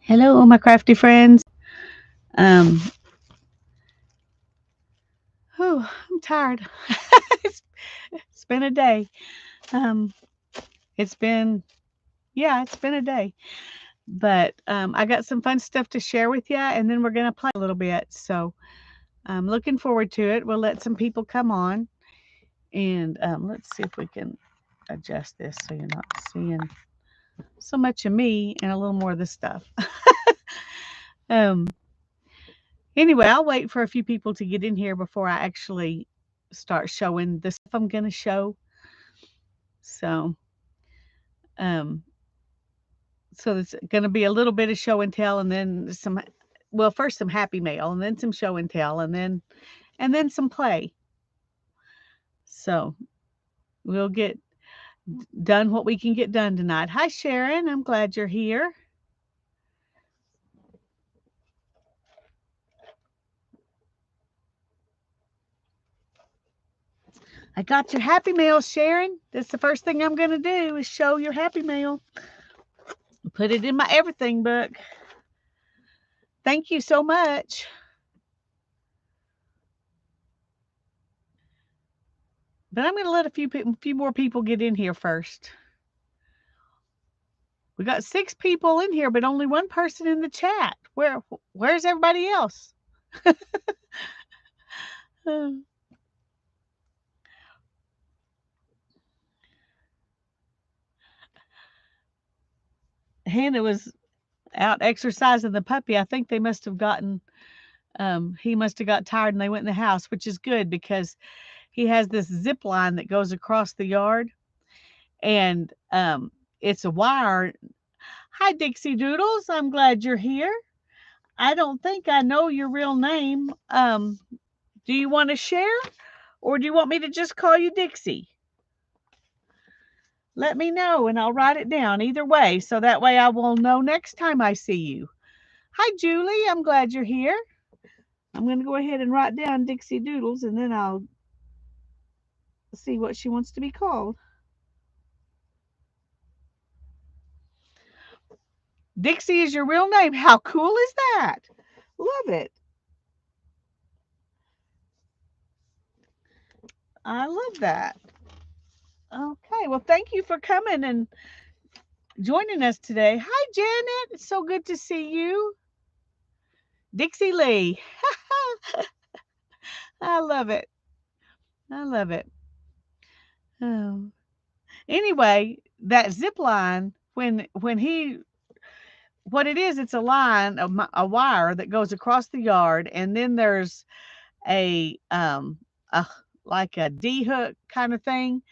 Hello, my crafty friends. Um, I'm tired. it's, it's been a day. Um, it's been, yeah, it's been a day. But I got some fun stuff to share with you, and then we're going to play a little bit. So I'm looking forward to it. We'll let some people come on, and let's see if we can adjust this so you're not seeing so much of me and a little more of the stuff. um, Anyway, I'll wait for a few people to get in here before I actually start showing the stuff I'm going to show. So, um, so it's going to be a little bit of show and tell, and then some. Well, first some happy mail, and then some show and tell, and then some play. So we'll get done what we can get done tonight. Hi, Sharon. I'm glad you're here. I got your happy mail, Sharon. That's the first thing I'm going to do is show your happy mail. Put it in my everything book. Thank you so much. But I'm going to let few more people get in here first. We got 6 people in here, but only one person in the chat. Where's everybody else? Uh, Hannah was out exercising the puppy. I think they must have gotten he must have got tired and they went in the house, which is good because he has this zip line that goes across the yard and it's a wire. Hi Dixie Doodles, I'm glad you're here. I don't think I know your real name. Do you want to share or do you want me to just call you Dixie? Let me know and I'll write it down either way so that way I will know next time I see you. Hi, Julie. I'm glad you're here. I'm going to go ahead and write down Dixie Doodles and then I'll see what she wants to be called. Dixie is your real name. How cool is that? Love it. I love that. Okay. Well, thank you for coming and joining us today. Hi, Janet. It's so good to see you. Dixie Lee. I love it. I love it. Oh. Anyway, that zip line, when he what it is, it's a line, a wire that goes across the yard, and then there's a like a D hook kind of thing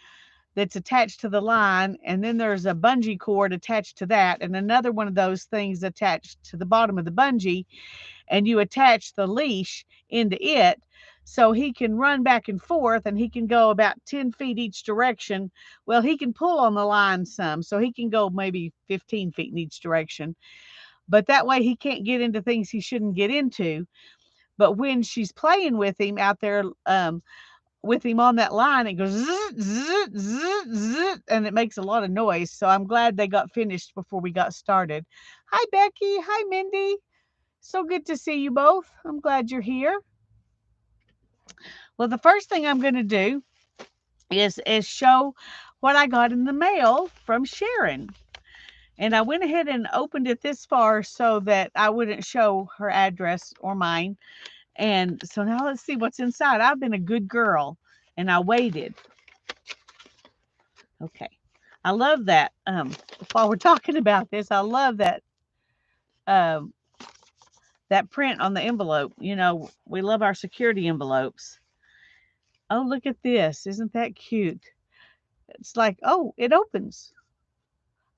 that's attached to the line, and then there's a bungee cord attached to that, and another one of those things attached to the bottom of the bungee, and you attach the leash into it so he can run back and forth and he can go about 10 feet each direction. Well, he can pull on the line some, so he can go maybe 15 feet in each direction. But that way he can't get into things he shouldn't get into. But when she's playing with him out there, with him on that line, it goes zzz, zzz, zzz, zzz, and it makes a lot of noise. So I'm glad they got finished before we got started. Hi, Becky. Hi, Mindy. So good to see you both. I'm glad you're here. Well, the first thing I'm going to do is show what I got in the mail from Sharon. And I went ahead and opened it this far so that I wouldn't show her address or mine. And so now let's see what's inside. I've been a good girl and I waited. Okay. I love that. While we're talking about this, I love um, that print on the envelope. You know, we love our security envelopes. Oh, look at this. Isn't that cute? It's like, oh, it opens.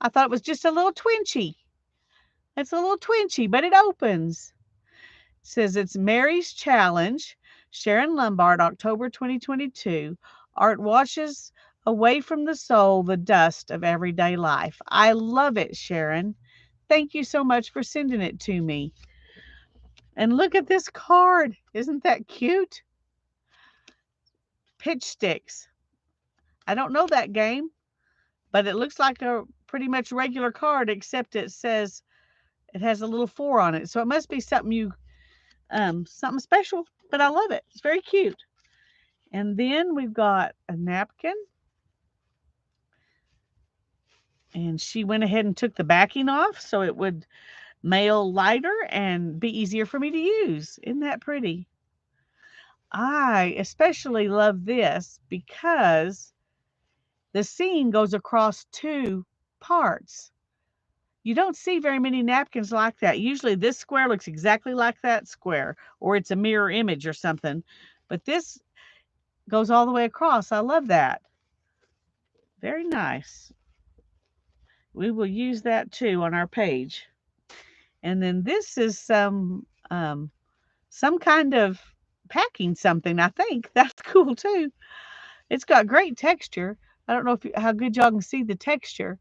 I thought it was just a little twinchy. It's a little twinchy, but it opens. It says it's Mary's Challenge, Sharon Lombard, October 2022. Art washes away from the soul the dust of everyday life. I love it, Sharon. Thank you so much for sending it to me. And look at this card. Isn't that cute? Pitch Sticks. I don't know that game, but it looks like a pretty much regular card, except it says It has a little 4 on it. So it must be something something special, but I love it. It's very cute. And then we've got a napkin. And she went ahead and took the backing off so it would mail lighter and be easier for me to use. Isn't that pretty? I especially love this because the seam goes across 2 parts. You don't see very many napkins like that. Usually this square looks exactly like that square, or it's a mirror image or something. But this goes all the way across. I love that. Very nice. We will use that too on our page. And then this is some kind of packing something, I think. That's cool too. It's got great texture. I don't know how good y'all can see the texture.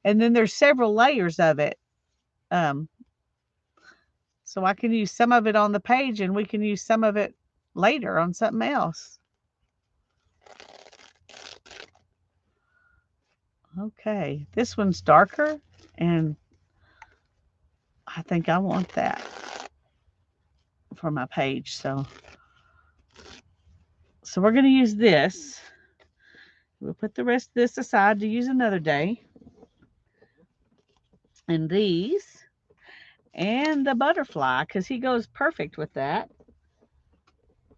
And then there's several layers of it. Um, so I can use some of it on the page and we can use some of it later on something else. Okay, this one's darker and I think I want that for my page. So we're going to use this. We'll put the rest of this aside to use another day. And these and the butterfly because he goes perfect with that.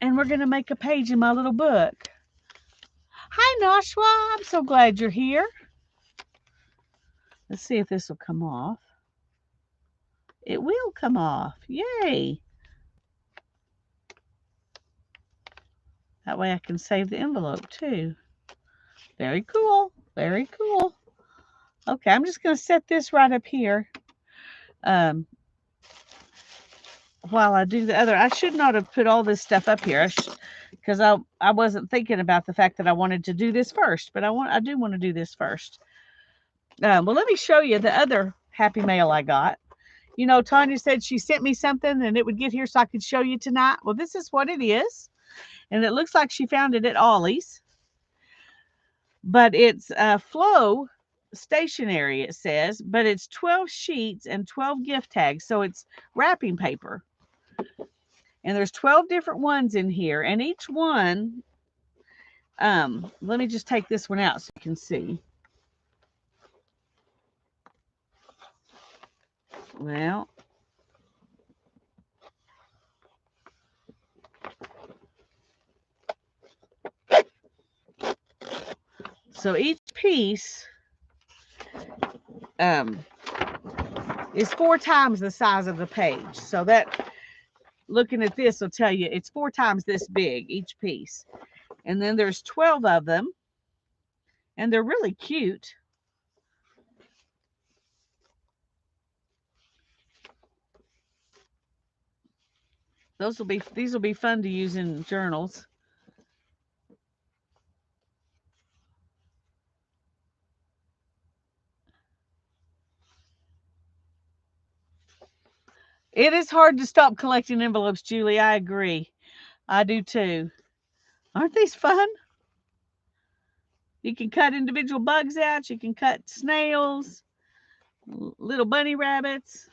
And we're going to make a page in my little book. Hi, Nashua. I'm so glad you're here. Let's see if this will come off. It will come off. Yay. That way I can save the envelope too. Very cool. Very cool. Okay, I'm just going to set this right up here. While I do the other, I should not have put all this stuff up here because I wasn't thinking about the fact that I wanted to do this first, but I do want to do this first. Well, let me show you the other happy mail I got. You know, Tanya said she sent me something and it would get here so I could show you tonight. Well, this is what it is. And it looks like she found it at Ollie's. But it's Flow stationery, it says. But it's 12 sheets and 12 gift tags. So it's wrapping paper. And there's 12 different ones in here. And each one, let me just take this one out so you can see. Well, so each piece is 4 times the size of the page. So that, looking at this will tell you it's 4 times this big, each piece. And then there's 12 of them. And they're really cute. These will be fun to use in journals. It is hard to stop collecting envelopes, Julie. I agree. I do too. Aren't these fun? You can cut individual bugs out. You can cut snails, little bunny rabbits.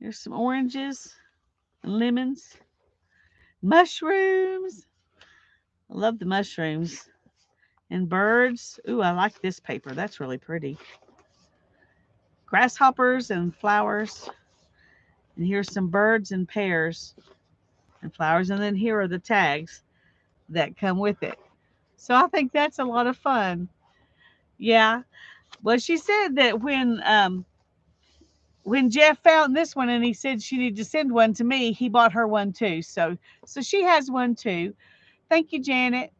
There's some oranges, lemons, mushrooms. I love the mushrooms. And birds. Ooh, I like this paper. That's really pretty. Grasshoppers and flowers. And here's some birds and pears and flowers. And then here are the tags that come with it. So I think that's a lot of fun. Yeah. Well, she said that when Jeff found this one and he said she needed to send one to me, he bought her one too. So she has one too. Thank you, Janet.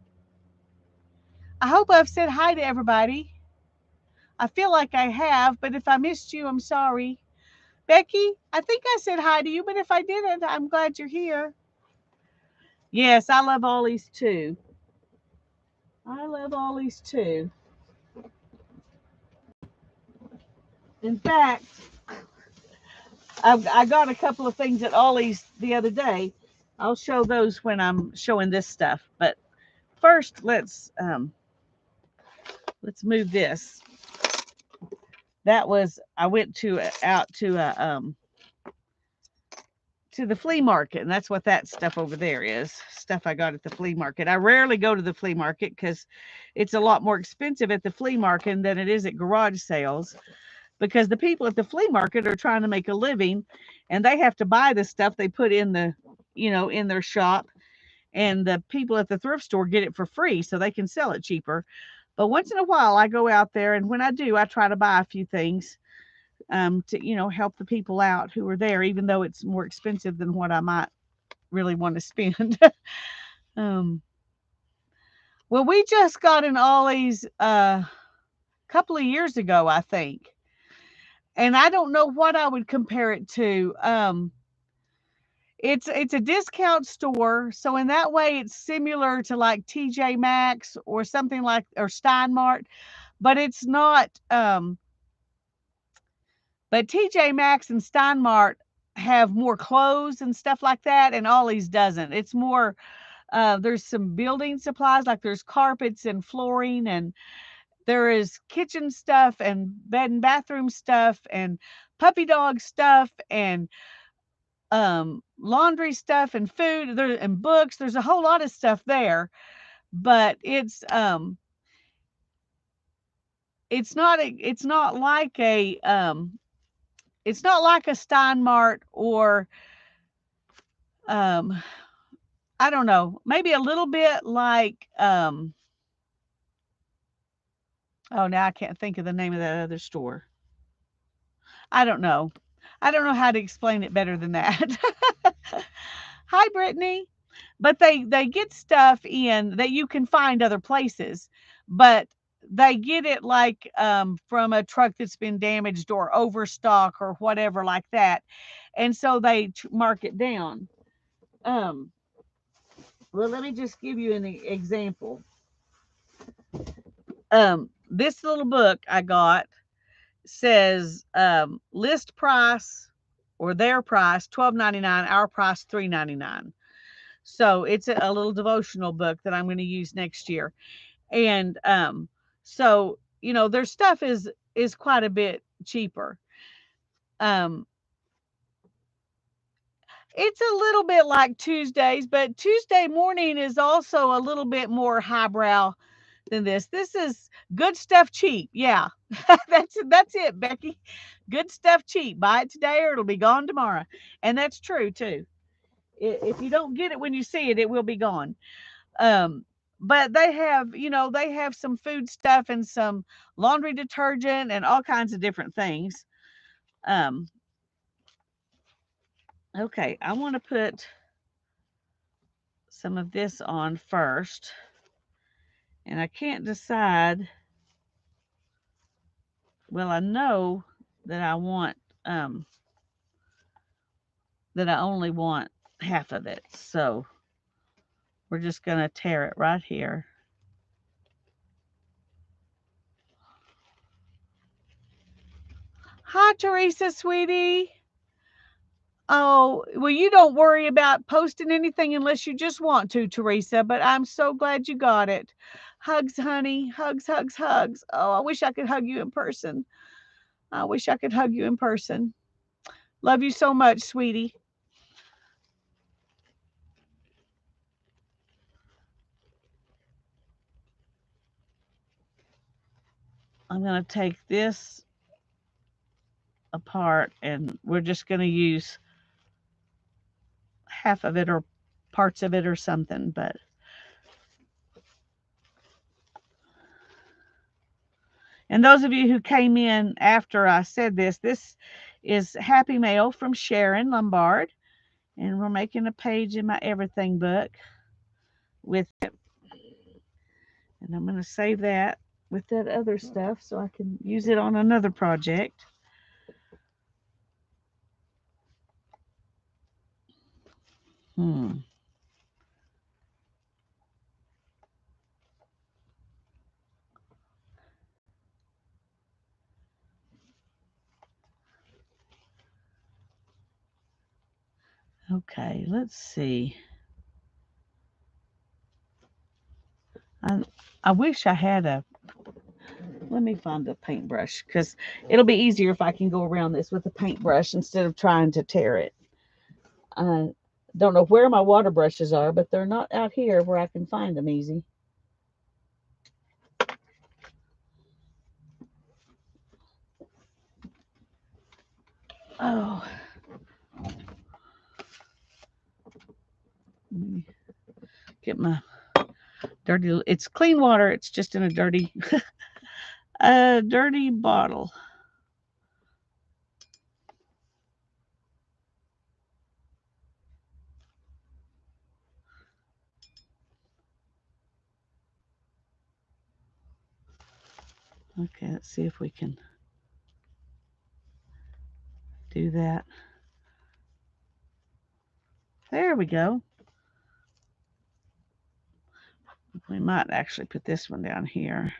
I hope I've said hi to everybody. I feel like I have, but if I missed you, I'm sorry. Becky, I think I said hi to you, but if I didn't, I'm glad you're here. Yes, I love Ollie's too. I love Ollie's too. In fact, I got a couple of things at Ollie's the other day. I'll show those when I'm showing this stuff. But first, let's move this. That was I went out to the flea market, and that's what that stuff over there is. Stuff I got at the flea market. I rarely go to the flea market because it's a lot more expensive at the flea market than it is at garage sales, because the people at the flea market are trying to make a living, and they have to buy the stuff they put in the in their shop, and the people at the thrift store get it for free so they can sell it cheaper. But once in a while I go out there, and when I do, I try to buy a few things to help the people out who are there, even though it's more expensive than what I might really want to spend. um, well, we just got an Ollie's couple of years ago, I think, and I don't know what I would compare it to. It's a discount store, so in that way, it's similar to like TJ Maxx or something like or Steinmart, but it's not. But TJ Maxx and Steinmart have more clothes and stuff like that, and Ollie's doesn't. It's more, there's some building supplies, like there's carpets and flooring, and there is kitchen stuff and bed and bathroom stuff and puppy dog stuff and laundry stuff and food there and books. There's a whole lot of stuff there, but it's not like a Steinmart or um I don't know, maybe a little bit like oh, now I can't think of the name of that other store. I don't know. I don't know how to explain it better than that. Hi, Brittany. But they get stuff in that you can find other places, but they get it like from a truck that's been damaged or overstock or whatever like that, and so they mark it down. Um, well, let me just give you an example. This little book I got says list price or their price $12.99, our price $3.99. So it's a little devotional book that I'm going to use next year. And so their stuff is quite a bit cheaper. Um, it's a little bit like Tuesdays, but Tuesday morning is also a little bit more highbrow than this. This is good stuff cheap. Yeah. That's it, Becky. Good stuff cheap. Buy it today or it'll be gone tomorrow. And that's true too. If you don't get it when you see it, it will be gone. Um, but they have some food stuff and some laundry detergent and all kinds of different things. Um, okay, I want to put some of this on first, and I can't decide. Well, I know that that I only want half of it, so we're just gonna tear it right here. Hi, Teresa, sweetie. Oh, well, you don't worry about posting anything unless you just want to, Teresa, but I'm so glad you got it. Hugs, honey. Hugs, hugs, hugs. Oh, I wish I could hug you in person. I wish I could hug you in person. Love you so much, sweetie. I'm going to take this apart and we're just going to use half of it or parts of it or something, but and those of you who came in after I said this is Happy Mail from Sharon Lombard, and we're making a page in my everything book with it. And I'm going to save that with that other stuff so I can use it on another project. Okay, let's see. I wish I had let me find a paintbrush because it'll be easier if I can go around this with a paintbrush instead of trying to tear it. I don't know where my water brushes are, but they're not out here where I can find them easy. Oh, let me get my dirty. It's clean water. It's just in a dirty, dirty bottle. Okay, let's see if we can do that. There we go. We might actually put this one down here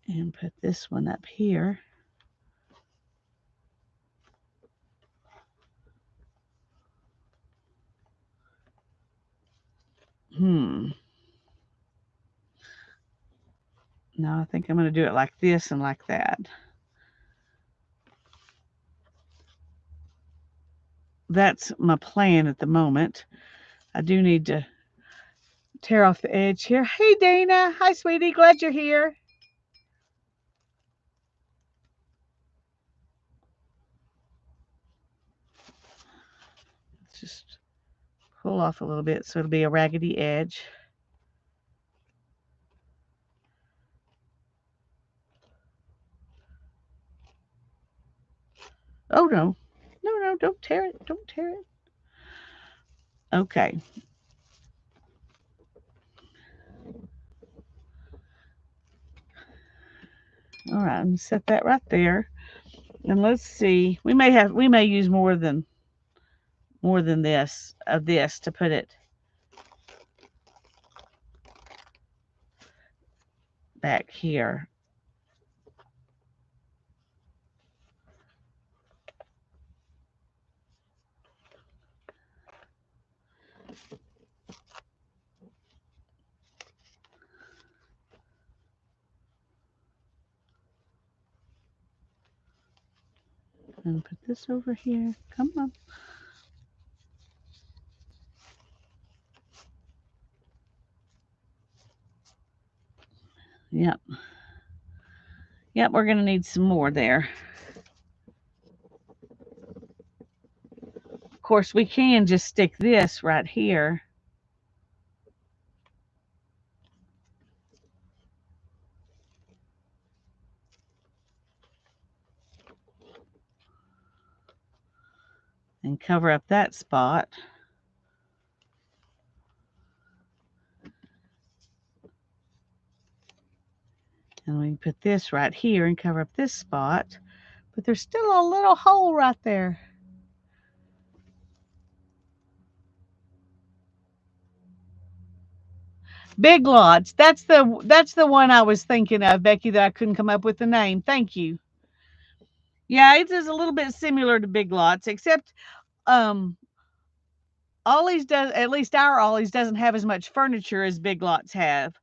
and put this one up here. No, I think I'm going to do it like this and like that. That's my plan at the moment. I do need to tear off the edge here. Hey, Dana. Hi, sweetie. Glad you're here. Let's just pull off a little bit so it'll be a raggedy edge. Oh, no. No, don't tear it. Don't tear it. Okay. All right, I'm set that right there. And let's see. We may use more than this of this to put it back here. And put this over here. Come on. Yep. Yep, we're going to need some more there. Of course, we can just stick this right here. And cover up that spot. And we can put this right here and cover up this spot. But there's still a little hole right there. Big Lots. That's the one I was thinking of, Becky, that I couldn't come up with the name. Thank you. Yeah, it is a little bit similar to Big Lots, except Ollie's does, at least our Ollie's doesn't have as much furniture as Big Lots have.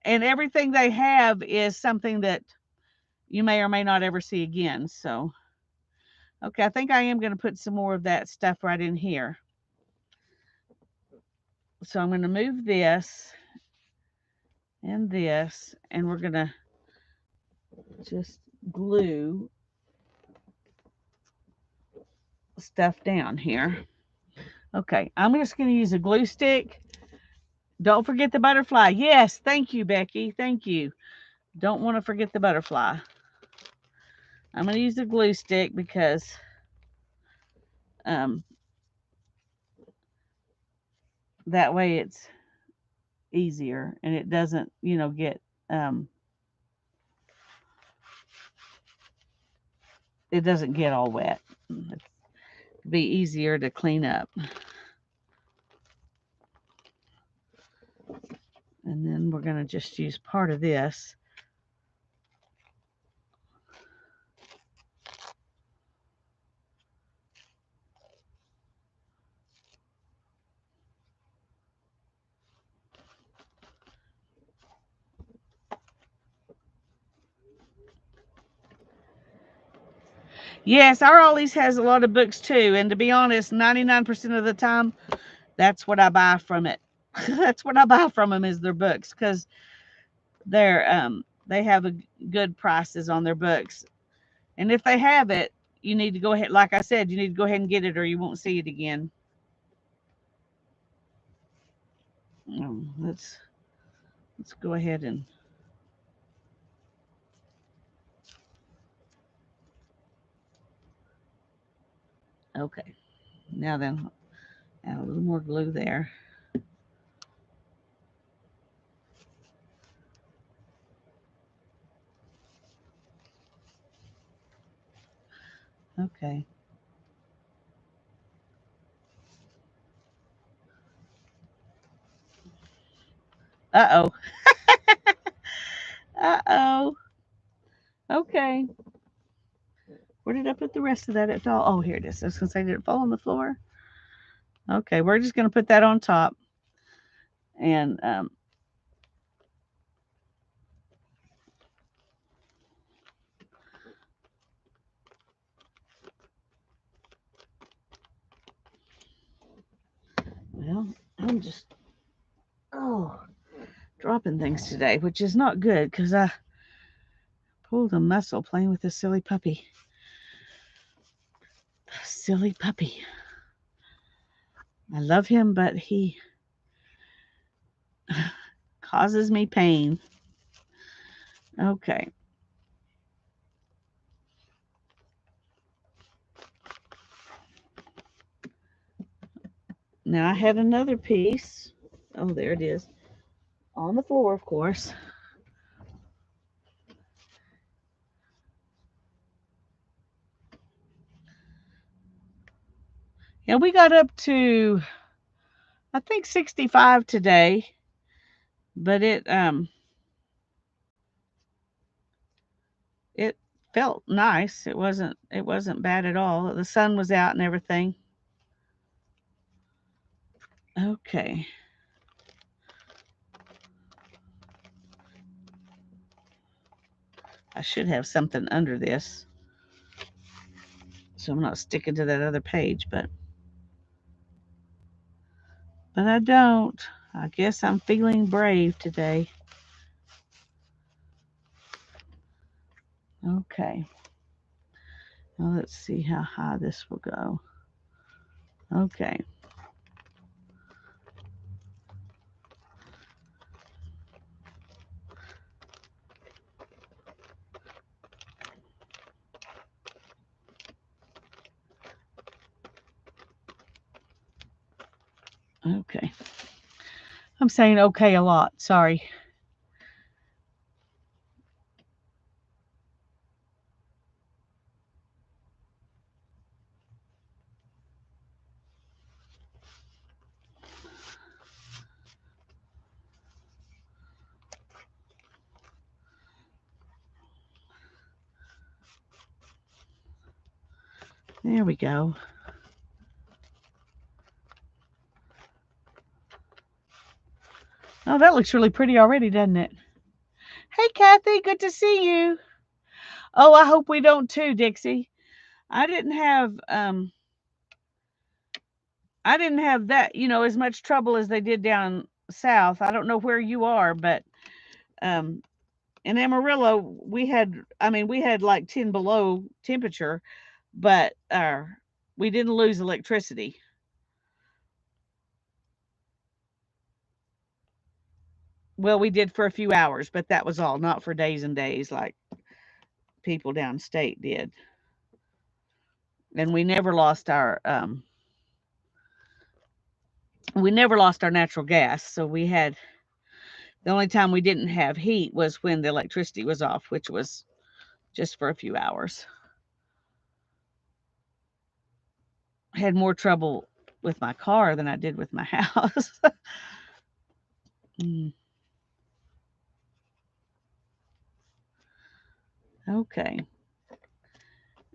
And everything they have is something that you may or may not ever see again. So, okay, I think I am going to put some more of that stuff right in here. So I'm going to move this and this, and we're going to just glue stuff down here. Okay, I'm just going to use a glue stick. Don't forget the butterfly. Yes, thank you, Becky. Thank you. Don't want to forget the butterfly. I'm going to use the glue stick because that way it's easier and it doesn't, get it doesn't get all wet. It'd be easier to clean up. And then we're going to just use part of this. Yes, our Ollie's has a lot of books too, and to be honest, 99% of the time, that's what I buy from it. That's what I buy from them is their books because they have good prices on their books. And if they have it, you need to go ahead. Like I said, you need to go ahead and get it, or you won't see it again. Let's go ahead and okay. Now then, add a little more glue there. Okay. Uh oh. Uh oh. Okay. Where did I put the rest of that? It fell. Oh, here it is. I was gonna say, did it fall on the floor? Okay, we're just gonna put that on top, and well, I'm just oh dropping things today, which is not good because I pulled a muscle playing with this silly puppy. Silly puppy. I love him, but he causes me pain. Okay. Now I had another piece. Oh, there it is. On the floor, of course. Yeah, we got up to I think 65 today, but it felt nice. It wasn't bad at all. The sun was out and everything. Okay. I should have something under this so I'm not sticking to that other page, but I don't. I guess I'm feeling brave today. Okay. Now let's see how high this will go. Okay. Okay. I'm saying okay a lot. Sorry. There we go. Oh, that looks really pretty already, doesn't it? Hey, Kathy, good to see you. Oh, I hope we don't too, Dixie. I didn't have um I didn't have that, as much trouble as they did down south. I don't know where you are, but um in Amarillo we had like 10 below temperature, but we didn't lose electricity. Well, we did for a few hours, but that was all, not for days and days like people downstate did. And we never lost our natural gas. So the only time we didn't have heat was when the electricity was off, which was just for a few hours. I had more trouble with my car than I did with my house. Mm, okay.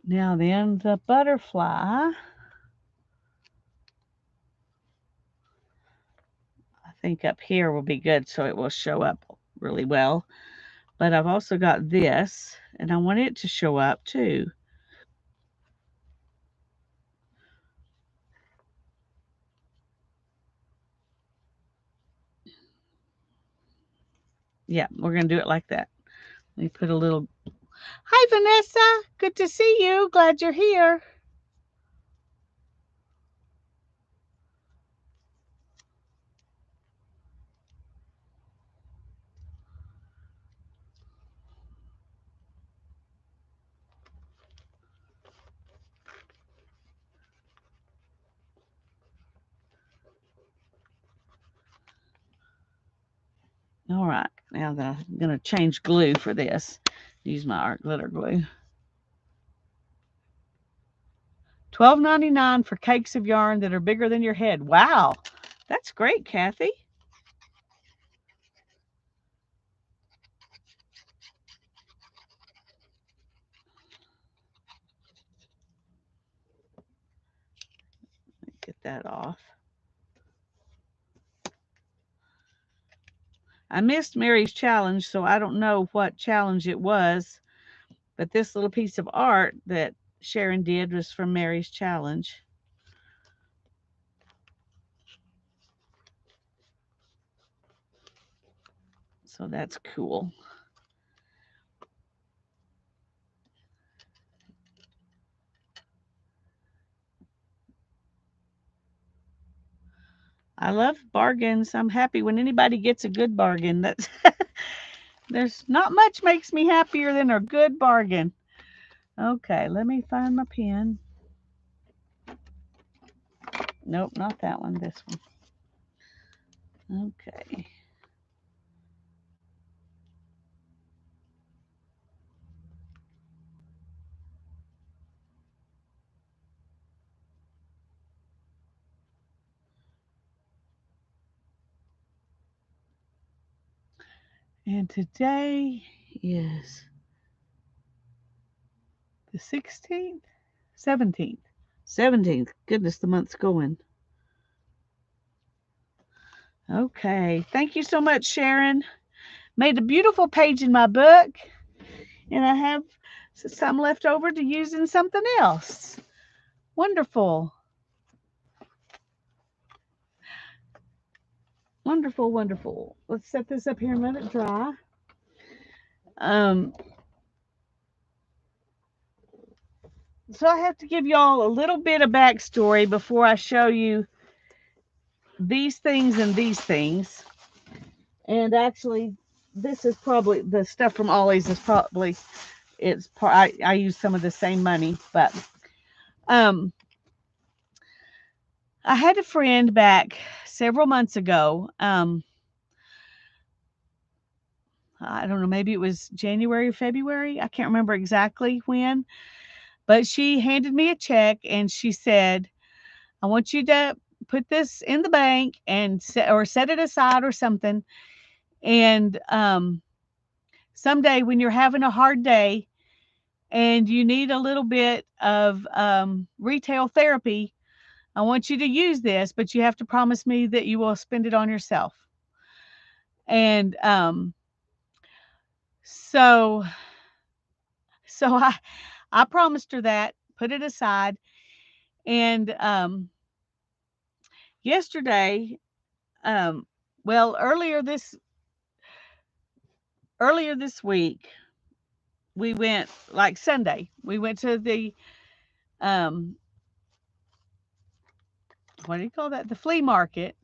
Now then, the butterfly. I think up here will be good so it will show up really well. But I've also got this, and I want it to show up too. Yeah, we're going to do it like that. Let me put a little. Hi, Vanessa. Good to see you. Glad you're here. All right. Now that I'm going to change glue for this. Use my art glitter glue. $12.99 for cakes of yarn that are bigger than your head. Wow. That's great, Kathy. Get that off. I missed Mary's challenge, so I don't know what challenge it was, but this little piece of art that Sharon did was from Mary's challenge. So that's cool. I love bargains. I'm happy when anybody gets a good bargain. That's there's not much makes me happier than a good bargain. Okay, let me find my pen. Nope, not that one. This one. Okay. And today is the 16th, 17th. 17th. Goodness, the month's going. Okay. Thank you so much, Sharon. Made a beautiful page in my book, and I have some left over to use in something else. Wonderful. Wonderful, wonderful. Let's set this up here and let it dry. So I have to give y'all a little bit of backstory before I show you these things and these things. And actually, this is probably the stuff from Ollie's is probably I use some of the same money, but I had a friend back several months ago. I don't know, maybe it was January or February. I can't remember exactly when, but she handed me a check and she said, I want you to put this in the bank and set it aside or something. And someday when you're having a hard day and you need a little bit of retail therapy, I want you to use this, but you have to promise me that you will spend it on yourself. And so I promised her that, put it aside. And yesterday, well, earlier this week, we went like Sunday. We went to the um, what do you call that? The flea market.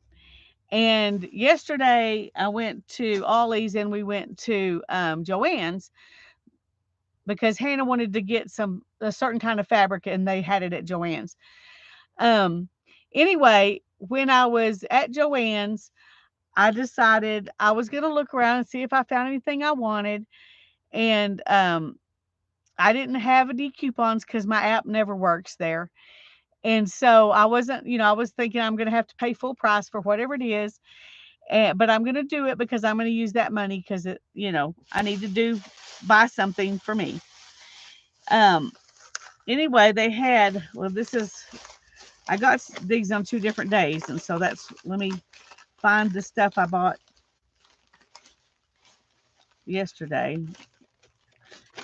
And yesterday I went to Ollie's and we went to Joann's because Hannah wanted to get a certain kind of fabric and they had it at Joann's. Um, anyway, when I was at Joann's, I decided I was going to look around and see if I found anything I wanted. And I didn't have any coupons because my app never works there. And so I wasn't, I was thinking I'm going to have to pay full price for whatever it is. But I'm going to do it because I'm going to use that money because I need to buy something for me. Anyway, I got these on 2 different days. And so let me find the stuff I bought yesterday.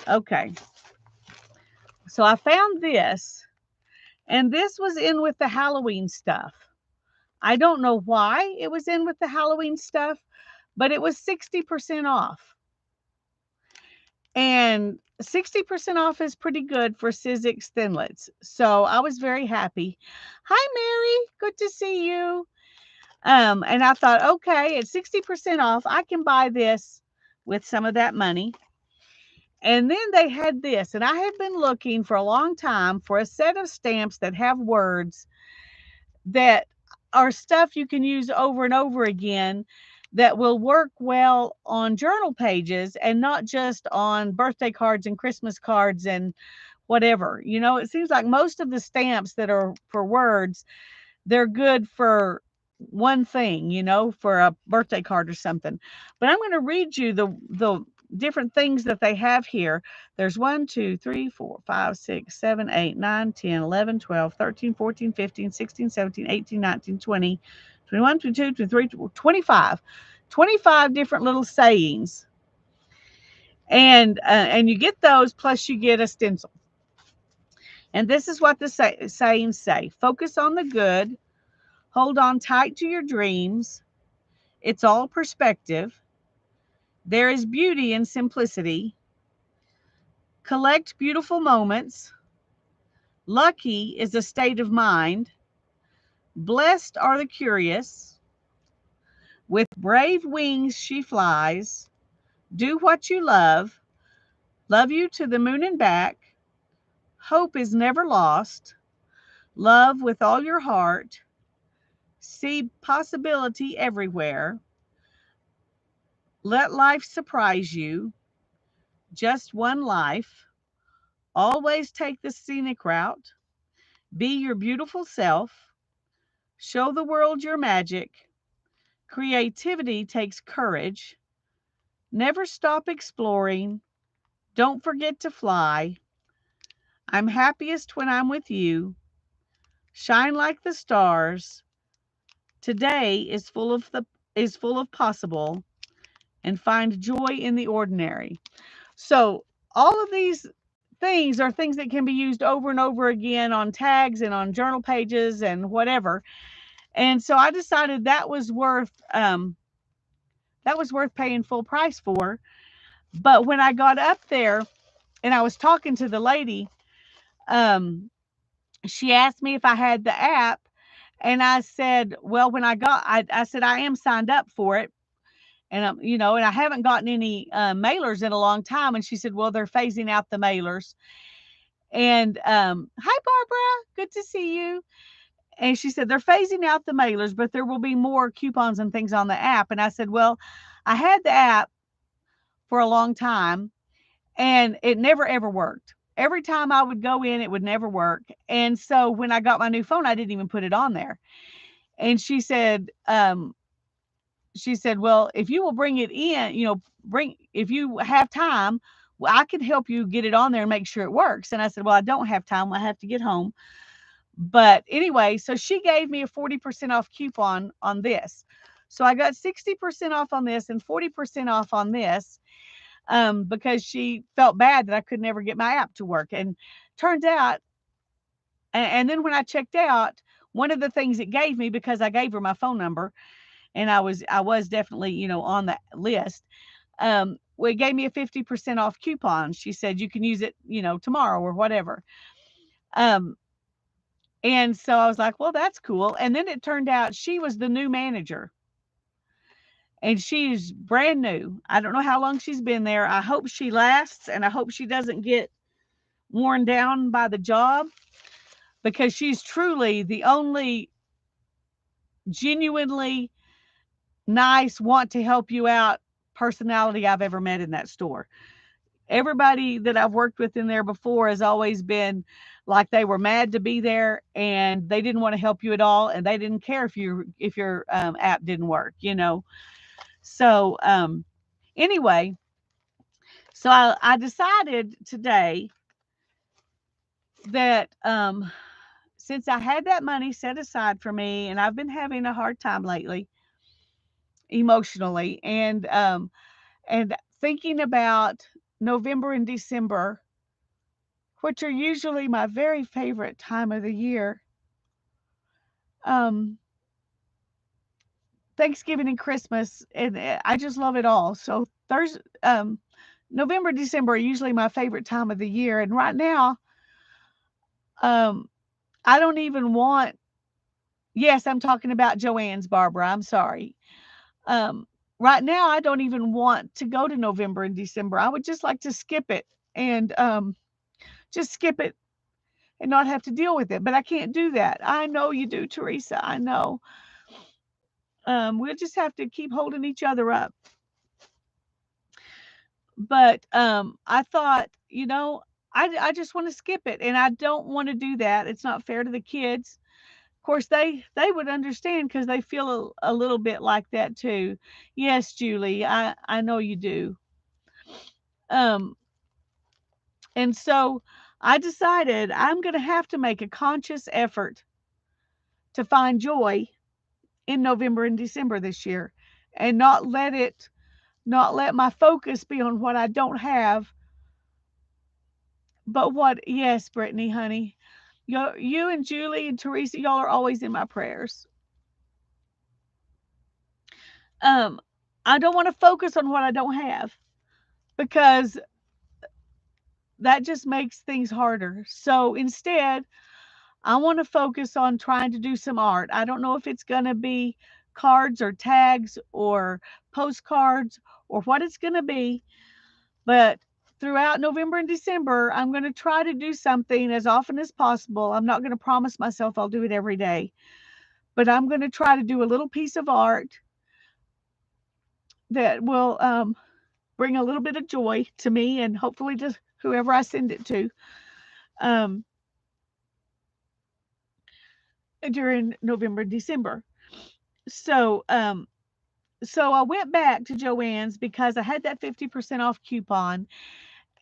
Okay. So I found this, and this was in with the Halloween stuff. I don't know why it was in with the Halloween stuff, but it was 60% off. And 60% off is pretty good for Sizzix Thinlits. So I was very happy. Hi, Mary. Good to see you. And I thought, okay, at 60% off, I can buy this with some of that money. And then they had this, and I have been looking for a long time for a set of stamps that have words that are stuff you can use over and over again that will work well on journal pages and not just on birthday cards and Christmas cards and whatever. You know, it seems like most of the stamps that are for words, they're good for one thing, you know, for a birthday card or something. But I'm going to read you the different things that they have here. There's 1, 2, 3, 4, 5, 6, 7, 8, 9, 10, 11, 12, 13, 14, 15, 16, 17, 18, 19, 20, 21, 22, 23, 25. 25 different little sayings. And you get those, plus you get a stencil. And this is what the sayings say. Focus on the good. Hold on tight to your dreams. It's all perspective. There is beauty in simplicity. Collect beautiful moments. Lucky is a state of mind. Blessed are the curious. With brave wings she flies. Do what you love. Love you to the moon and back. Hope is never lost. Love with all your heart. See possibility everywhere. Let life surprise you. Just one life. Always take the scenic route. Be your beautiful self. Show the world your magic. Creativity takes courage. Never stop exploring. Don't forget to fly. I'm happiest when I'm with you. Shine like the stars. Today is full of possible, and find joy in the ordinary. So all of these things are things that can be used over and over again on tags and on journal pages and whatever. And so I decided that was worth paying full price for. But when I got up there and I was talking to the lady, um, she asked me if I had the app, and I said, well, when I said I am signed up for it, and you know, and I haven't gotten any mailers in a long time. And she said, well, they're phasing out the mailers. And hi, Barbara, good to see you. And she said they're phasing out the mailers, but there will be more coupons and things on the app. And I said, well, I had the app for a long time, and it never ever worked. Every time I would go in, it would never work. And so when I got my new phone, I didn't even put it on there. And she said, well, if you will bring it in, you know, if you have time, well, I can help you get it on there and make sure it works. And I said, well, I don't have time. I have to get home. But anyway, so she gave me a 40% off coupon on this. So I got 60% off on this and 40% off on this, because she felt bad that I could never get my app to work. And turns out, and then when I checked out, one of the things it gave me, because I gave her my phone number, and I was definitely, you know, on the list. Well, it gave me a 50% off coupon. She said you can use it, you know, tomorrow or whatever. Um, and so I was like, well, that's cool. And then it turned out she was the new manager, and she's brand new. I don't know how long she's been there. I hope she lasts, and I hope she doesn't get worn down by the job, because she's truly the only genuinely nice, want to help you out personality I've ever met in that store. Everybody that I've worked with in there before has always been like they were mad to be there, and they didn't want to help you at all, and they didn't care if your app didn't work, you know. So anyway, so I decided today that since I had that money set aside for me, and I've been having a hard time lately emotionally, and thinking about November and December, which are usually my very favorite time of the year, um, Thanksgiving and Christmas, and I just love it all. So Thursday, November, December are usually my favorite time of the year, and right now, um, I don't even want. Yes, I'm talking about Joanne's, Barbara. I'm sorry. Um, right now, I don't even want to go to November and December. I would just like to skip it and just skip it and not have to deal with it. But I can't do that. I know you do, Teresa. I know. We'll just have to keep holding each other up. But I thought, I just want to skip it, and I don't want to do that. It's not fair to the kids. Of course, they would understand because they feel a little bit like that too. Yes, Julie, I know you do. Um, and so I decided I'm going to have to make a conscious effort to find joy in November and December this year, and not let my focus be on what I don't have, but what. Yes, Brittany, honey, you and Julie and Teresa, y'all are always in my prayers. Um, I don't want to focus on what I don't have because that just makes things harder. So instead, I want to focus on trying to do some art. I don't know if it's going to be cards or tags or postcards or what it's going to be, but throughout November and December, I'm going to try to do something as often as possible. I'm not going to promise myself I'll do it every day, but I'm going to try to do a little piece of art that will bring a little bit of joy to me and hopefully to whoever I send it to um, during November, December. So, so I went back to Joann's because I had that 50% off coupon.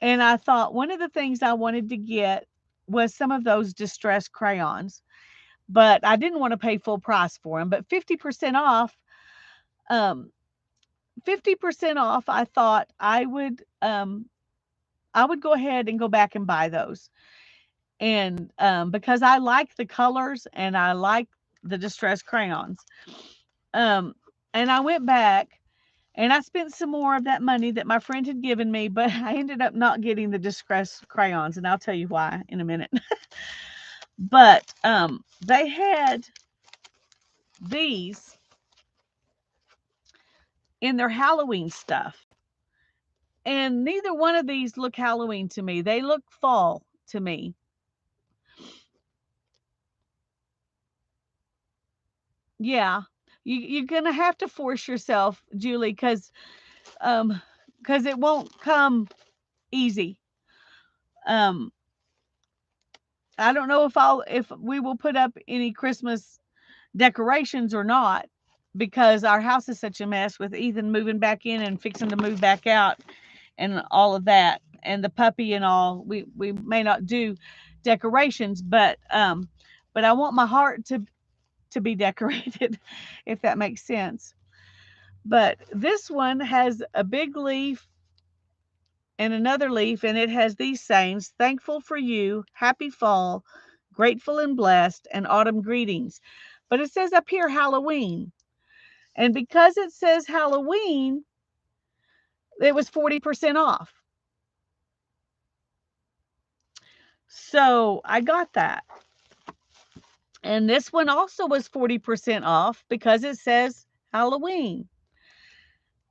And I thought one of the things I wanted to get was some of those distress crayons, but I didn't want to pay full price for them. But 50% off, um, 50% off, I would go ahead and go back and buy those. And because I like the colors and I like the distress crayons. Um, and I went back and I spent some more of that money that my friend had given me, but I ended up not getting the distress crayons, and I'll tell you why in a minute. But they had these in their Halloween stuff, and neither one of these look Halloween to me. They look fall to me. Yeah, you're gonna have to force yourself, Julie, um, because it won't come easy. Um, I don't know if we will put up any Christmas decorations or not because our house is such a mess with Ethan moving back in and fixing to move back out and all of that and the puppy and all. We may not do decorations, but I want my heart to be decorated if that makes sense. But this one has a big leaf and another leaf, and it has these sayings: thankful for you, happy fall, grateful and blessed, and autumn greetings. But it says up here Halloween. And because it says Halloween, it was 40% off. So I got that. And this one also was 40% off because it says Halloween.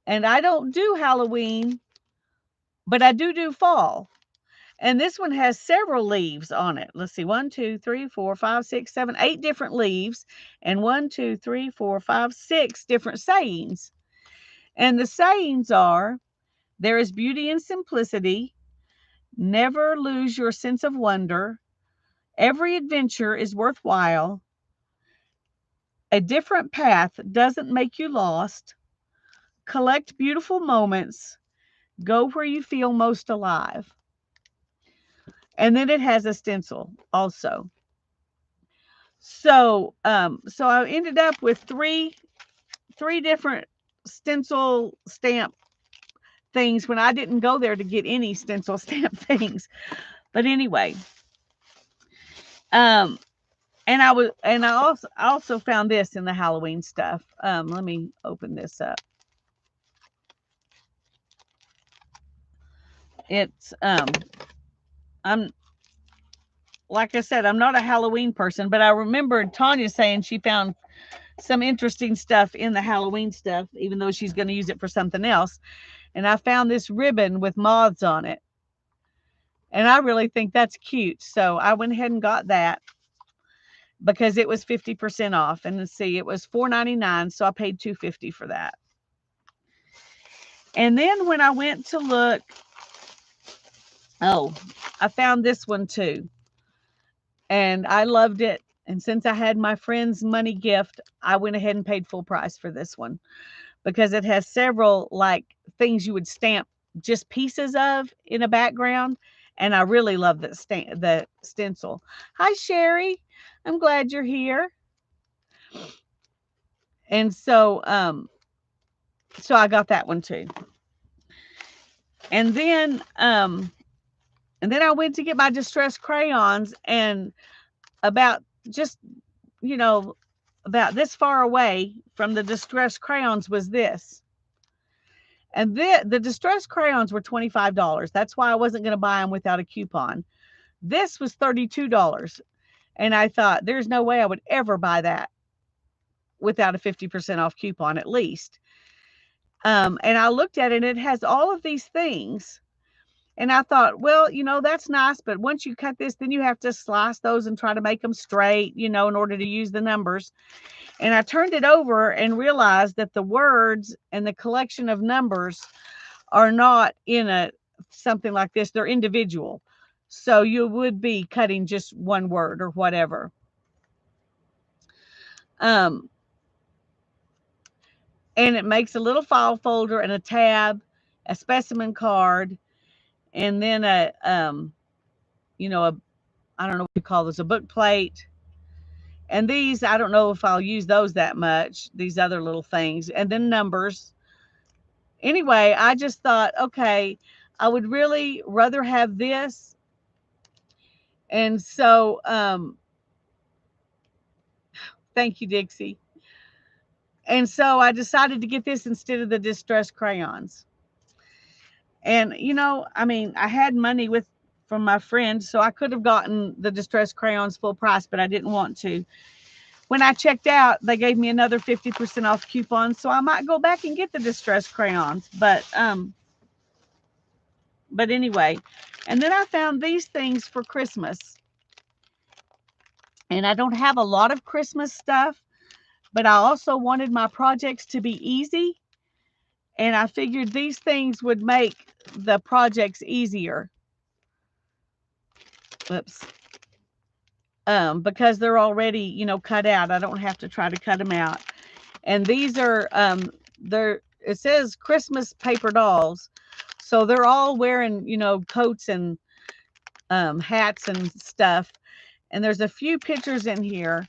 And I don't do Halloween, but I do fall. And this one has several leaves on it. Let's see, 1, 2, 3, 4, 5, 6, 7, 8 different leaves, and 1, 2, 3, 4, 5, 6 different sayings. And the sayings are: there is beauty in simplicity, never lose your sense of wonder, every adventure is worthwhile, a different path doesn't make you lost, collect beautiful moments, go where you feel most alive. And then it has a stencil also. So I ended up with three different stencil stamp things when I didn't go there to get any stencil stamp things. But anyway, um, And I also found this in the Halloween stuff. Let me open this up. It's I'm like I said, I'm not a Halloween person, but I remember Tanya saying she found some interesting stuff in the Halloween stuff, even though she's going to use it for something else. And I found this ribbon with moths on it. And I really think that's cute. So I went ahead and got that because it was 50% off. And let's see, it was $4.99, so I paid $2.50 for that. And then when I went to look, oh, I found this one too. And I loved it. And since I had my friend's money gift, I went ahead and paid full price for this one because it has several like things you would stamp just pieces of in a background. And I really love the stencil. Hi, Sherry. I'm glad you're here. And so I got that one too. And then I went to get my distress crayons, and about just, you know, about this far away from the distress crayons was this. And the distress crayons were $25. That's why I wasn't going to buy them without a coupon. This was $32. And I thought, there's no way I would ever buy that without a 50% off coupon at least. And I looked at it, and it has all of these things. And I thought, well, that's nice. But once you cut this, then you have to slice those and try to make them straight, in order to use the numbers. And I turned it over and realized that the words and the collection of numbers are not in something like this. They're individual. So you would be cutting just one word or whatever. And it makes a little file folder and a tab, a specimen card, and then I don't know what you call this, a book plate. And these, I don't know if I'll use those that much, these other little things, and then numbers. Anyway, I just thought, okay, I would really rather have this. And so, thank you, Dixie. And so I decided to get this instead of the distress crayons. And, I had money from my friend, so I could have gotten the distress crayons full price, but I didn't want to. When I checked out, they gave me another 50% off coupon, so I might go back and get the distress crayons. But anyway, and then I found these things for Christmas. And I don't have a lot of Christmas stuff, but I also wanted my projects to be easy. And I figured these things would make the projects easier. Whoops. Because they're already, cut out. I don't have to try to cut them out. And these are, it says Christmas paper dolls. So they're all wearing, coats and hats and stuff. And there's a few pictures in here.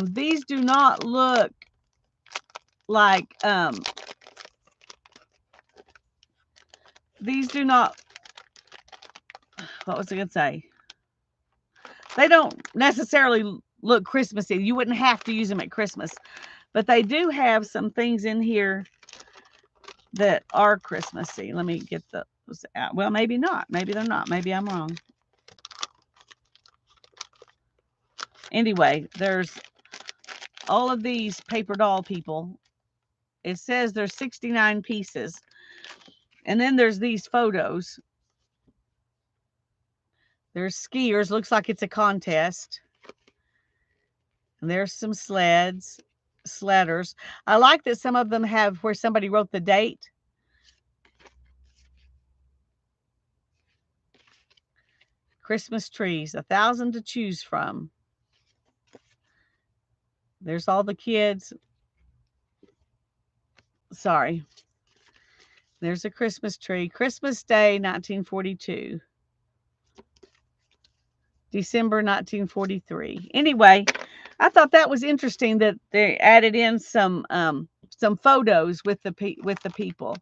These do not look like, what was I going to say? They don't necessarily look Christmassy. You wouldn't have to use them at Christmas. But they do have some things in here that are Christmassy. Let me get those out. Well, maybe not. Maybe they're not. Maybe I'm wrong. Anyway, there's all of these paper doll people. It says there's 69 pieces. And then there's these photos. There's skiers. Looks like it's a contest. And there's some sledders. I like that some of them have where somebody wrote the date. Christmas trees, 1,000 to choose from. There's all the kids. Sorry. There's a Christmas tree. Christmas Day, 1942. December 1943. Anyway, I thought that was interesting that they added in some photos with the people.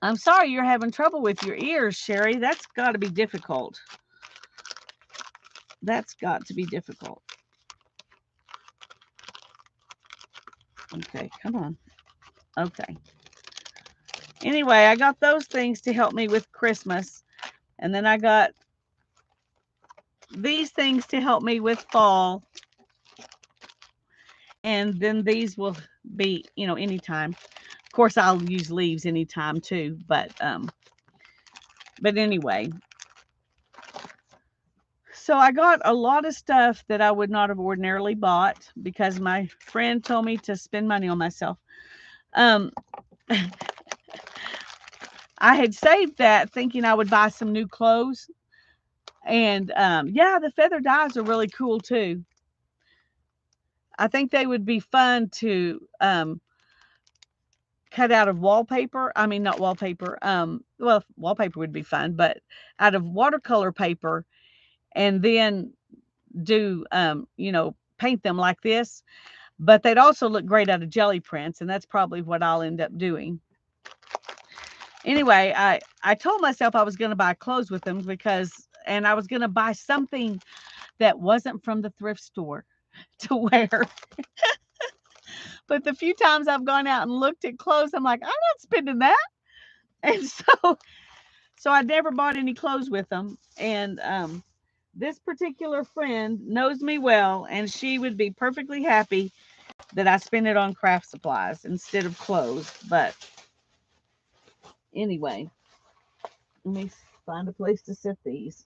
I'm sorry you're having trouble with your ears, Sherry. That's got to be difficult. That's got to be difficult. Okay, come on. Okay. Anyway, I got those things to help me with Christmas. And then I got these things to help me with fall. And then these will be, anytime. Of course, I'll use leaves anytime too. But anyway. So I got a lot of stuff that I would not have ordinarily bought because my friend told me to spend money on myself. Um, I had saved that thinking I would buy some new clothes. And yeah, the feather dyes are really cool too. I think they would be fun to cut out of wallpaper. I mean, not wallpaper. Well, wallpaper would be fun, but out of watercolor paper, and then do paint them like this. But they'd also look great out of jelly prints, and that's probably what I'll end up doing. Anyway, I told myself I was going to buy clothes with them and I was going to buy something that wasn't from the thrift store to wear. But the few times I've gone out and looked at clothes, I'm like, I'm not spending that. And so I never bought any clothes with them. And this particular friend knows me well, and she would be perfectly happy that I spend it on craft supplies instead of clothes. But anyway, let me find a place to set these.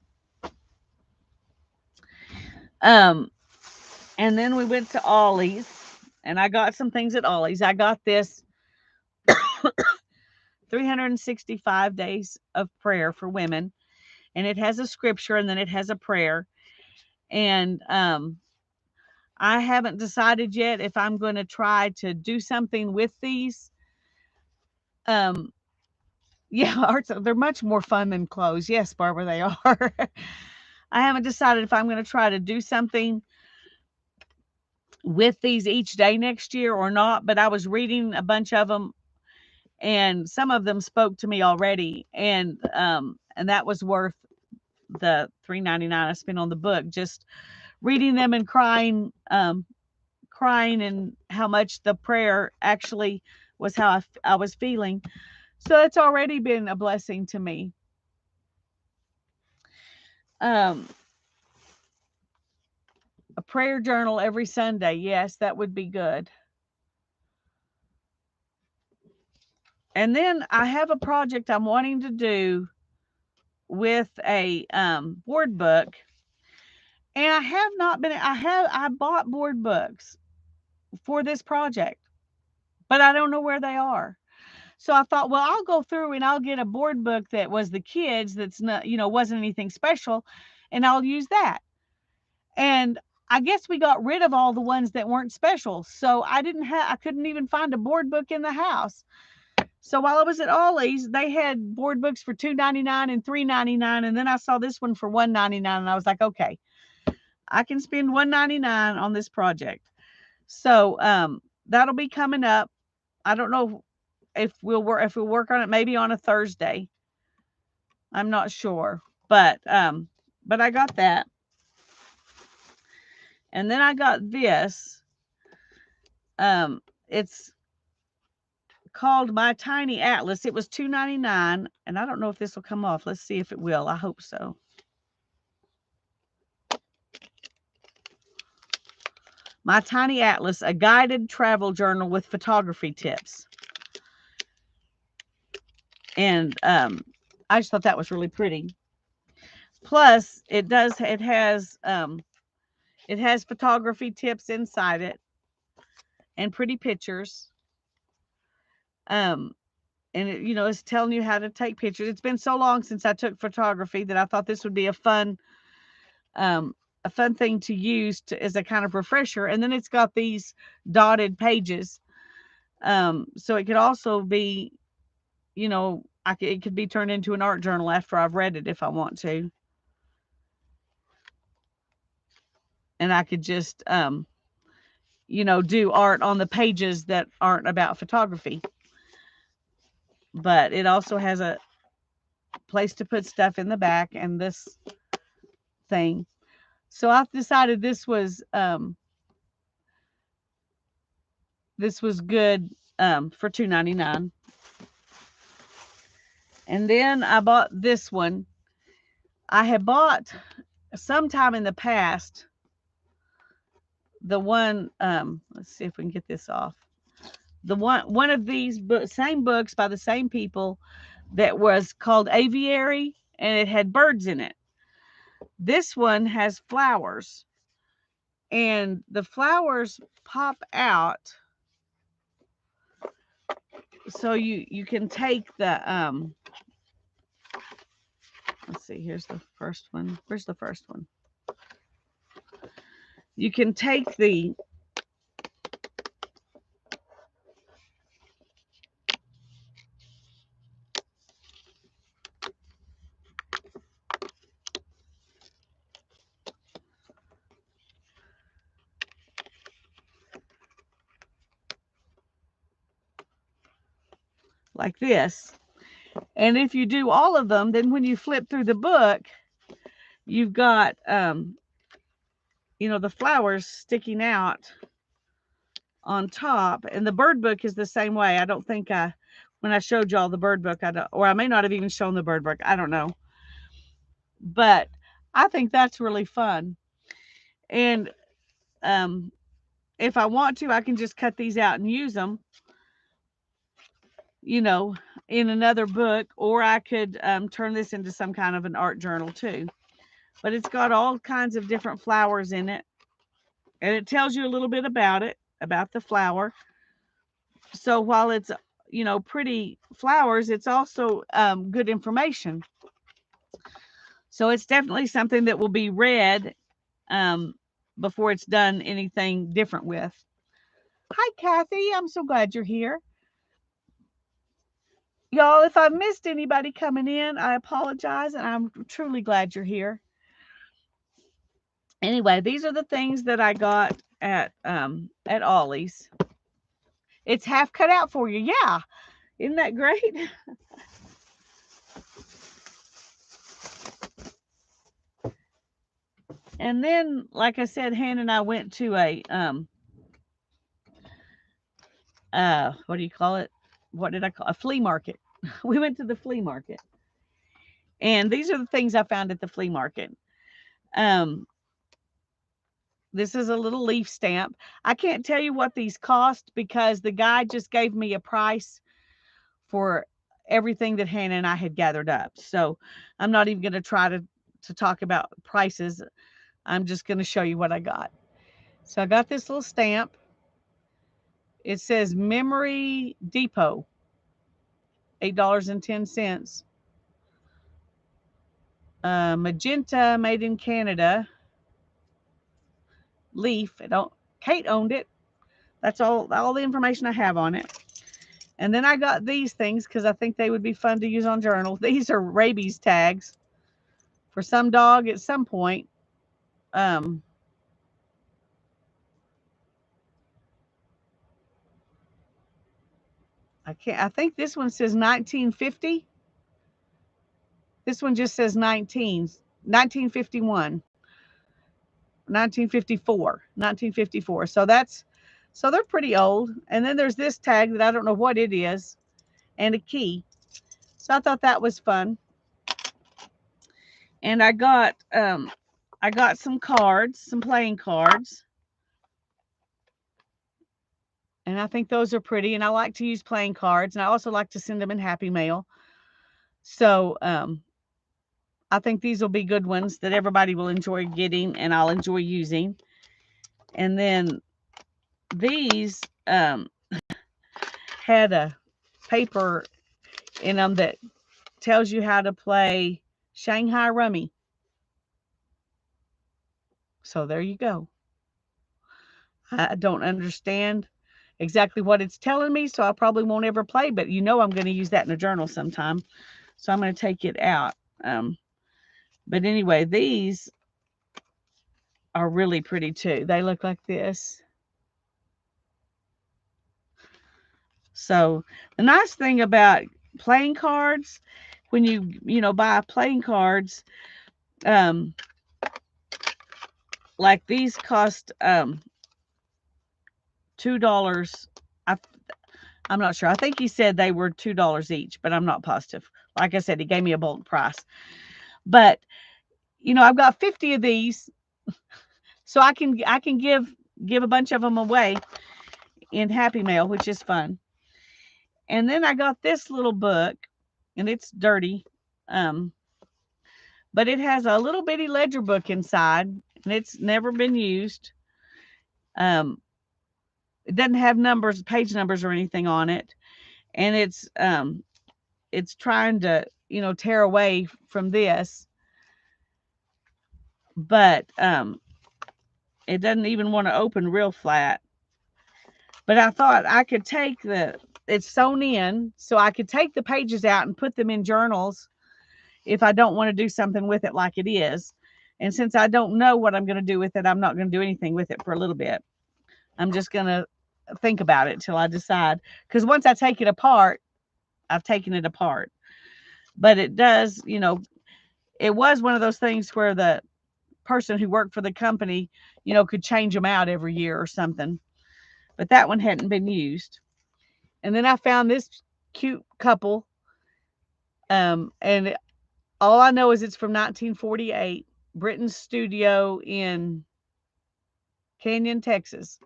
And then we went to Ollie's, and I got some things at Ollie's. I got this 365 days of prayer for women, and it has a scripture and then it has a prayer. And I haven't decided yet if I'm going to try to do something with these. Yeah, they're much more fun than clothes. Yes, Barbara, they are. I haven't decided if I'm going to try to do something with these each day next year or not, but I was reading a bunch of them, and some of them spoke to me already, and that was worth the $3.99 I spent on the book, just reading them and crying and how much the prayer actually was how I was feeling. So it's already been a blessing to me. A prayer journal every Sunday. Yes, that would be good. And then I have a project I'm wanting to do with a board book. And I have not been, I bought board books for this project, but I don't know where they are. So I thought, well, I'll go through and I'll get a board book that was the kids, that's not, wasn't anything special, and I'll use that. And I guess we got rid of all the ones that weren't special. So I couldn't even find a board book in the house. So while I was at Ollie's, they had board books for $2.99 and $3.99. And then I saw this one for $1.99. And I was like, okay, I can spend $1.99 on this project. So that'll be coming up. I don't know if we'll work on it maybe on a Thursday. I'm not sure. But I got that. And then I got this. It's called My Tiny Atlas. It was $2.99, and I don't know if this will come off. Let's see if it will. I hope so. My Tiny Atlas, a guided travel journal with photography tips. And I just thought that was really pretty. Plus, it has photography tips inside it and pretty pictures. And it, it's telling you how to take pictures. It's been so long since I took photography that I thought this would be a fun thing to use as a kind of refresher. And then it's got these dotted pages. So it could also be, it could be turned into an art journal after I've read it if I want to. And I could just, do art on the pages that aren't about photography. But it also has a place to put stuff in the back and this thing. So I decided this was good for $2.99. And then I bought this one. I had bought sometime in the past the one, let's see if we can get this off. The one of these same books by the same people that was called Aviary, and it had birds in it. This one has flowers, and the flowers pop out. So you can take the let's see, here's the first one. Where's the first one? You can take the like this. And if you do all of them, then when you flip through the book, you've got the flowers sticking out on top. And the bird book is the same way. I don't think when I showed y'all the bird book, or I may not have even shown the bird book. I don't know. But I think that's really fun. And if I want to, I can just cut these out and use them, in another book, or I could turn this into some kind of an art journal too. But it's got all kinds of different flowers in it, and it tells you a little bit about it, about the flower. So while it's pretty flowers, it's also good information. So it's definitely something that will be read before it's done anything different with. Hi, Kathy. I'm so glad you're here. Y'all, if I missed anybody coming in, I apologize, and I'm truly glad you're here. Anyway, these are the things that I got at Ollie's. It's half cut out for you. Yeah. Isn't that great? And then, like I said, Hannah and I went to a what do you call it? What did I call a flea market? We went to the flea market. And these are the things I found at the flea market. This is a little leaf stamp. I can't tell you what these cost because the guy just gave me a price for everything that Hannah and I had gathered up. So I'm not even going to try to talk about prices. I'm just going to show you what I got. So I got this little stamp. It says Memory Depot, $8.10. Magenta, made in Canada. Leaf. Kate owned it. That's all the information I have on it. And then I got these things because I think they would be fun to use on journals. These are rabies tags for some dog at some point. I think this one says 1950. This one just says 1951. 1954. So they're pretty old. And then there's this tag that I don't know what it is, and a key. So I thought that was fun. And I got some cards, some playing cards. And I think those are pretty. And I like to use playing cards. And I also like to send them in Happy Mail. So I think these will be good ones that everybody will enjoy getting and I'll enjoy using. And then these had a paper in them that tells you how to play Shanghai Rummy. So there you go. I don't understand exactly what it's telling me, so I probably won't ever play, but I'm going to use that in a journal sometime. So I'm going to take it out. But anyway, these are really pretty too. They look like this. So the nice thing about playing cards, when you buy playing cards, like these cost $2. I, I'm not sure. I think he said they were $2 each, but I'm not positive. Like I said, he gave me a bulk price. But I've got 50 of these, so I can give a bunch of them away in Happy Mail, which is fun. And then I got this little book, and it's dirty, um, but it has a little bitty ledger book inside, and it's never been used. Um, it doesn't have numbers, page numbers, or anything on it, and it's trying to tear away from this, but it doesn't even want to open real flat. But I thought I could take it's sewn in, so I could take the pages out and put them in journals if I don't want to do something with it like it is. And since I don't know what I'm going to do with it, I'm not going to do anything with it for a little bit. I'm just going to think about it till I decide. Because once I take it apart, I've taken it apart. But it does, it was one of those things where the person who worked for the company, could change them out every year or something. But that one hadn't been used. And then I found this cute couple. And all I know is it's from 1948, Britain's studio in Canyon, Texas.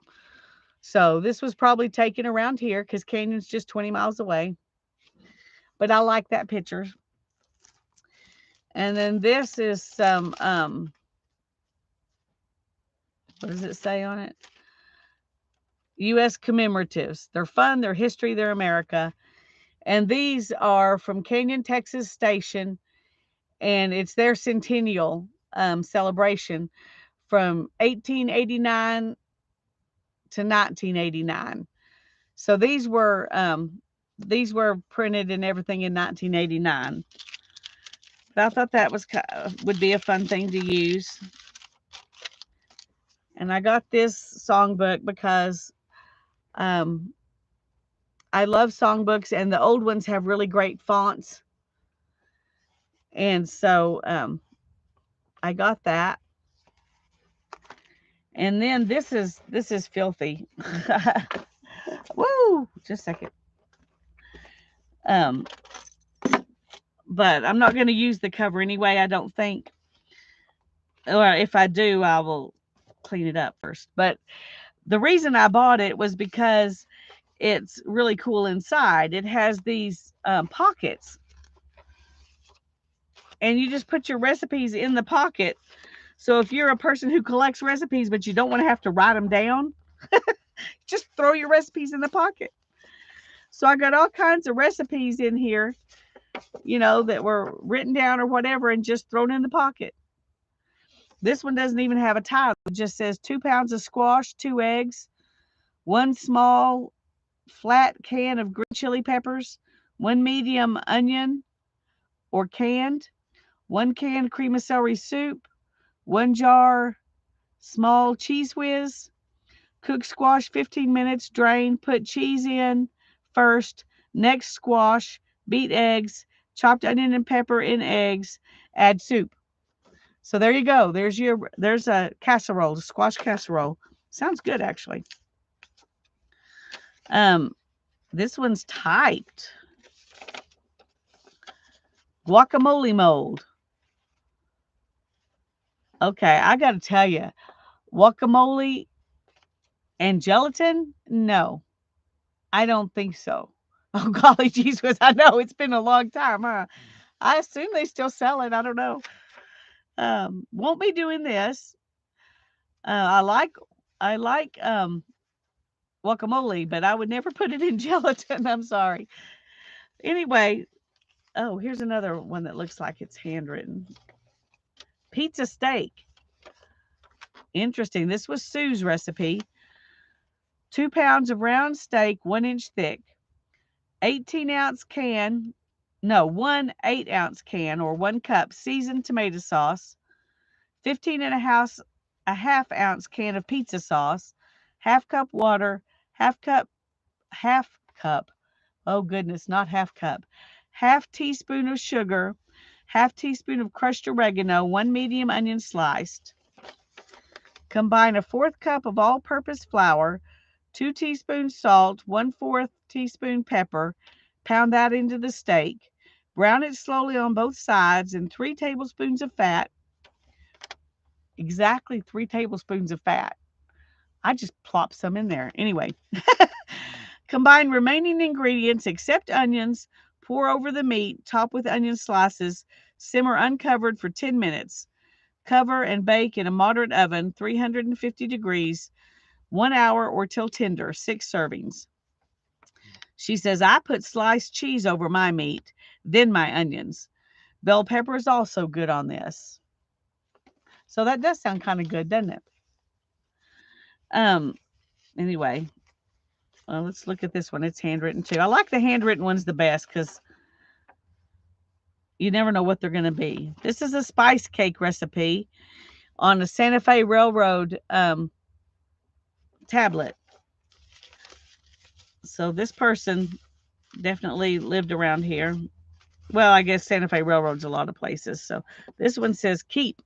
So this was probably taken around here because Canyon's just 20 miles away. But I like that picture. And then this is some, what does it say on it? U.S. commemoratives. They're fun, they're history, they're America. And these are from Canyon, Texas Station, and it's their centennial celebration from 1889 to 1989. So these were printed and everything in 1989. But I thought that would be a fun thing to use. And I got this songbook because I love songbooks, and the old ones have really great fonts. And so I got that. And then this is filthy. Woo! Just a second. But I'm not going to use the cover anyway, I don't think. Or if I do, I will clean it up first. But the reason I bought it was because it's really cool inside. It has these pockets, and you just put your recipes in the pocket. So if you're a person who collects recipes but you don't want to have to write them down, just throw your recipes in the pocket. So I got all kinds of recipes in here, that were written down or whatever, and just thrown in the pocket. This one doesn't even have a title. It just says 2 pounds of squash, 2 eggs, 1 small flat can of green chili peppers, 1 medium onion or canned, 1 can cream of celery soup, 1 jar small Cheez Whiz. Cook squash 15 minutes, drain, put cheese in first, next squash, beat eggs, chopped onion and pepper in eggs, add soup. So there you go. There's a casserole, a squash casserole. Sounds good, actually. This one's typed. Guacamole mold. Okay, I got to tell you, guacamole and gelatin? No, I don't think so. Oh, golly geez, I know it's been a long time, huh? I assume they still sell it. I don't know. Won't be doing this. I like guacamole, but I would never put it in gelatin. I'm sorry. Anyway, oh, here's another one that looks like it's handwritten. Pizza steak. Interesting. This was Sue's recipe. 2 pounds of round steak, 1 inch thick. 18-ounce can, no, 1 8-ounce can or 1 cup seasoned tomato sauce. 15 and a half ounce can of pizza sauce. Half cup water. Half cup. Oh goodness, not half cup. Half teaspoon of sugar. Half teaspoon of crushed oregano. 1 medium onion sliced. Combine a 1/4 cup of all-purpose flour, 2 teaspoons salt, 1/4 teaspoon pepper. Pound that into the steak. Brown it slowly on both sides in 3 tablespoons of fat. Exactly 3 tablespoons of fat. I just plopped some in there. Anyway, combine remaining ingredients except onions. Pour over the meat, top with onion slices. Simmer uncovered for 10 minutes. Cover and bake in a moderate oven, 350 degrees, 1 hour or till tender, 6 servings. She says, I put sliced cheese over my meat, then my onions. Bell pepper is also good on this. So that does sound kind of good, doesn't it? Anyway, let's look at this one. It's handwritten too. I like the handwritten ones the best because you never know what they're going to be. This is a spice cake recipe on a Santa Fe Railroad tablet. So this person definitely lived around here. Well, I guess Santa Fe Railroad's a lot of places. So this one says keep.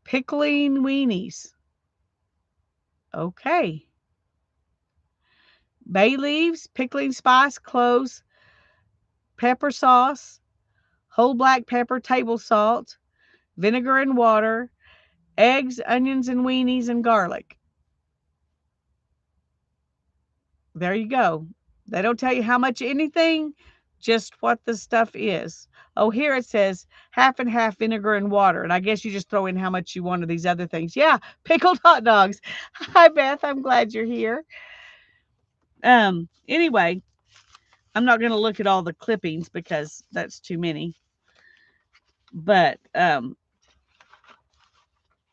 Pickling weenies. Okay. Bay leaves, pickling spice, cloves, pepper sauce, whole black pepper, table salt, vinegar and water, eggs, onions and weenies, and garlic. There you go. They don't tell you how much anything, just what the stuff is. Oh, here it says half and half vinegar and water. And I guess you just throw in how much you want of these other things. Yeah, pickled hot dogs. Hi, Beth. I'm glad you're here. Anyway, I'm not going to look at all the clippings because that's too many. But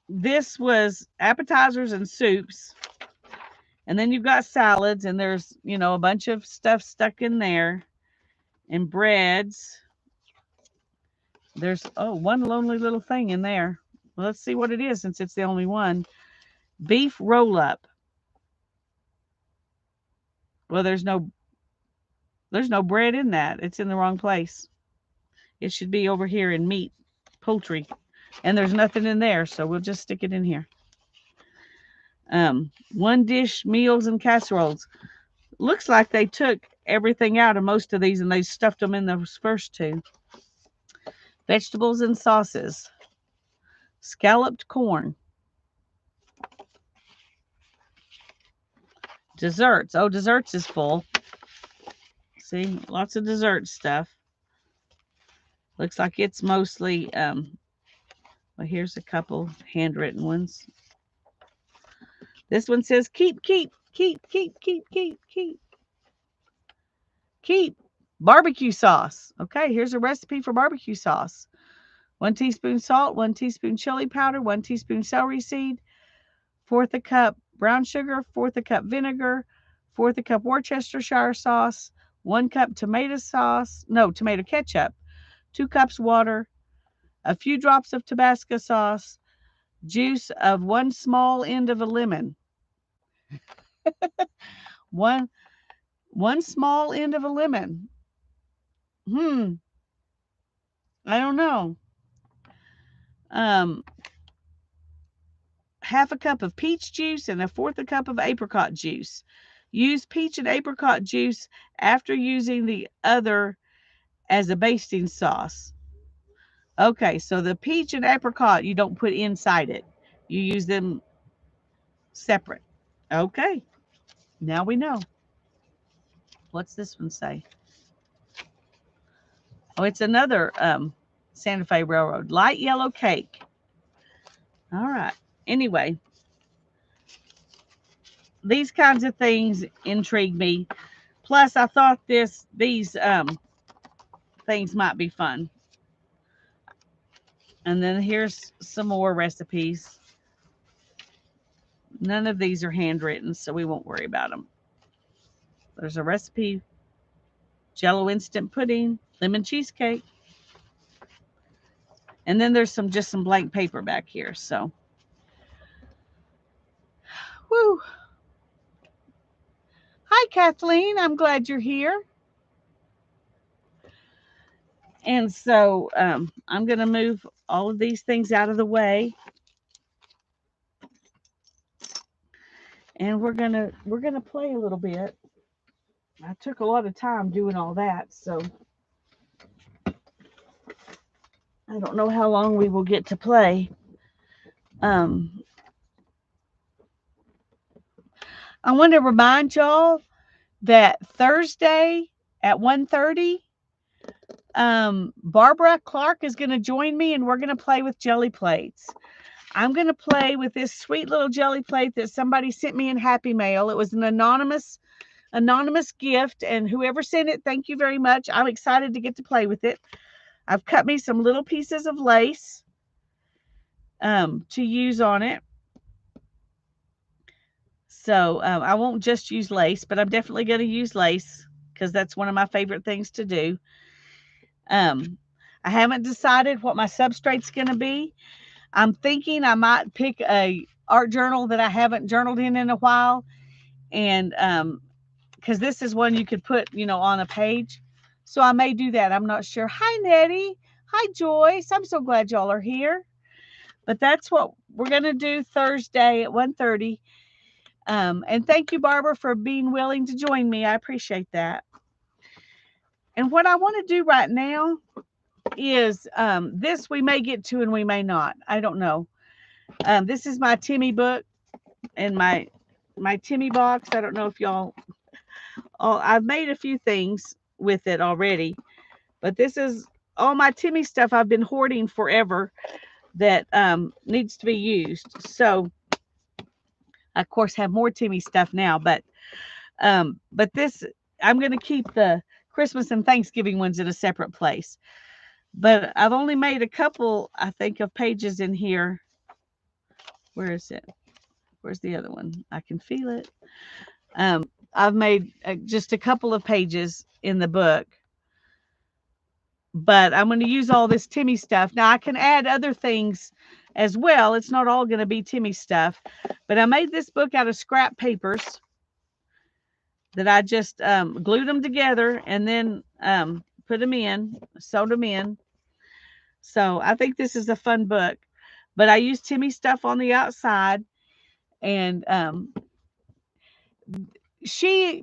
this was appetizers and soups. And then you've got salads, and there's, a bunch of stuff stuck in there. And breads. There's, one lonely little thing in there. Well, let's see what it is since it's the only one. Beef roll-up. Well, there's no bread in that. It's in the wrong place. It should be over here in meat, poultry. And there's nothing in there, so we'll just stick it in here. One dish meals and casseroles. Looks like they took everything out of most of these and they stuffed them in those first two. Vegetables and sauces. Scalloped corn. Desserts. Oh, desserts is full. See, lots of dessert stuff. Looks like it's mostly, well, here's a couple handwritten ones. This one says, keep. Barbecue sauce. Okay, here's a recipe for barbecue sauce. 1 teaspoon salt, 1 teaspoon chili powder, 1 teaspoon celery seed, 1/4 a cup brown sugar, 1/4 a cup vinegar, 1/4 a cup Worcestershire sauce, 1 cup tomato ketchup, 2 cups water, a few drops of Tabasco sauce, juice of 1 small end of a lemon. one small end of a lemon. I don't know. 1/2 a cup of peach juice and 1/4 a cup of apricot juice. Use peach and apricot juice after using the other as a basting sauce. Okay, so the peach and apricot you don't put inside it. You use them separate. Okay, now we know. What's this one say? Oh, it's another Santa Fe Railroad. Light yellow cake. All right. Anyway, these kinds of things intrigue me. Plus, I thought these things might be fun. And then here's some more recipes. None of these are handwritten, so we won't worry about them. There's a recipe, Jello instant pudding, lemon cheesecake. And then there's just some blank paper back here. So, woo. Hi, Kathleen. I'm glad you're here. And so I'm going to move all of these things out of the way, and we're gonna play a little bit. I took a lot of time doing all that, so I don't know how long we will get to play. Um, I want to remind y'all that Thursday at 1:30, Barbara Clark is going to join me, and we're going to play with jelly plates. I'm going to play with this sweet little jelly plate that somebody sent me in Happy Mail. It was an anonymous gift, and whoever sent it, thank you very much. I'm excited to get to play with it. I've cut me some little pieces of lace to use on it. So I won't just use lace, but I'm definitely going to use lace because that's one of my favorite things to do. Um, I haven't decided what my substrate's going to be. I'm thinking I might pick a art journal that I haven't journaled in a while, and because this is one you could put, on a page. So I may do that. I'm not sure. Hi, Nettie. Hi, Joyce. I'm so glad y'all are here. But that's what we're going to do Thursday at 1:30. And thank you, Barbara, for being willing to join me. I appreciate that. And what I want to do right now is this we may get to and we may not. I don't know. This is my Timmy book and my Timmy box. I don't know if y'all. Oh, I've made a few things with it already, but this is all my Timmy stuff I've been hoarding forever that needs to be used. So I, of course, have more Timmy stuff now, but this I'm going to keep the Christmas and Thanksgiving ones in a separate place. But I've only made a couple, I think, of pages in here. Where is it? Where's the other one? I can feel it. I've made just a couple of pages in the book, but I'm going to use all this Timmy stuff. Now I can add other things as well. It's not all going to be Timmy stuff, but I made this book out of scrap papers that I just glued them together and then put them in, sewed them in. So I think this is a fun book, but I use Timmy stuff on the outside, and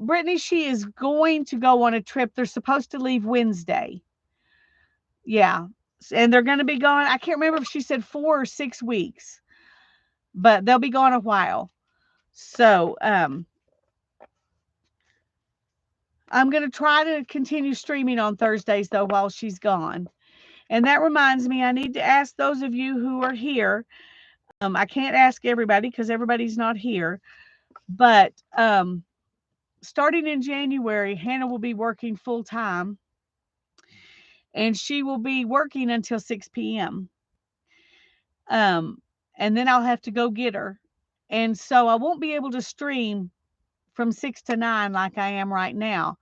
Brittany, she is going to go on a trip. They're supposed to leave Wednesday. Yeah. And they're going to be gone. I can't remember if she said 4 or 6 weeks, but they'll be gone a while. So, I'm going to try to continue streaming on Thursdays though while she's gone. And that reminds me, I need to ask those of you who are here. I can't ask everybody because everybody's not here, but starting in January, Hannah will be working full time, and she will be working until 6 p.m. Um, and then I'll have to go get her. And so I won't be able to stream from 6 to 9 like I am right now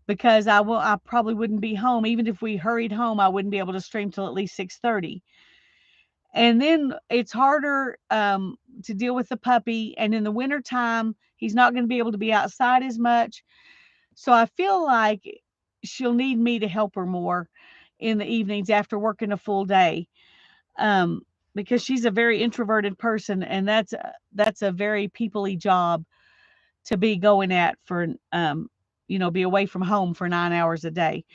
because I probably wouldn't be home. Even if we hurried home, I wouldn't be able to stream till at least 6:30. And then it's harder to deal with the puppy. And in the wintertime, he's not going to be able to be outside as much. So I feel like she'll need me to help her more in the evenings after working a full day. Um, because she's a very introverted person, and that's a very peoply job to be going at for be away from home for 9 hours a day.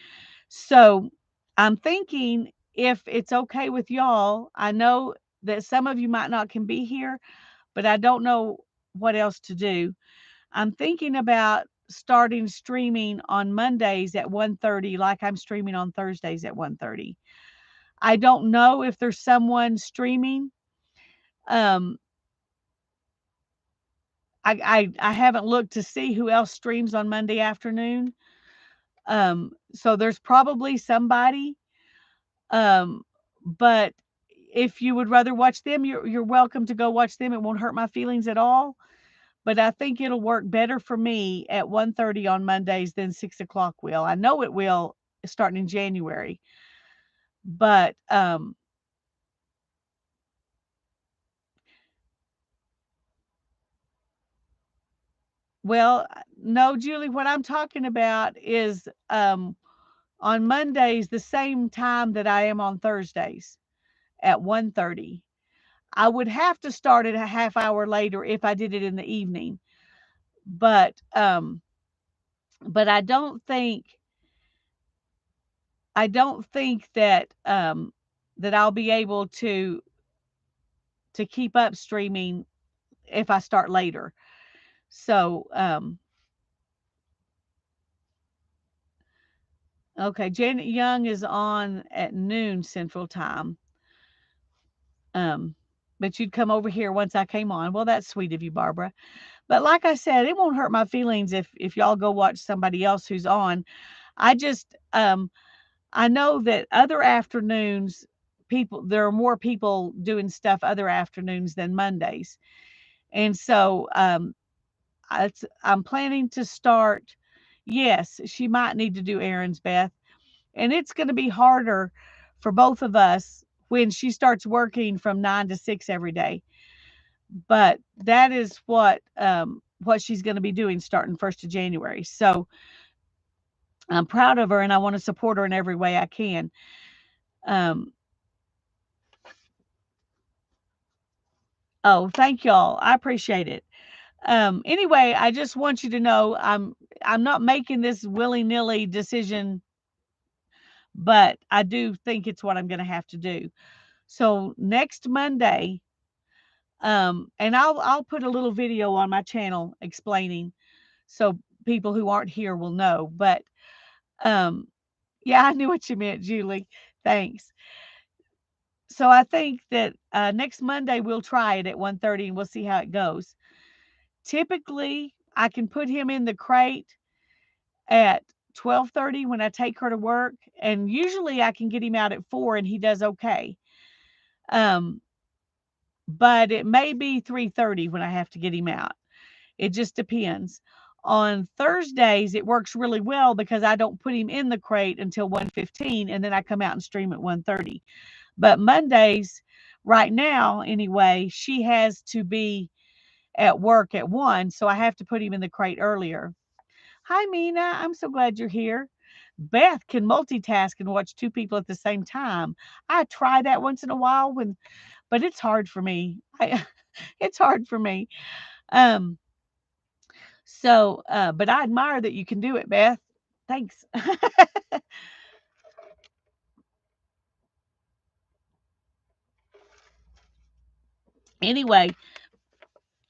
So I'm thinking, if it's okay with y'all, I know that some of you might not can be here, but I don't know what else to do. I'm thinking about starting streaming on Mondays at 1:30 like I'm streaming on Thursdays at 1:30. I don't know if there's someone streaming. Um, I haven't looked to see who else streams on Monday afternoon. So there's probably somebody. Um, but if you would rather watch them, you're welcome to go watch them. It won't hurt my feelings at all. But I think it'll work better for me at 1:30 on Mondays than 6 o'clock will. I know it will starting in January. But well, no, Julie, what I'm talking about is on Mondays the same time that I am on Thursdays at 1:30. I would have to start it a half hour later if I did it in the evening. But but I don't think that that I'll be able to keep up streaming if I start later. So okay, Janet Young is on at noon Central Time. Um, but you'd come over here once I came on. Well, that's sweet of you, Barbara. But like I said, it won't hurt my feelings if y'all go watch somebody else who's on. I just I know that other afternoons there are more people doing stuff other afternoons than Mondays. And so I'm planning to start. Yes, she might need to do errands, Beth, and it's going to be harder for both of us when she starts working from 9 to 6 every day. But that is what she's going to be doing starting 1st of January. So I'm proud of her, and I want to support her in every way I can. Um, oh, thank y'all. I appreciate it. Anyway, I just want you to know I'm not making this willy-nilly decision, but I do think it's what I'm going to have to do. So next Monday, and I'll put a little video on my channel explaining, so people who aren't here will know. But um, yeah, I knew what you meant, Julie. Thanks. So I think that next Monday we'll try it at 1:30 and we'll see how it goes. Typically, I can put him in the crate at 12:30 when I take her to work, and usually I can get him out at 4 and he does okay. Um, but it may be 3:30 when I have to get him out. It just depends. On Thursdays, it works really well because I don't put him in the crate until 1:15 and then I come out and stream at 1:30. But Mondays, right now anyway, she has to be at work at 1, so I have to put him in the crate earlier. Hi, Mina. I'm so glad you're here. Beth can multitask and watch two people at the same time. I try that once in a while but it's hard for me. It's hard for me. Um, but I admire that you can do it, Beth. Thanks. Anyway,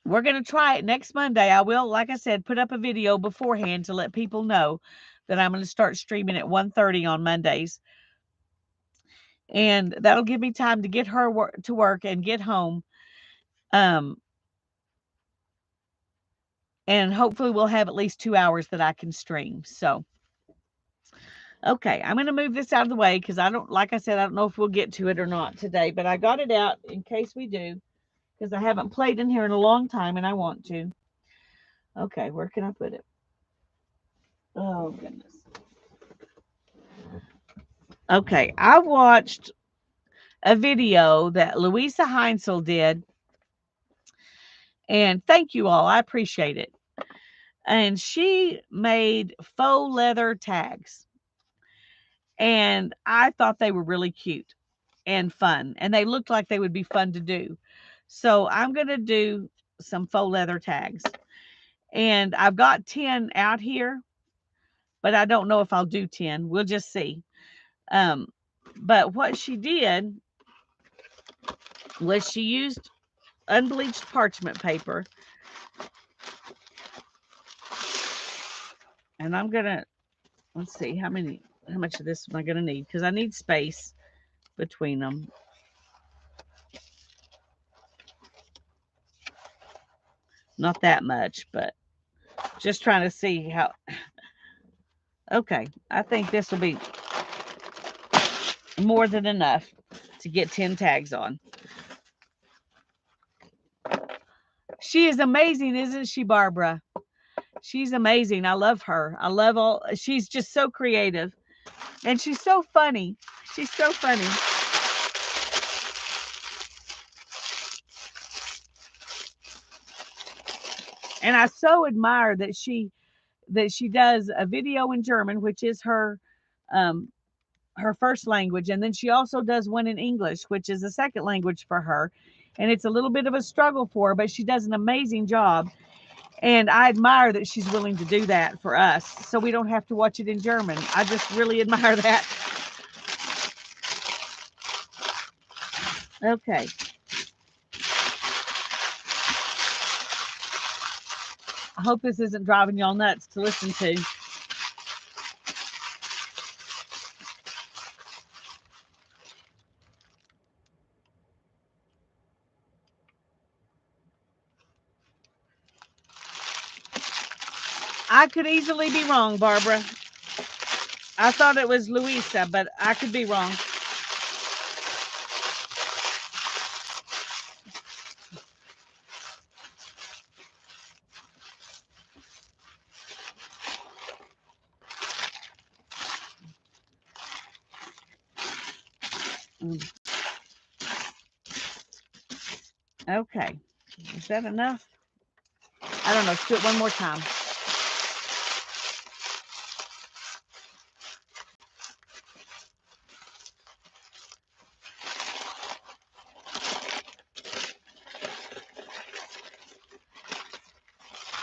we're going to try it next Monday. I will, like I said, put up a video beforehand to let people know that I'm going to start streaming at 1:30 on Mondays. And that'll give me time to get her to work and get home. Um, and hopefully we'll have at least 2 hours that I can stream. So, okay, I'm going to move this out of the way because like I said, I don't know if we'll get to it or not today, but I got it out in case we do because I haven't played in here in a long time and I want to. Okay, where can I put it? Oh, goodness. Okay, I watched a video that Louisa Heinzel did, and thank you all. I appreciate it. And she made faux leather tags, and I thought they were really cute and fun, and they looked like they would be fun to do. So I'm going to do some faux leather tags, and I've got 10 out here, but I don't know if I'll do 10. We'll just see. But what she did was she used unbleached parchment paper, and I'm gonna let's see how much of this am I gonna need, because I need space between them. Not that much, but just trying to see how. Okay, I think this will be more than enough to get 10 tags on. She is amazing, isn't she, Barbara? She's amazing. I love her. She's just so creative. And she's so funny. She's so funny. And I so admire that she does a video in German, which is her her first language, and then she also does one in English, which is a second language for her. And it's a little bit of a struggle for her, but she does an amazing job. And I admire that she's willing to do that for us so we don't have to watch it in German. I just really admire that. Okay. I hope this isn't driving y'all nuts to listen to. I could easily be wrong, Barbara. I thought it was Louisa, but I could be wrong. Okay. Is that enough? I don't know. Let's do it one more time.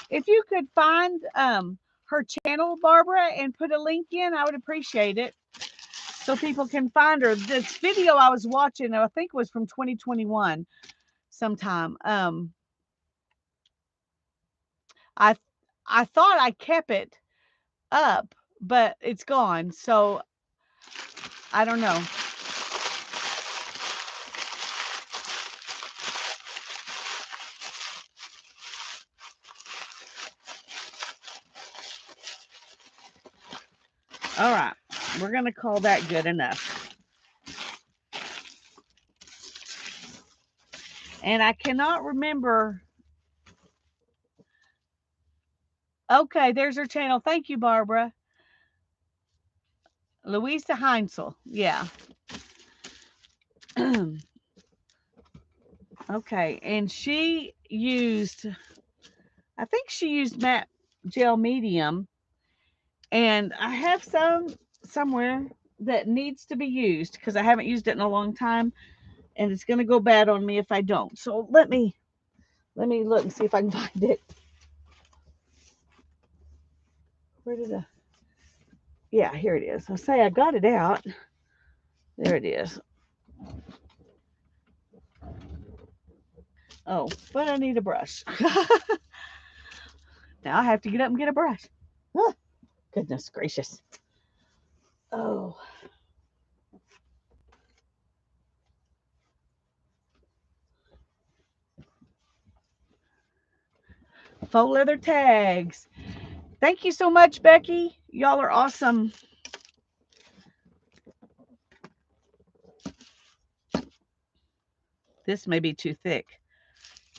If you could find her channel, Barbara, and put a link in, I would appreciate it so people can find her. This video I was watching, I think it was from 2021 sometime. I I thought I kept it up, but it's gone. So I don't know. All right. We're going to call that good enough. And I cannot remember. Okay, there's her channel. Thank you, Barbara. Louisa Heinzel. Yeah. Okay. And she used, I think she used matte gel medium. And I have some somewhere that needs to be used because I haven't used it in a long time. And it's going to go bad on me if I don't. So let me look and see if I can find it. Where did I? Yeah, here it is. I'll say I got it out. There it is. Oh, but I need a brush. Now I have to get up and get a brush. Oh, goodness gracious. Oh. Faux leather tags. Thank you so much, Becky. Y'all are awesome. This may be too thick.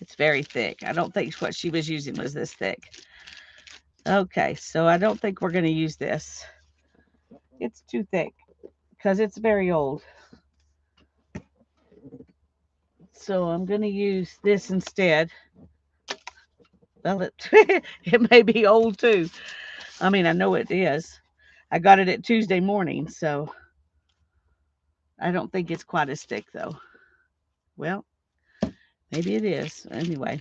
It's very thick. I don't think what she was using was this thick. Okay, so I don't think we're going to use this. It's too thick because it's very old. So I'm going to use this instead. Well, it may be old too. I mean, I know it is. I got it at Tuesday morning, so I don't think it's quite as thick though. Well, maybe it is. Anyway.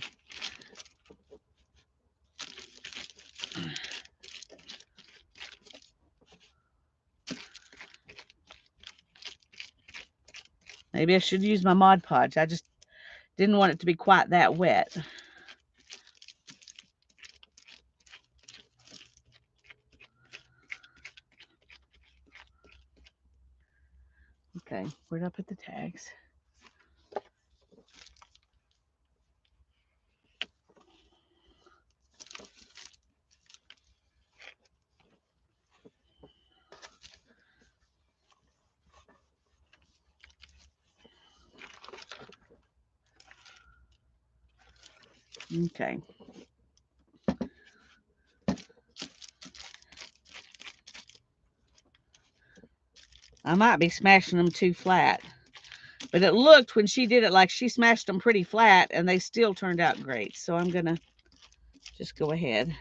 Maybe I should use my Mod Podge. I just didn't want it to be quite that wet. Okay, where'd I put the tags? Okay. I might be smashing them too flat. But it looked when she did it like she smashed them pretty flat and they still turned out great. So I'm going to just go ahead. Of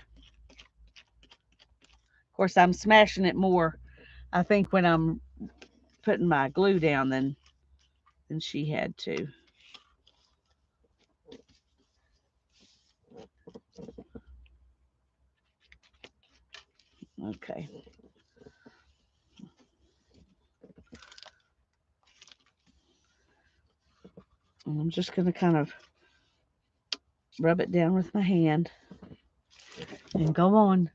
course, I'm smashing it more. I think when I'm putting my glue down than she had to. Okay. And I'm just going to kind of rub it down with my hand and go on.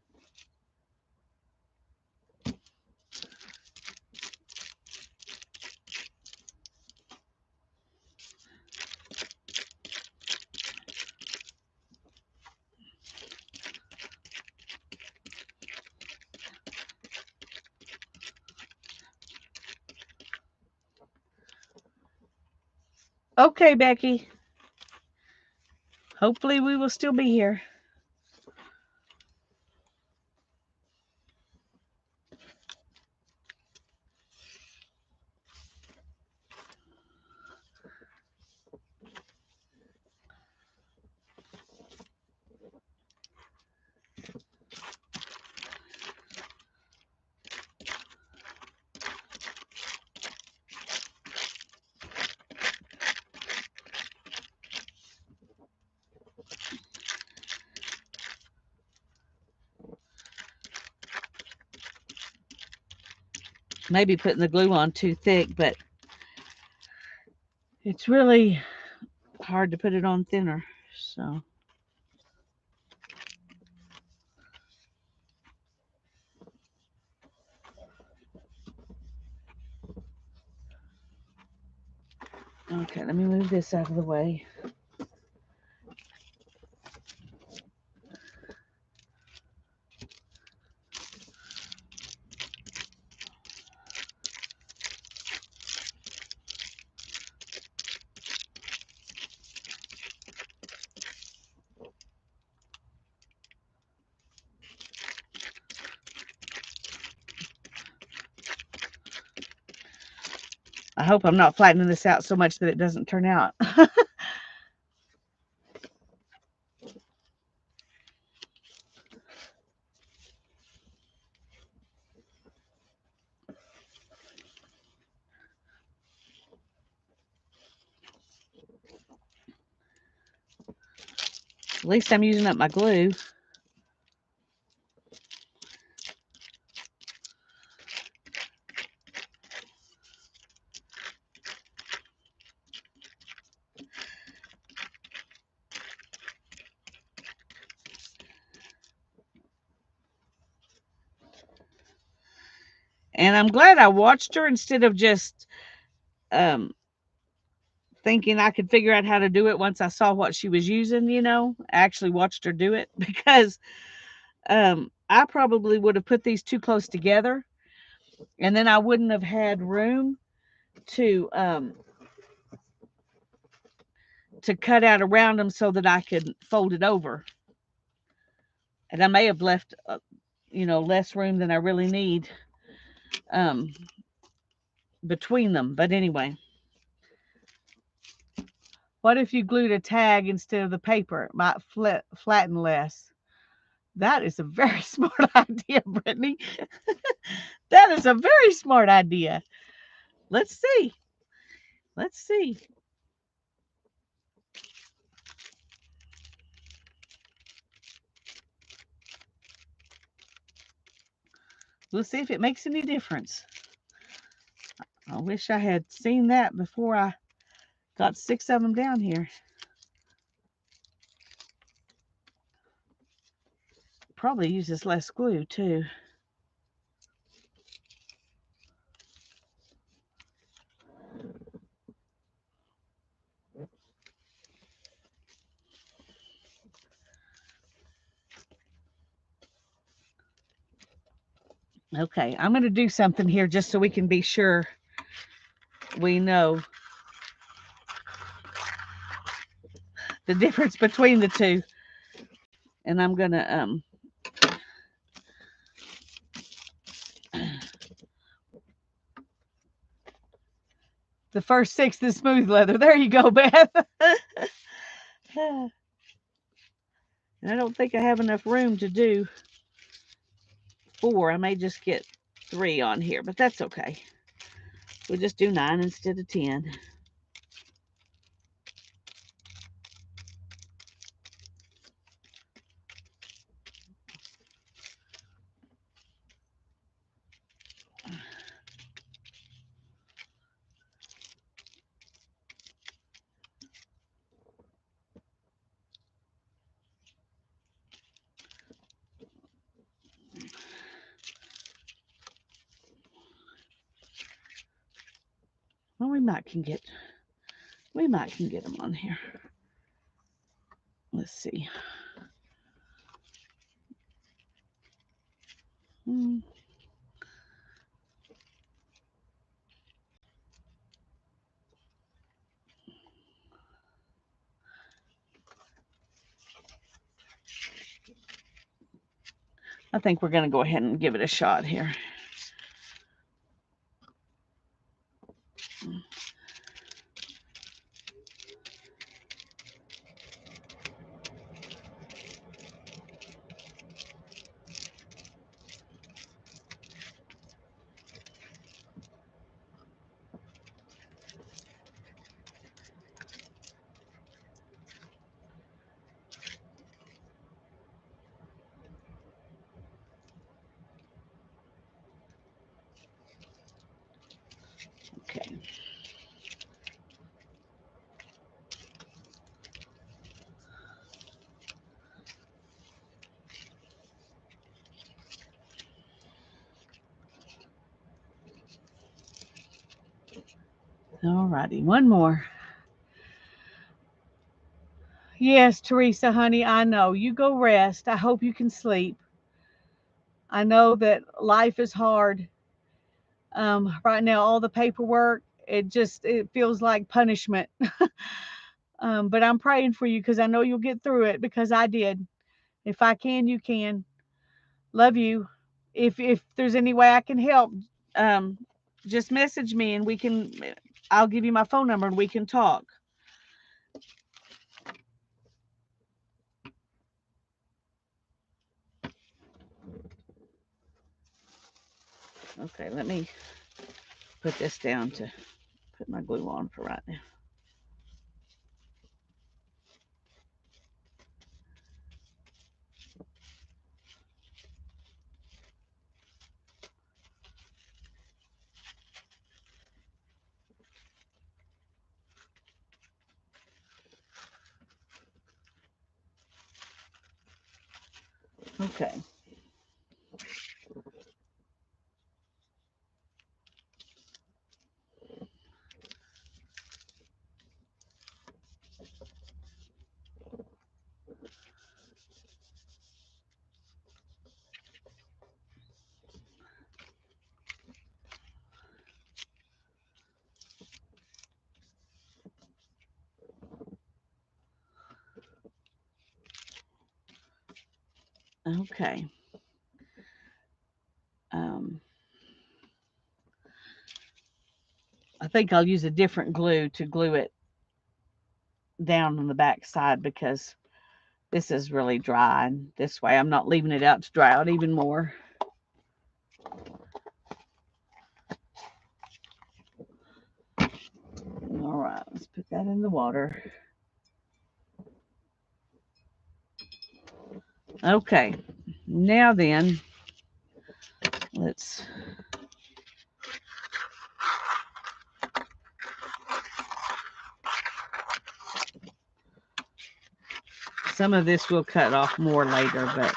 Okay, Becky. Hopefully we will still be here. Maybe putting the glue on too thick, but it's really hard to put it on thinner. So okay, let me move this out of the way. I hope I'm not flattening this out so much that it doesn't turn out. At least I'm using up my glue. And I'm glad I watched her instead of just thinking I could figure out how to do it once I saw what she was using, I actually watched her do it because I probably would have put these too close together and then I wouldn't have had room to cut out around them so that I could fold it over. And I may have left, less room than I really need between them. But anyway, what if you glued a tag instead of the paper? It might flatten less. That is a very smart idea, Brittany. That is a very smart idea. Let's see. Let's see. We'll see if it makes any difference. I wish I had seen that before I got 6 of them down here. Probably uses less glue too. Okay, I'm going to do something here just so we can be sure we know the difference between the two. And I'm going to the first 6 is smooth leather. There you go, Beth. And I don't think I have enough room to do 4. I may just get 3 on here, but that's okay. We'll just do 9 instead of 10. Well, we might can get them on here. Let's see. I think we're going to go ahead and give it a shot here. Okay. All righty, one more. Yes, Teresa, honey, I know. You go rest. I hope you can sleep. I know that life is hard. Right now, all the paperwork, it feels like punishment. But I'm praying for you because I know you'll get through it because I did. If I can, you can. Love you. If there's any way I can help, um, just message me and I'll give you my phone number and we can talk. Okay, let me put this down to put my glue on for right now. Okay. Okay. I think I'll use a different glue to glue it down on the back side because this is really dry. And this way I'm not leaving it out to dry out even more. All right, let's put that in the water. Okay, now then, let's some of this we'll cut off more later, but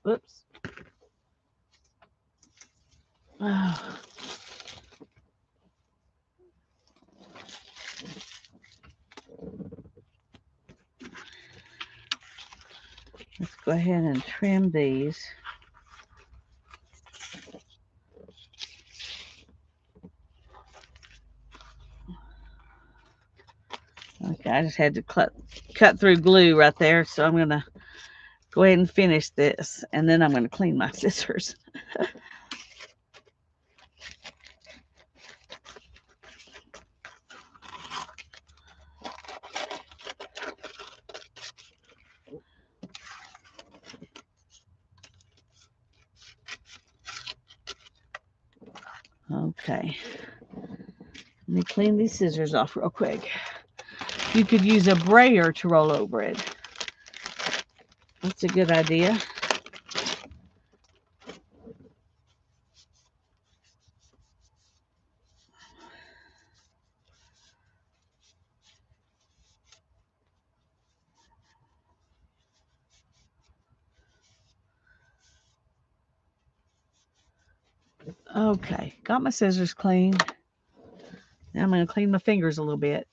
oops. Oh. Let's go ahead and trim these. Okay, I just had to cut through glue right there, so I'm going to go ahead and finish this, and then I'm going to clean my scissors. Okay. Let me clean these scissors off real quick. You could use a brayer to roll over it. That's a good idea. Okay, got my scissors clean. Now I'm going to clean my fingers a little bit.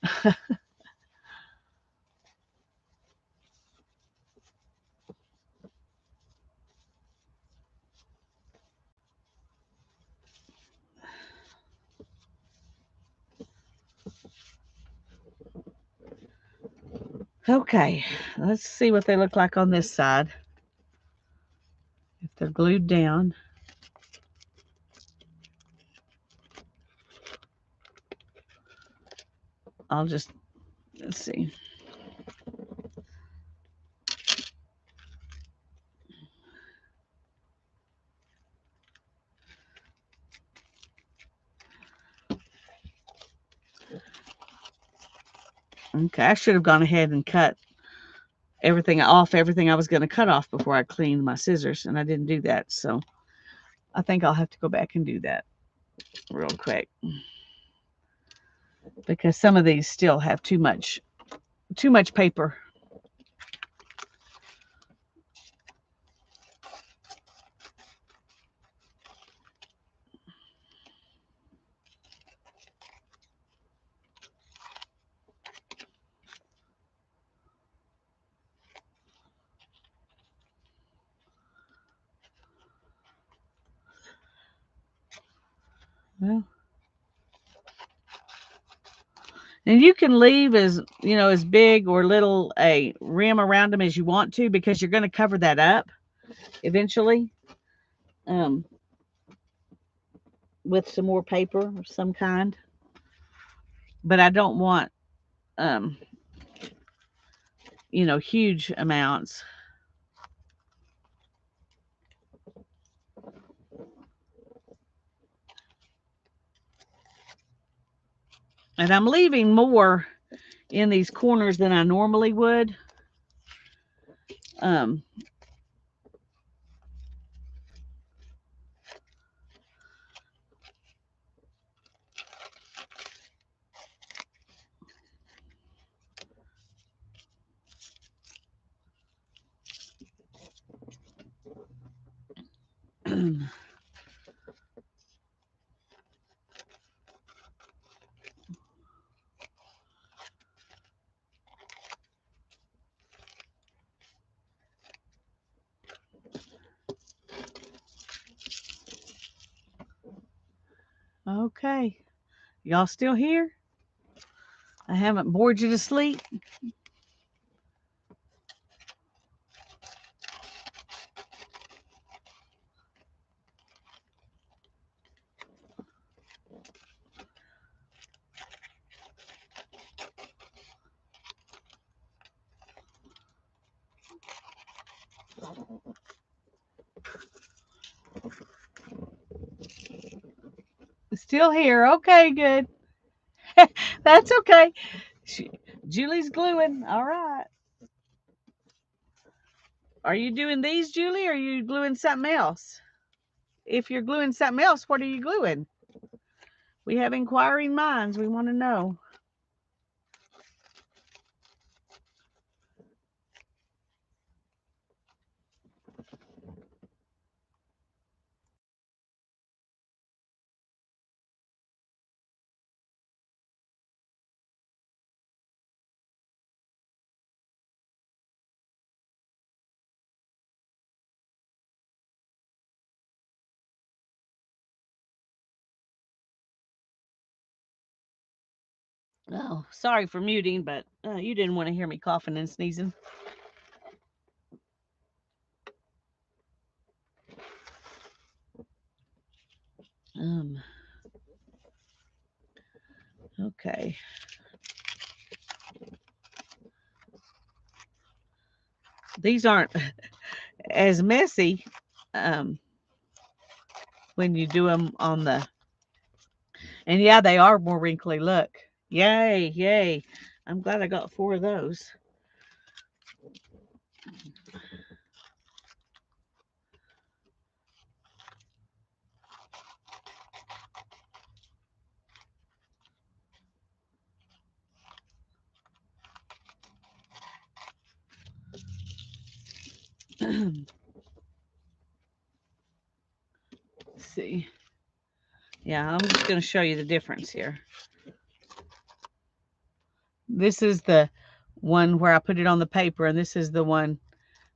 Okay, let's see what they look like on this side. If they're glued down. I'll just, let's see. Okay, I should have gone ahead and cut everything I was going to cut off before I cleaned my scissors, and I didn't do that. So I think I'll have to go back and do that real quick, because some of these still have too much paper. Well, and you can leave as big or little a rim around them as you want to, because you're going to cover that up eventually with some more paper of some kind. But I don't want huge amounts. And I'm leaving more in these corners than I normally would. Okay. Y'all still here? I haven't bored you to sleep. Still here. Okay, good. That's okay. Julie's gluing. All right. Are you doing these, Julie, or are you gluing something else? If you're gluing something else, what are you gluing? We have inquiring minds. We want to know. Oh, sorry for muting, but you didn't want to hear me coughing and sneezing. Okay. These aren't as messy when you do them on the And yeah, they are more wrinkly. Look. Yay, yay. I'm glad I got 4 of those. See. Yeah, I'm just going to show you the difference here. This is the one where I put it on the paper, and this is the one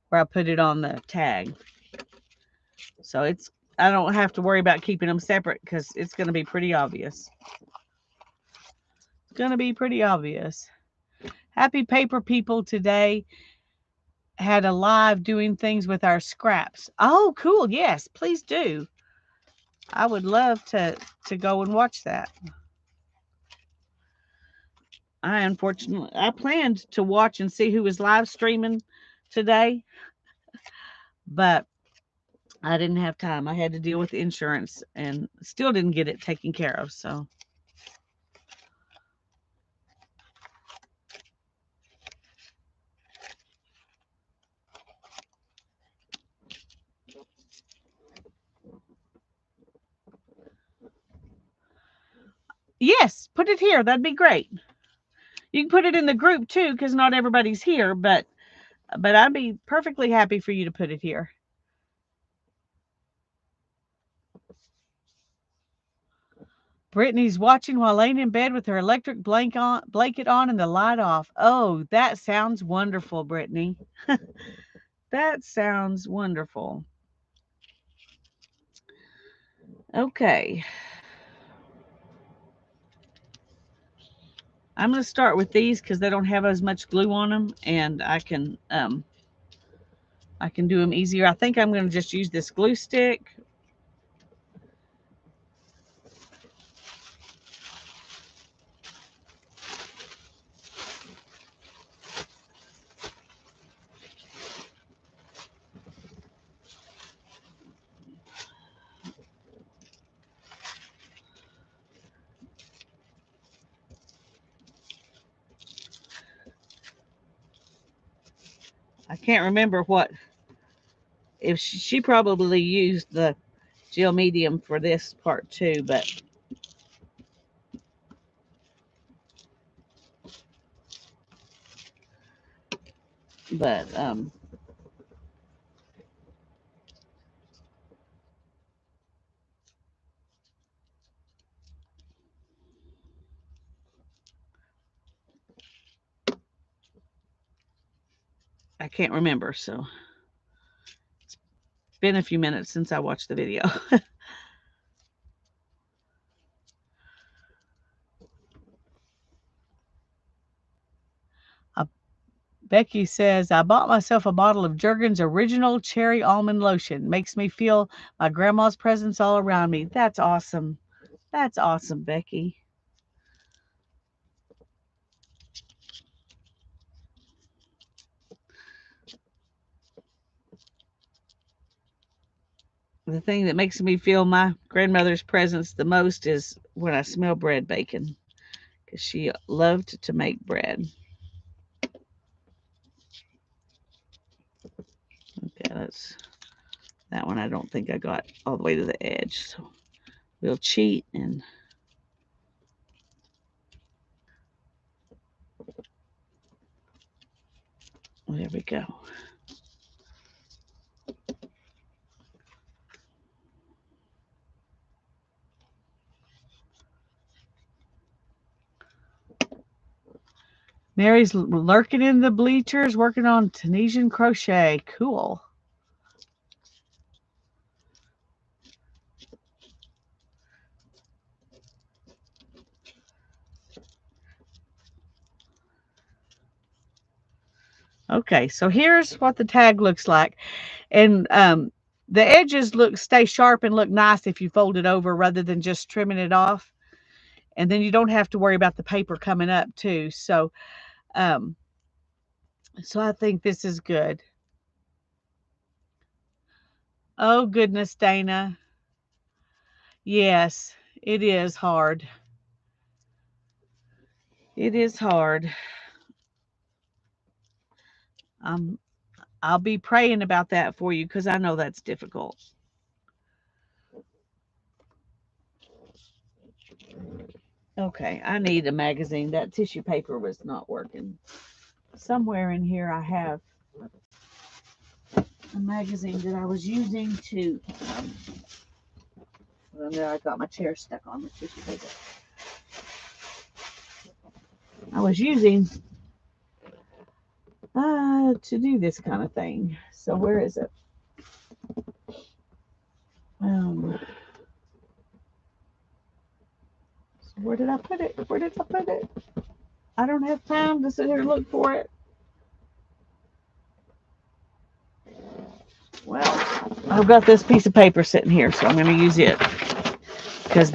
where I put it on the tag. So I don't have to worry about keeping them separate because it's going to be pretty obvious. It's going to be pretty obvious. Happy Paper People today had a live doing things with our scraps. Oh, cool. Yes, please do. I would love to go and watch that. I planned to watch and see who was live streaming today, but I didn't have time. I had to deal with insurance and still didn't get it taken care of. So yes, put it here. That'd be great. You can put it in the group too, because not everybody's here, but I'd be perfectly happy for you to put it here. Brittany's watching while laying in bed with her electric blanket on and the light off. Oh, that sounds wonderful, Brittany. That sounds wonderful. Okay. I'm going to start with these because they don't have as much glue on them, and I can do them easier. I think I'm going to just use this glue stick. I can't remember what, if she probably used the gel medium for this part too, but I can't remember. So it's been a few minutes since I watched the video. Becky says, I bought myself a bottle of Jergens Original Cherry Almond Lotion. Makes me feel my grandma's presence all around me. That's awesome. That's awesome, Becky. The thing that makes me feel my grandmother's presence the most is when I smell bread baking, because she loved to make bread. Okay, that's that one. I don't think I got all the way to the edge, so we'll cheat and there we go. Mary's lurking in the bleachers, working on Tunisian crochet. Cool. Okay, so here's what the tag looks like. And the edges stay sharp and look nice if you fold it over rather than just trimming it off. And then you don't have to worry about the paper coming up too. So I think this is good. Oh goodness, Dana. Yes, it is hard. It is hard. I'll be praying about that for you because I know that's difficult. Okay, I need a magazine. That tissue paper was not working. Somewhere in here I have a magazine that I was using to. Well, there I got my chair stuck on the tissue paper. I was using to do this kind of thing. So where is it? Um, so where did I put it? Where did I put it? I don't have time to sit here and look for it. Well, I've got this piece of paper sitting here, so I'm going to use it because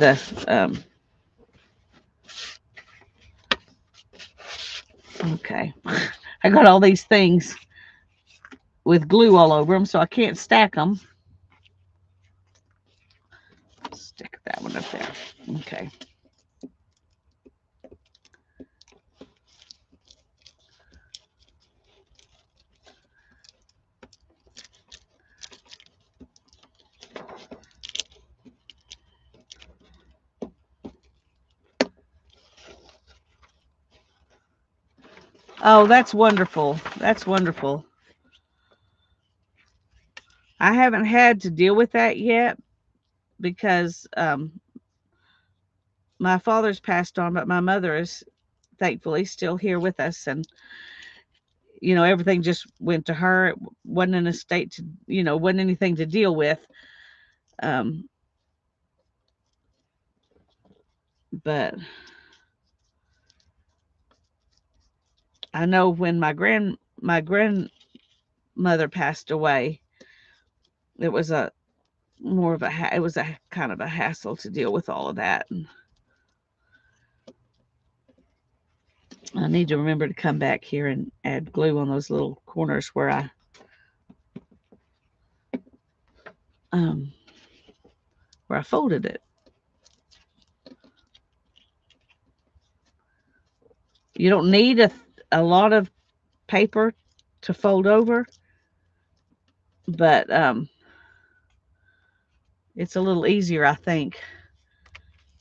okay, I got all these things with glue all over them, so I can't stack them. Stick that one up there. Okay. Oh, that's wonderful. That's wonderful. I haven't had to deal with that yet because my father's passed on, but my mother is thankfully still here with us. And, everything just went to her. It wasn't in a state to, wasn't anything to deal with. Um, but I know when my grandmother passed away, it was a more of a it was a kind of a hassle to deal with all of that. And I need to remember to come back here and add glue on those little corners um where I folded it. You don't need a lot of paper to fold over, but it's a little easier, I think,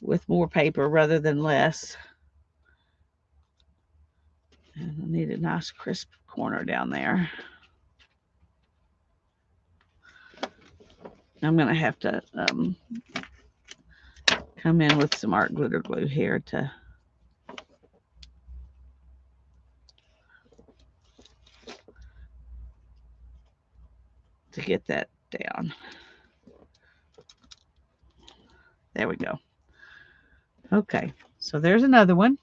with more paper rather than less. And I need a nice crisp corner down there. I'm going to have to come in with some art glitter glue here to get that down. There we go. Okay, so there's another one.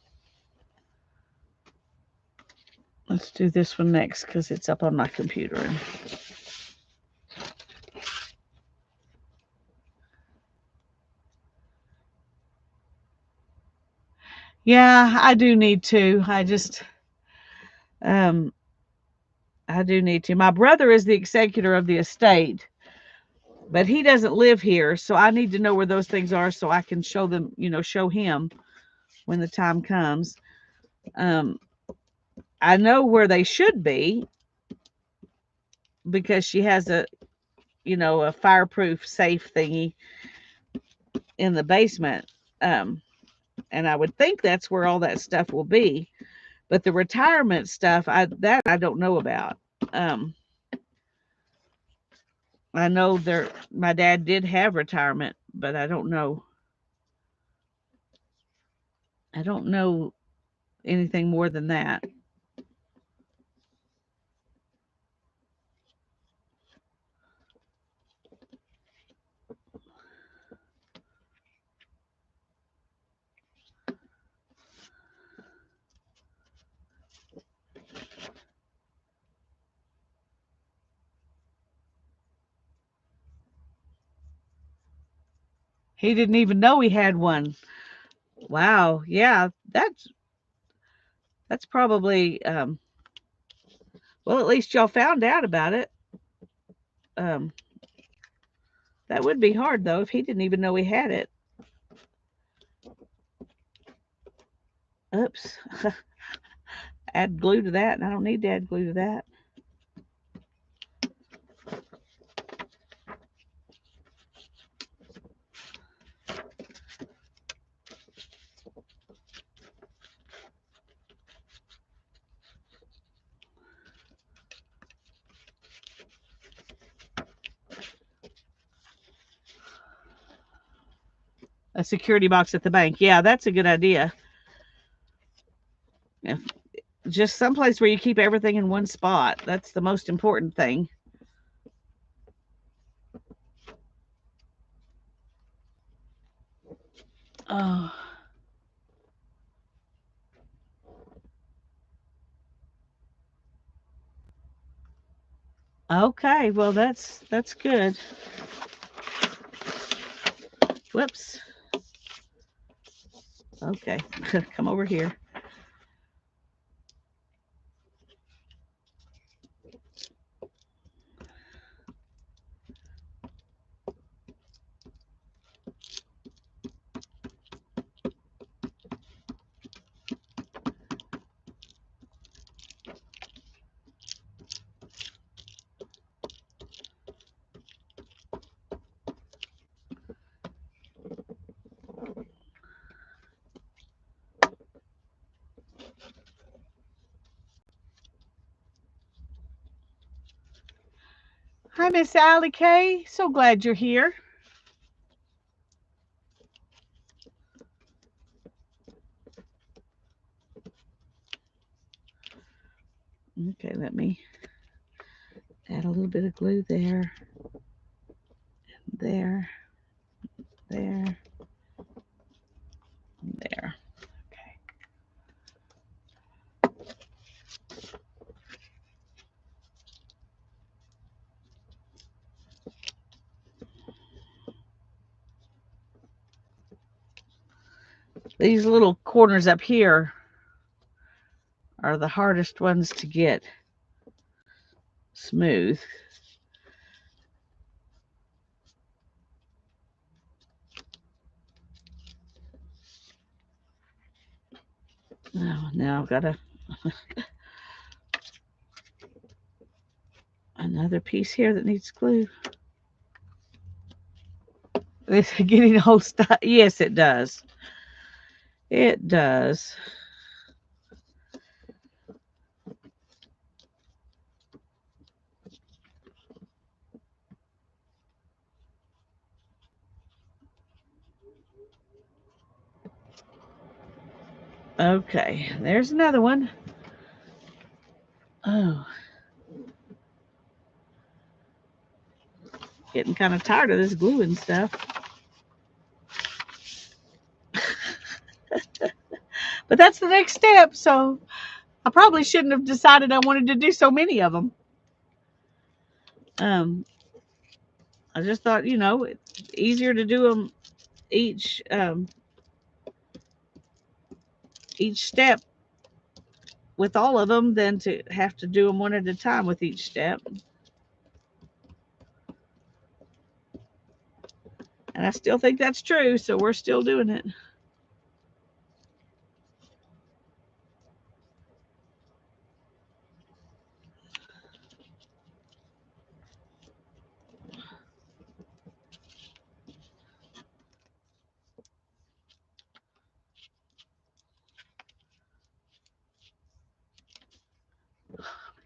Let's do this one next because it's up on my computer. Yeah, I do need to. Um, I do need to. My brother is the executor of the estate, but he doesn't live here, so I need to know where those things are so I can show them, show him when the time comes. Um, I know where they should be because she has a fireproof safe thingy in the basement. And I would think that's where all that stuff will be. But the retirement stuff, I don't know about. Um, I know my dad did have retirement, but I don't know. I don't know anything more than that. He didn't even know he had one. Wow. Yeah, that's probably well, at least y'all found out about it. Um, that would be hard though if he didn't even know he had it. Oops. Add glue to that, and I don't need to add glue to that. A security box at the bank. Yeah, that's a good idea. Yeah. Just someplace where you keep everything in one spot. That's the most important thing. Oh. Okay, well that's good. Whoops. Okay, come over here. Hi, Miss Allie Kay. So glad you're here. Okay, let me add a little bit of glue there, there, there, there. Okay. These little corners up here are the hardest ones to get smooth. Oh, now I've got another piece here that needs glue. It's getting whole stuff. Yes, it does. It does. Okay, there's another one. Oh, getting kind of tired of this gluing stuff. But that's the next step, so I probably shouldn't have decided I wanted to do so many of them. I just thought, it's easier to do them each step with all of them than to have to do them one at a time with each step. And I still think that's true, so we're still doing it.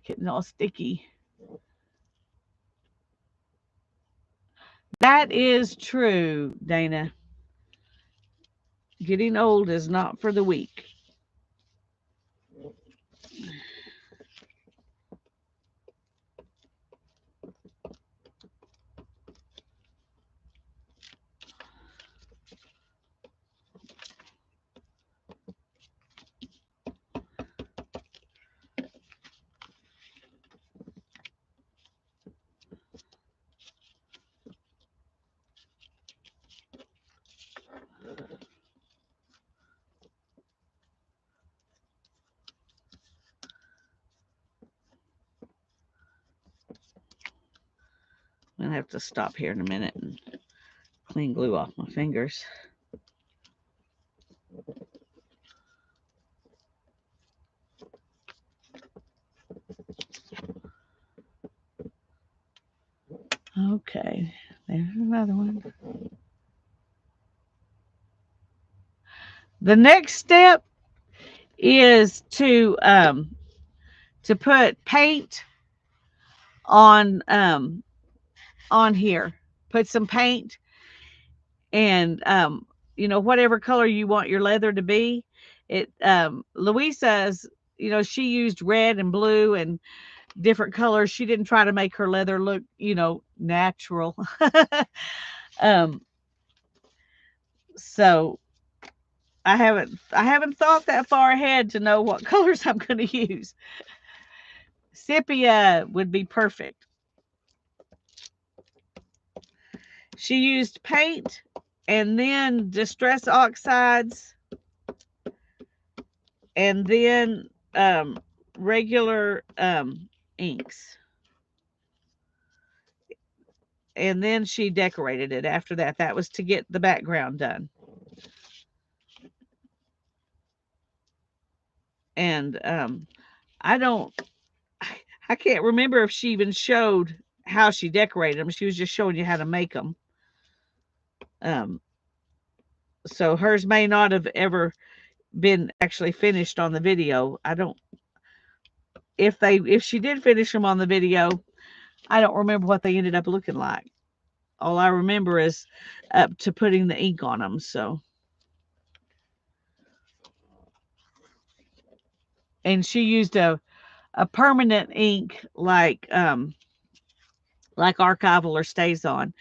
Getting all sticky. That is true, Dana. Getting old is not for the weak. I'm going to have to stop here in a minute and clean glue off my fingers. Okay, there's another one. The next step is to put paint on here. Put some paint and whatever color you want your leather to be. It Louisa's, she used red and blue and different colors. She didn't try to make her leather look, natural. um so I haven't thought that far ahead to know what colors I'm going to use. Sepia would be perfect. She used paint and then distress oxides and then regular inks. And then she decorated it after that. That was to get the background done. And I don't, I can't remember if she even showed how she decorated them. She was just showing you how to make them. So hers may not have ever been actually finished on the video. I don't, if she did finish them on the video, I don't remember what they ended up looking like. All I remember is up to putting the ink on them. So, and she used a permanent ink like archival or stays on.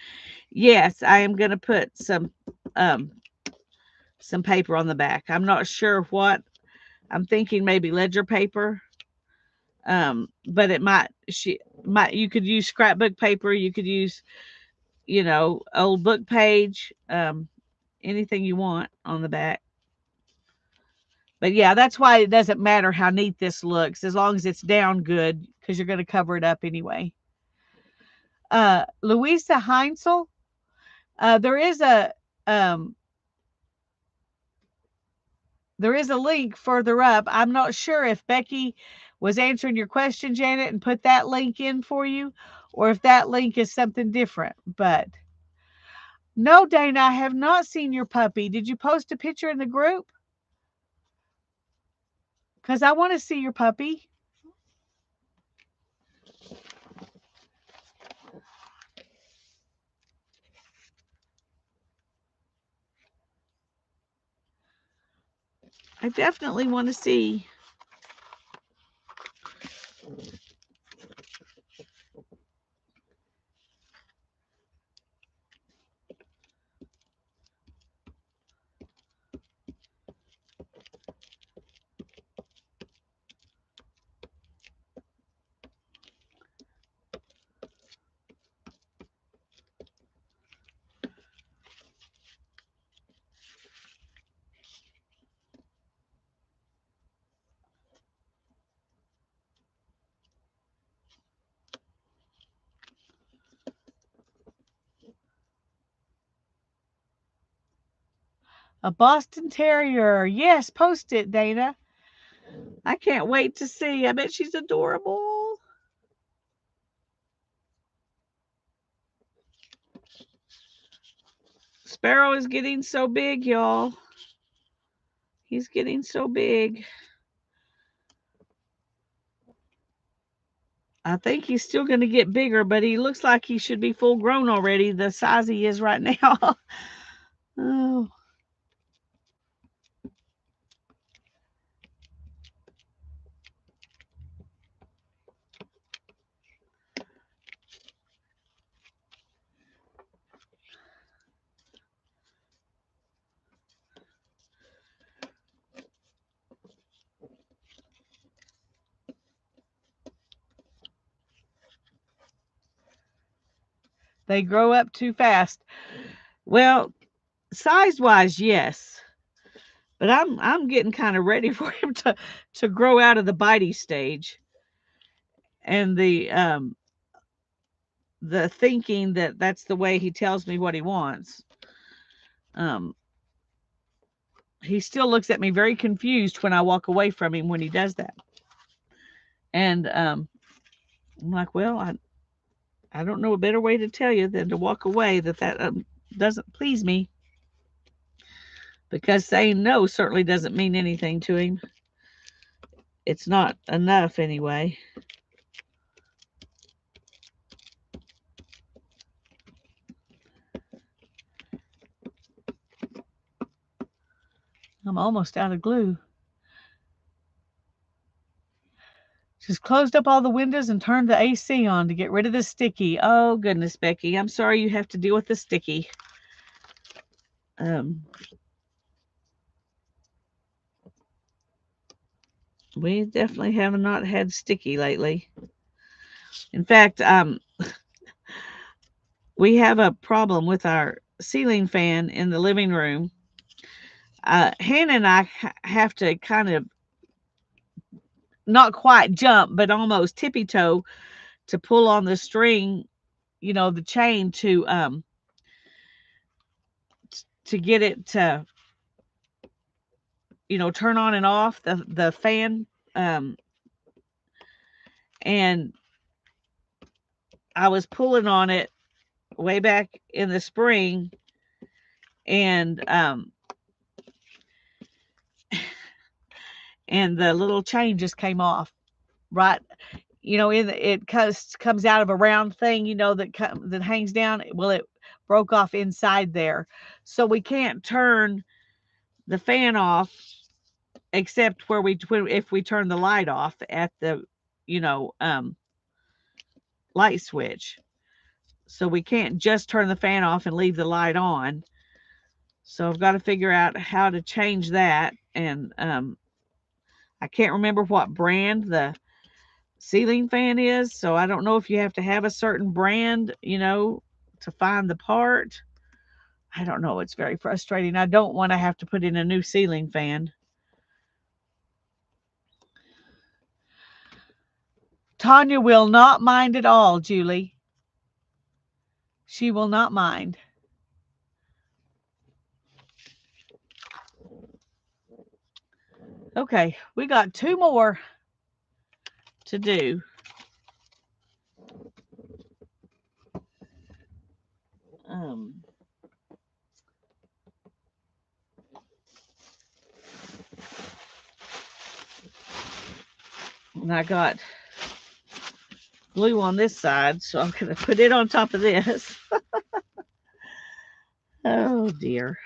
Yes, I am going to put um some paper on the back. I'm not sure what. I'm thinking maybe ledger paper. But it might you could use scrapbook paper, you could use, old book page, anything you want on the back. But yeah, that's why it doesn't matter how neat this looks as long as it's down good, because you're going to cover it up anyway. Louisa Heinzel, um, there is a link further up. I'm not sure if Becky was answering your question, Janet, and put that link in for you, or if that link is something different. But no, Dana, I have not seen your puppy. Did you post a picture in the group? Because I want to see your puppy. I definitely want to see. A Boston Terrier. Yes, post it, Dana. I can't wait to see. I bet she's adorable. Sparrow is getting so big, y'all. He's getting so big. I think he's still going to get bigger, but he looks like he should be full grown already, the size he is right now. Oh. They grow up too fast. Well, size-wise, yes. But I'm getting kind of ready for him to grow out of the bitey stage. And the thinking that that's the way he tells me what he wants. He still looks at me very confused when I walk away from him when he does that. And I'm like, well, I don't know a better way to tell you than to walk away that doesn't please me, because saying no certainly doesn't mean anything to him. It's not enough anyway. I'm almost out of glue. Just closed up all the windows and turned the AC on to get rid of the sticky. Oh, goodness, Becky. I'm sorry you have to deal with the sticky. We definitely have not had sticky lately. In fact, we have a problem with our ceiling fan in the living room. Hannah and I have to kind of not quite jump, but almost tippy toe to pull on the string, the chain to get it to, turn on and off the fan. And I was pulling on it way back in the spring, and the little chain just came off, right? It comes out of a round thing, that hangs down. Well, it broke off inside there, so we can't turn the fan off except if we turn the light off at the light switch. So we can't just turn the fan off and leave the light on. So I've got to figure out how to change that. And I can't remember what brand the ceiling fan is. So I don't know if you have to have a certain brand, to find the part. I don't know. It's very frustrating. I don't want to have to put in a new ceiling fan. Tanya will not mind at all, Julie. She will not mind. Okay, we got 2 more to do. And I got glue on this side, so I'm going to put it on top of this. Oh, dear.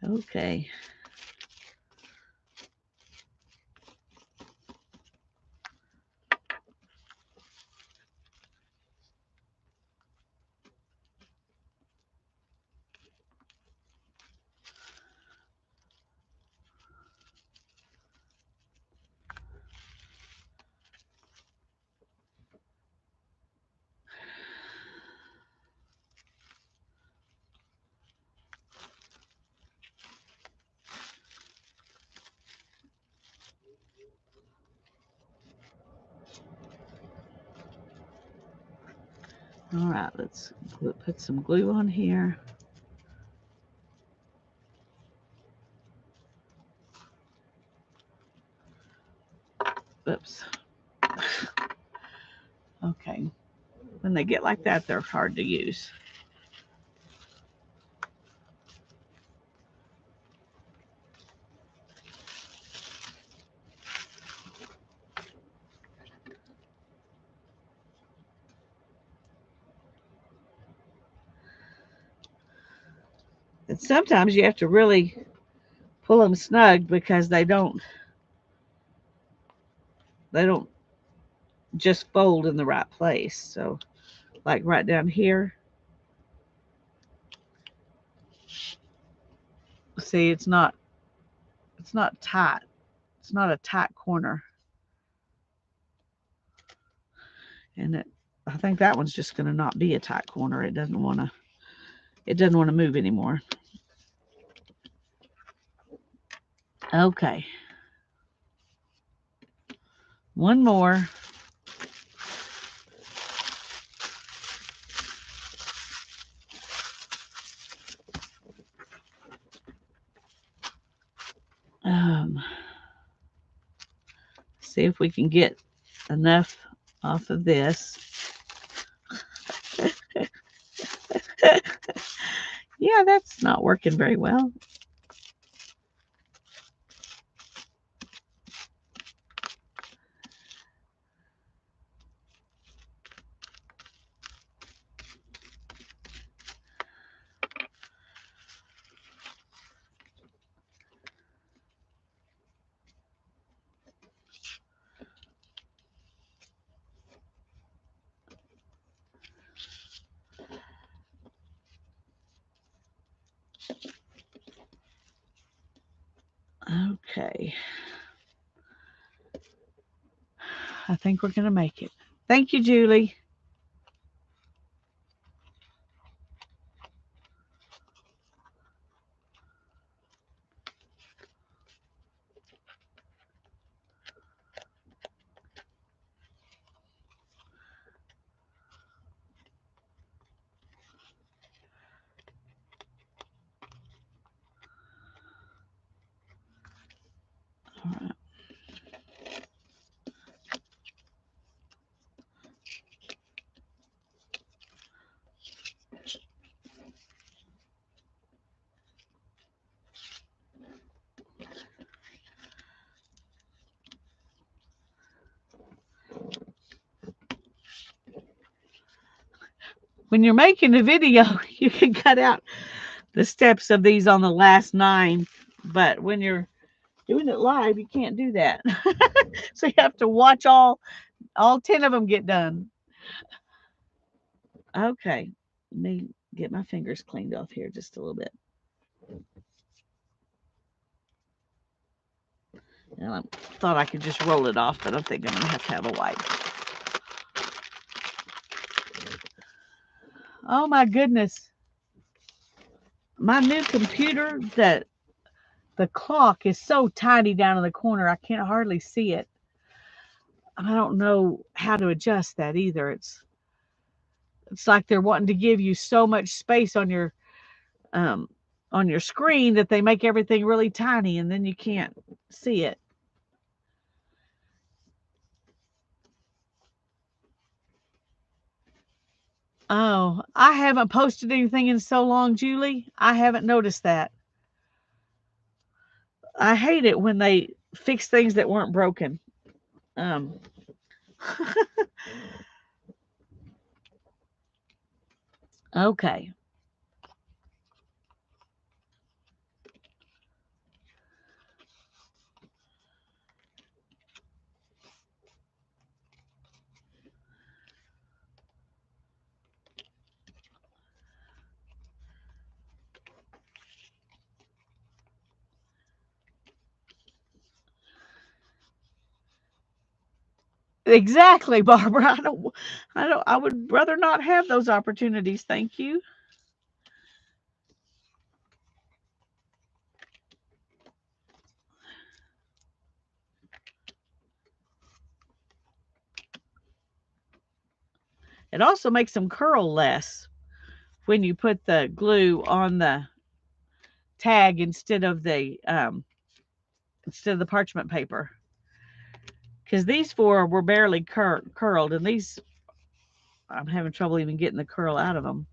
Okay. All right, let's put some glue on here. Oops. Okay. When they get like that, they're hard to use. And sometimes you have to really pull them snug because they don't just fold in the right place. So like right down here, see, it's not tight. It's not a tight corner. And I think that one's just going to not be a tight corner. It doesn't want to It doesn't want to move anymore. Okay. One more. See if we can get enough off of this. Yeah, that's not working very well. Okay. I think we're going to make it. Thank you, Julie. All right. When you're making a video, you can cut out the steps of these on the last 9, but when you're doing it live, you can't do that. So you have to watch all 10 of them get done. Okay. Let me get my fingers cleaned off here just a little bit. I thought I could just roll it off, but I think I'm going to have a wipe. Oh my goodness. My new computer, the clock is so tiny down in the corner, I can't hardly see it. I don't know how to adjust that either. It's like they're wanting to give you so much space on your screen that they make everything really tiny and then you can't see it. Oh, I haven't posted anything in so long, Julie. I haven't noticed that. I hate it when they fix things that weren't broken. Okay. Exactly, Barbara. I would rather not have those opportunities. Thank you. It also makes them curl less when you put the glue on the tag instead of the parchment paper. Because these 4 were barely curled, and these, I'm having trouble even getting the curl out of them.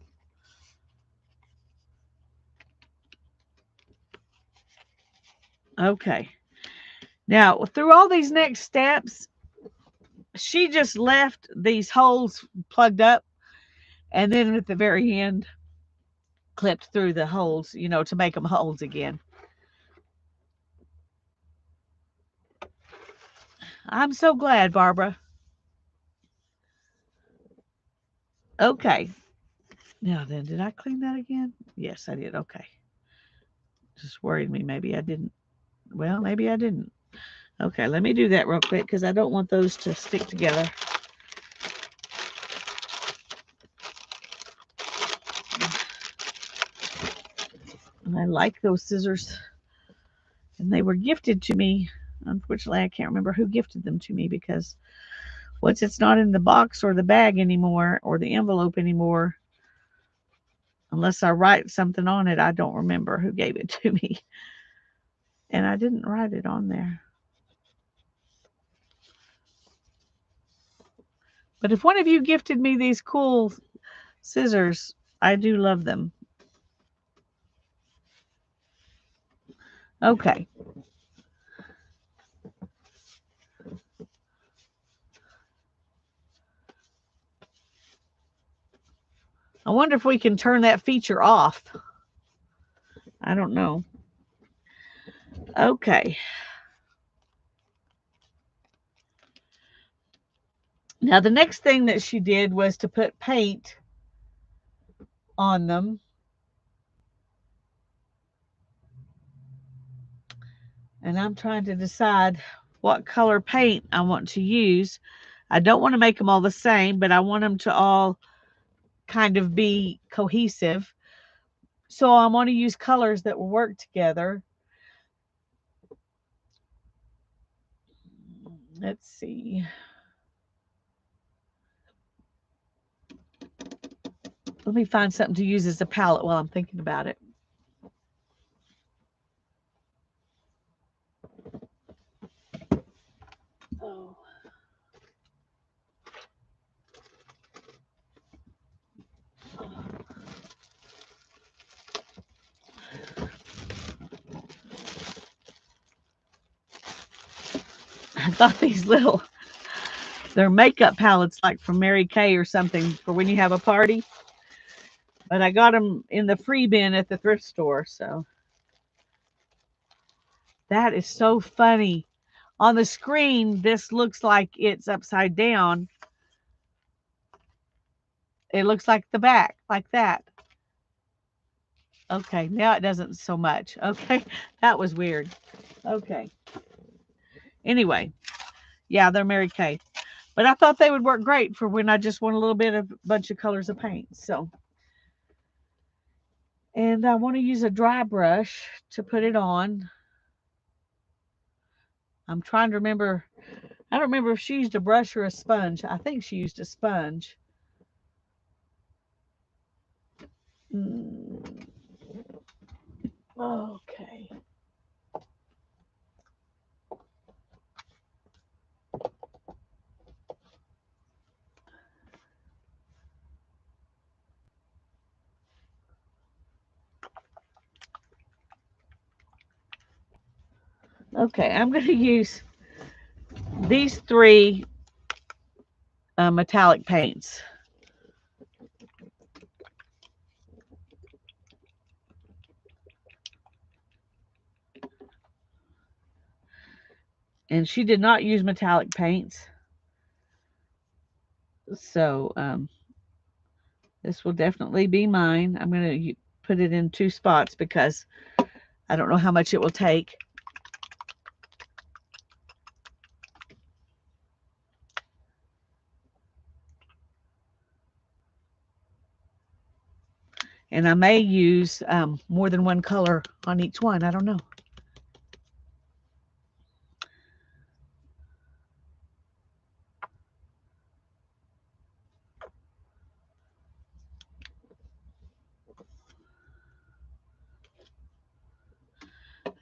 Okay. Now, through all these next steps, she just left these holes plugged up, and then at the very end, clipped through the holes, to make them holes again. I'm so glad, Barbara. Okay. Now then, did I clean that again? Yes, I did. Okay. Just worried me. Maybe I didn't. Well, maybe I didn't. Okay, let me do that real quick because I don't want those to stick together. I like those scissors, and they were gifted to me. Unfortunately, I can't remember who gifted them to me because once it's not in the box or the bag anymore or the envelope anymore, unless I write something on it, I don't remember who gave it to me. And I didn't write it on there. But if one of you gifted me these cool scissors, I do love them. Okay. I wonder if we can turn that feature off. I don't know. Okay. Now, the next thing that she did was to put paint on them. And I'm trying to decide what color paint I want to use. I don't want to make them all the same, but I want them to all kind of be cohesive. So I want to use colors that will work together. Let's see. Let me find something to use as a palette while I'm thinking about it. Oh. I thought these they're makeup palettes like from Mary Kay or something for when you have a party. But I got them in the free bin at the thrift store, so. That is so funny. On the screen, this looks like it's upside down. It looks like the back, like that. Okay, now it doesn't so much. Okay, that was weird. Okay. Anyway, yeah, they're Mary Kay. But I thought they would work great for when I just want a little bit of bunch of colors of paint. So, and I want to use a dry brush to put it on. I'm trying to remember. I don't remember if she used a brush or a sponge. I think she used a sponge. Okay. Okay, I'm going to use these three metallic paints. And she did not use metallic paints. So this will definitely be mine. I'm going to put it in 2 spots because I don't know how much it will take. And I may use more than one color on each one. I don't know.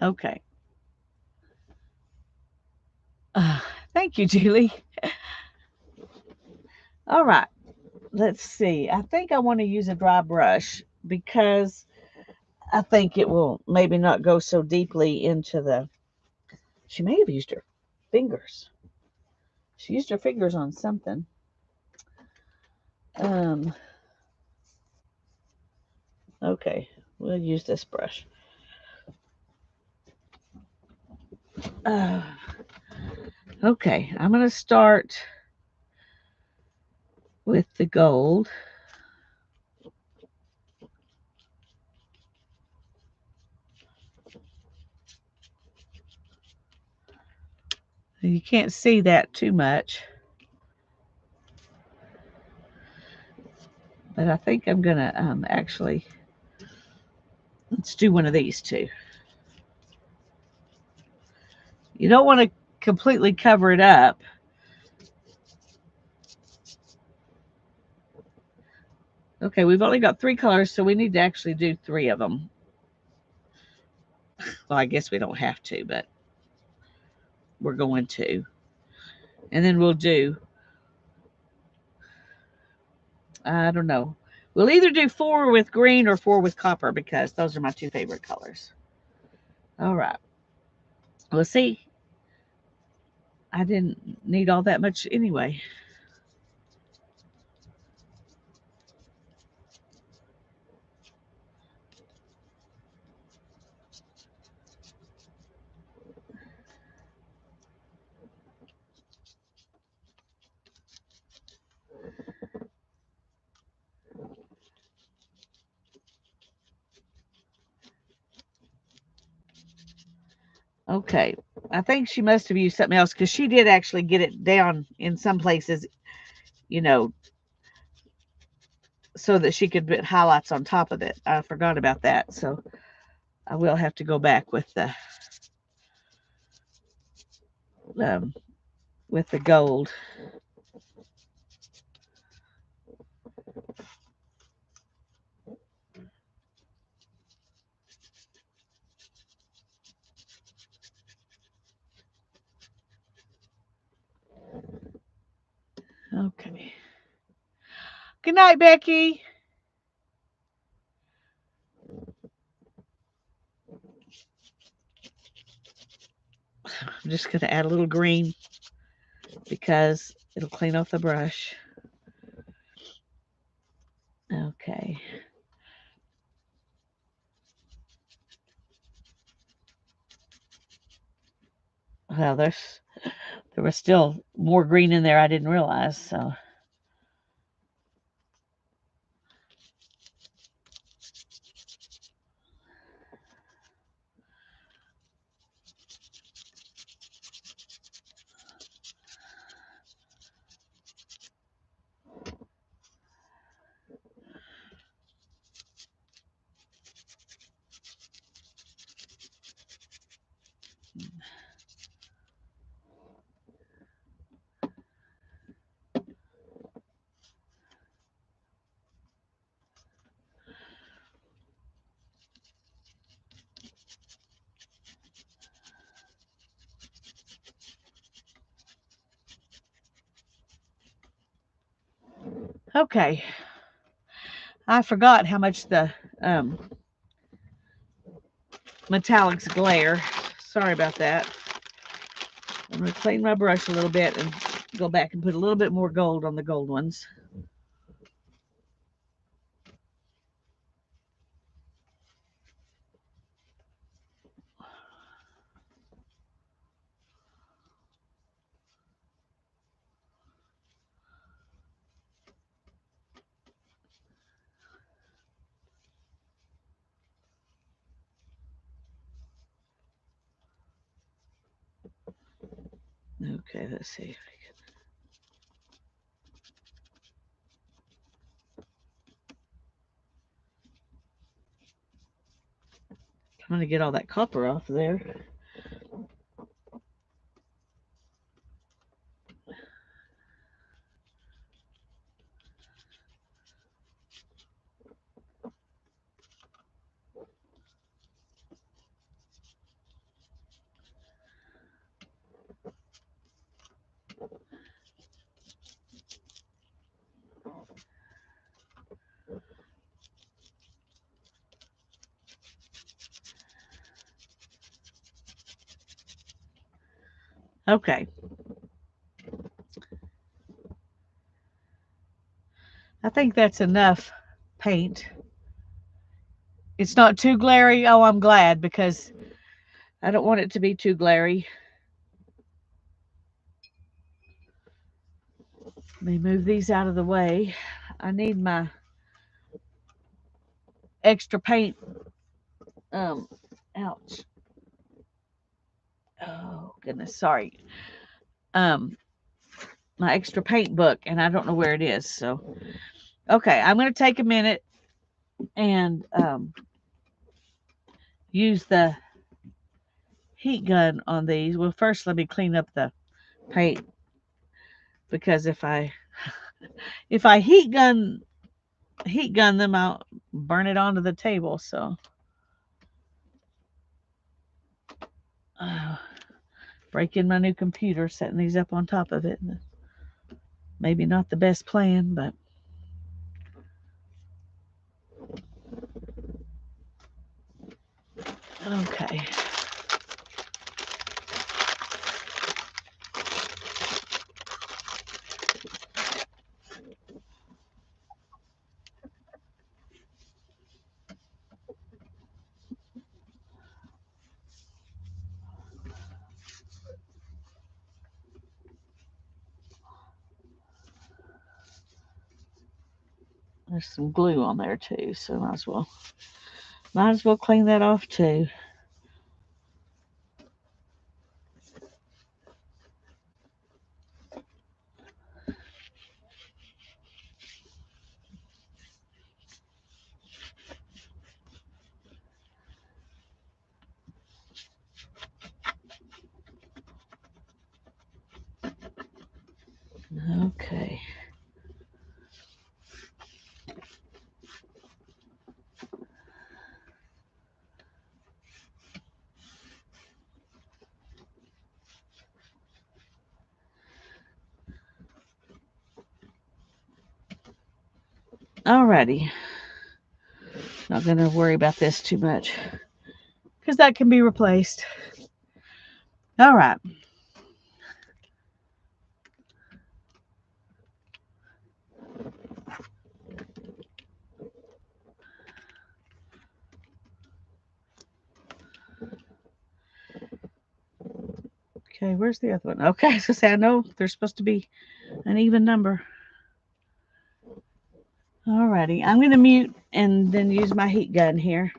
Okay. Thank you, Julie. All right. Let's see. I think I want to use a dry brush because I think it will maybe not go so deeply into the. She may have used her fingers. She used her fingers on something. Okay, we'll use this brush. Okay, I'm going to start with the gold. You can't see that too much. But I think I'm going to actually Let's do one of these two. You don't want to completely cover it up. Okay, we've only got 3 colors, so we need to actually do 3 of them. Well, I guess we don't have to, but we're going to. And then we'll do, I don't know. We'll either do 4 with green or 4 with copper because those are my 2 favorite colors. All right. Let's see. I didn't need all that much anyway. Okay. I think she must have used something else because she did actually get it down in some places, you know, so that she could put highlights on top of it. I forgot about that. So I will have to go back um, with the gold. Okay. Good night, Becky. I'm just going to add a little green because it'll clean off the brush. Okay. Well, there was still more green in there I didn't realize, so. Okay. I forgot how much the metallics glare. Sorry about that. I'm going to clean my brush a little bit and go back and put a little bit more gold on the gold ones. Okay, let's see if we can. I'm going to get all that copper off there. Okay. I think that's enough paint. It's not too glary. Oh, I'm glad because I don't want it to be too glary. Let me move these out of the way. I need my extra paint. Ouch. Oh, goodness. Sorry. My extra paint book, and I don't know where it is. So, okay, I'm going to take a minute and use the heat gun on these. Well, first let me clean up the paint, because if I heat gun them, I'll burn it onto the table. So breaking my new computer, setting these up on top of it. Maybe not the best plan, but okay. There's some glue on there too, so might as well clean that off too. Okay. Alrighty. Not going to worry about this too much, because that can be replaced. All right. Okay, where's the other one? Okay, I was going to say, I know there's supposed to be an even number. Alrighty, I'm going to mute and then use my heat gun here.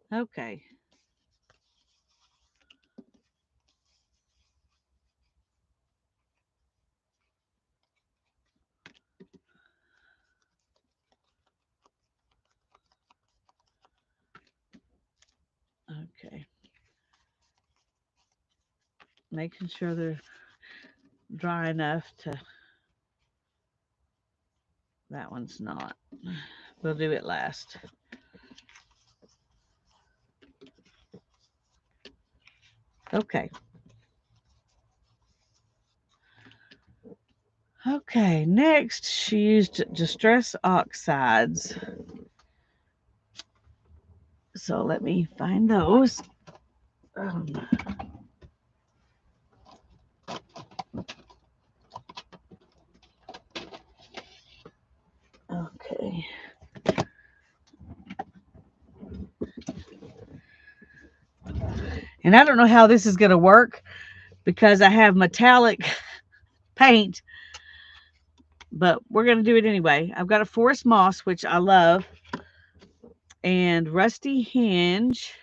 Okay. Okay. Making sure they're dry enough to. That one's not. We'll do it last. Okay. Okay, next she used Distress Oxides. So let me find those. Okay. And I don't know how this is going to work, because I have metallic paint but we're going to do it anyway. I've got a forest moss, which I love, and rusty hinge.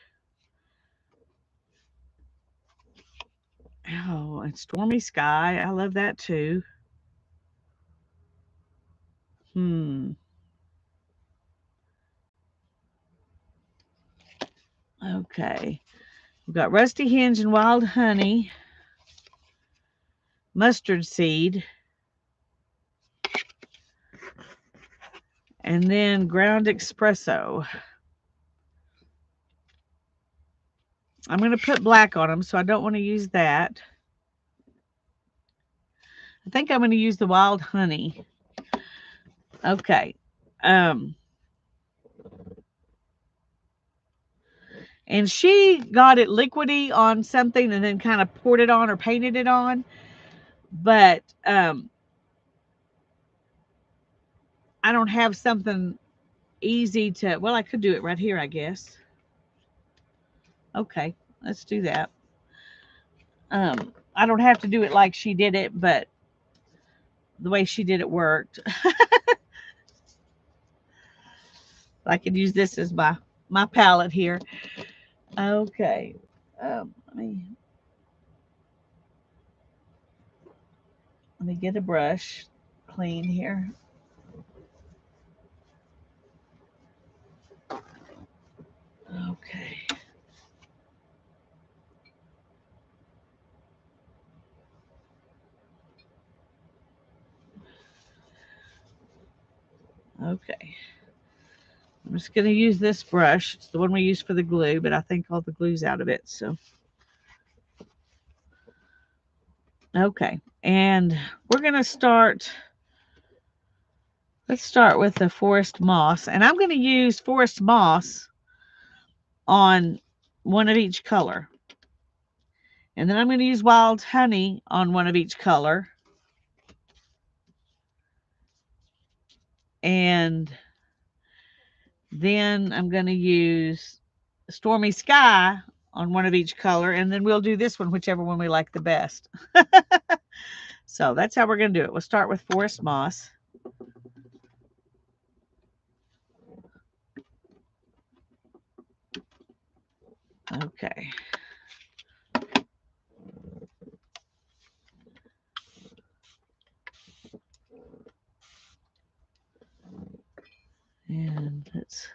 Oh, and stormy sky. I love that too. Okay. We've got rusty hinge and wild honey, mustard seed, and then ground espresso. I'm going to put black on them, so I don't want to use that. I think I'm going to use the wild honey. Okay. And she got it liquidy on something and then kind of poured it on or painted it on. But I don't have something easy to, well, I could do it right here, I guess. Okay, let's do that. I don't have to do it like she did it, but the way she did it worked. I could use this as my palette here. Okay. Let me get a brush clean here. Okay. Okay. I'm just going to use this brush. It's the one we use for the glue, but I think all the glue's out of it. So, okay. And we're going to start. Let's start with the forest moss. And I'm going to use forest moss on one of each color. And then I'm going to use wild honey on one of each color. And then I'm going to use stormy sky on one of each color. And then we'll do this one, whichever one we like the best. So that's how we're going to do it. We'll start with forest moss. Okay. And let's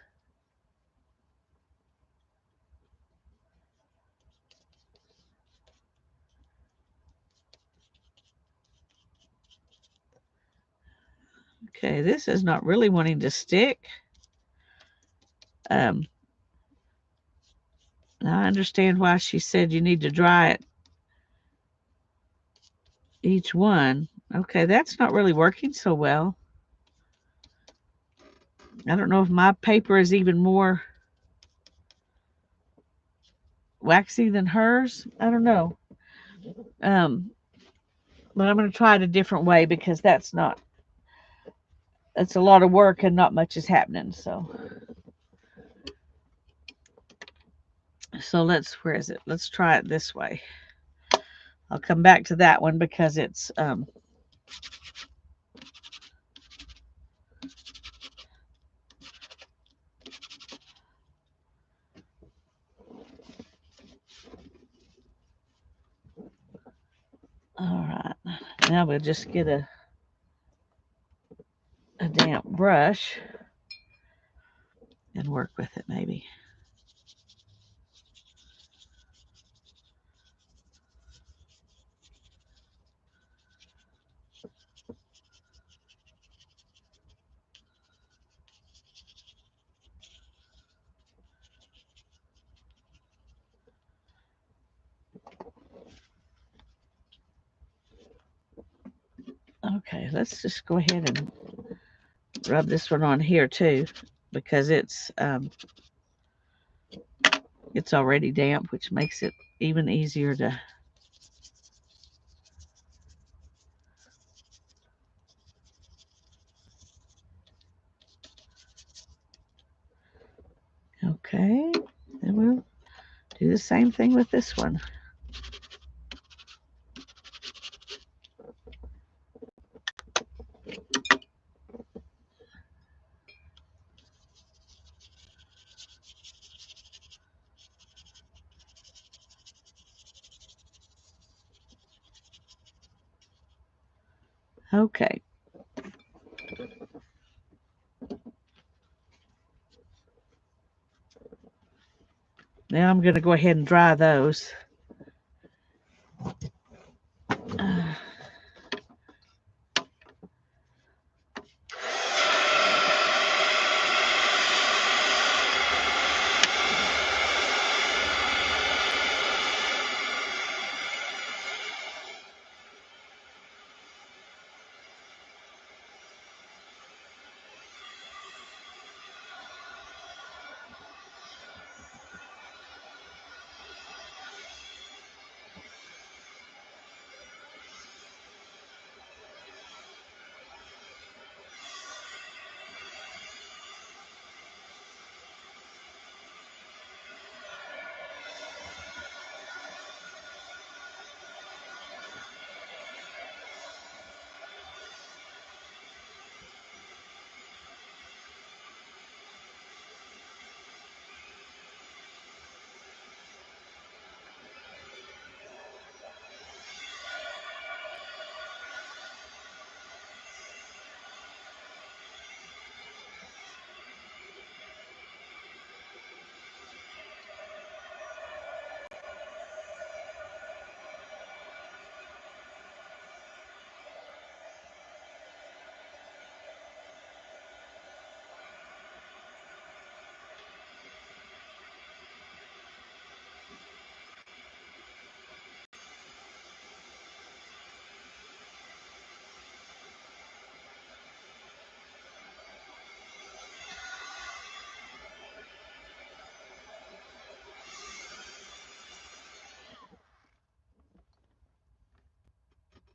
okay, this is not really wanting to stick. Now I understand why she said you need to dry it each one. Okay, that's not really working so well. I don't know if my paper is even more waxy than hers. I don't know. But I'm going to try it a different way because that's a lot of work and not much is happening. So where is it? Let's try it this way. I'll come back to that one because it's all right. Now we'll just get a damp brush and work with it maybe. Okay, let's just go ahead and rub this one on here too because it's already damp, which makes it even easier to okay, and we'll do the same thing with this one. Okay. Now I'm going to go ahead and dry those.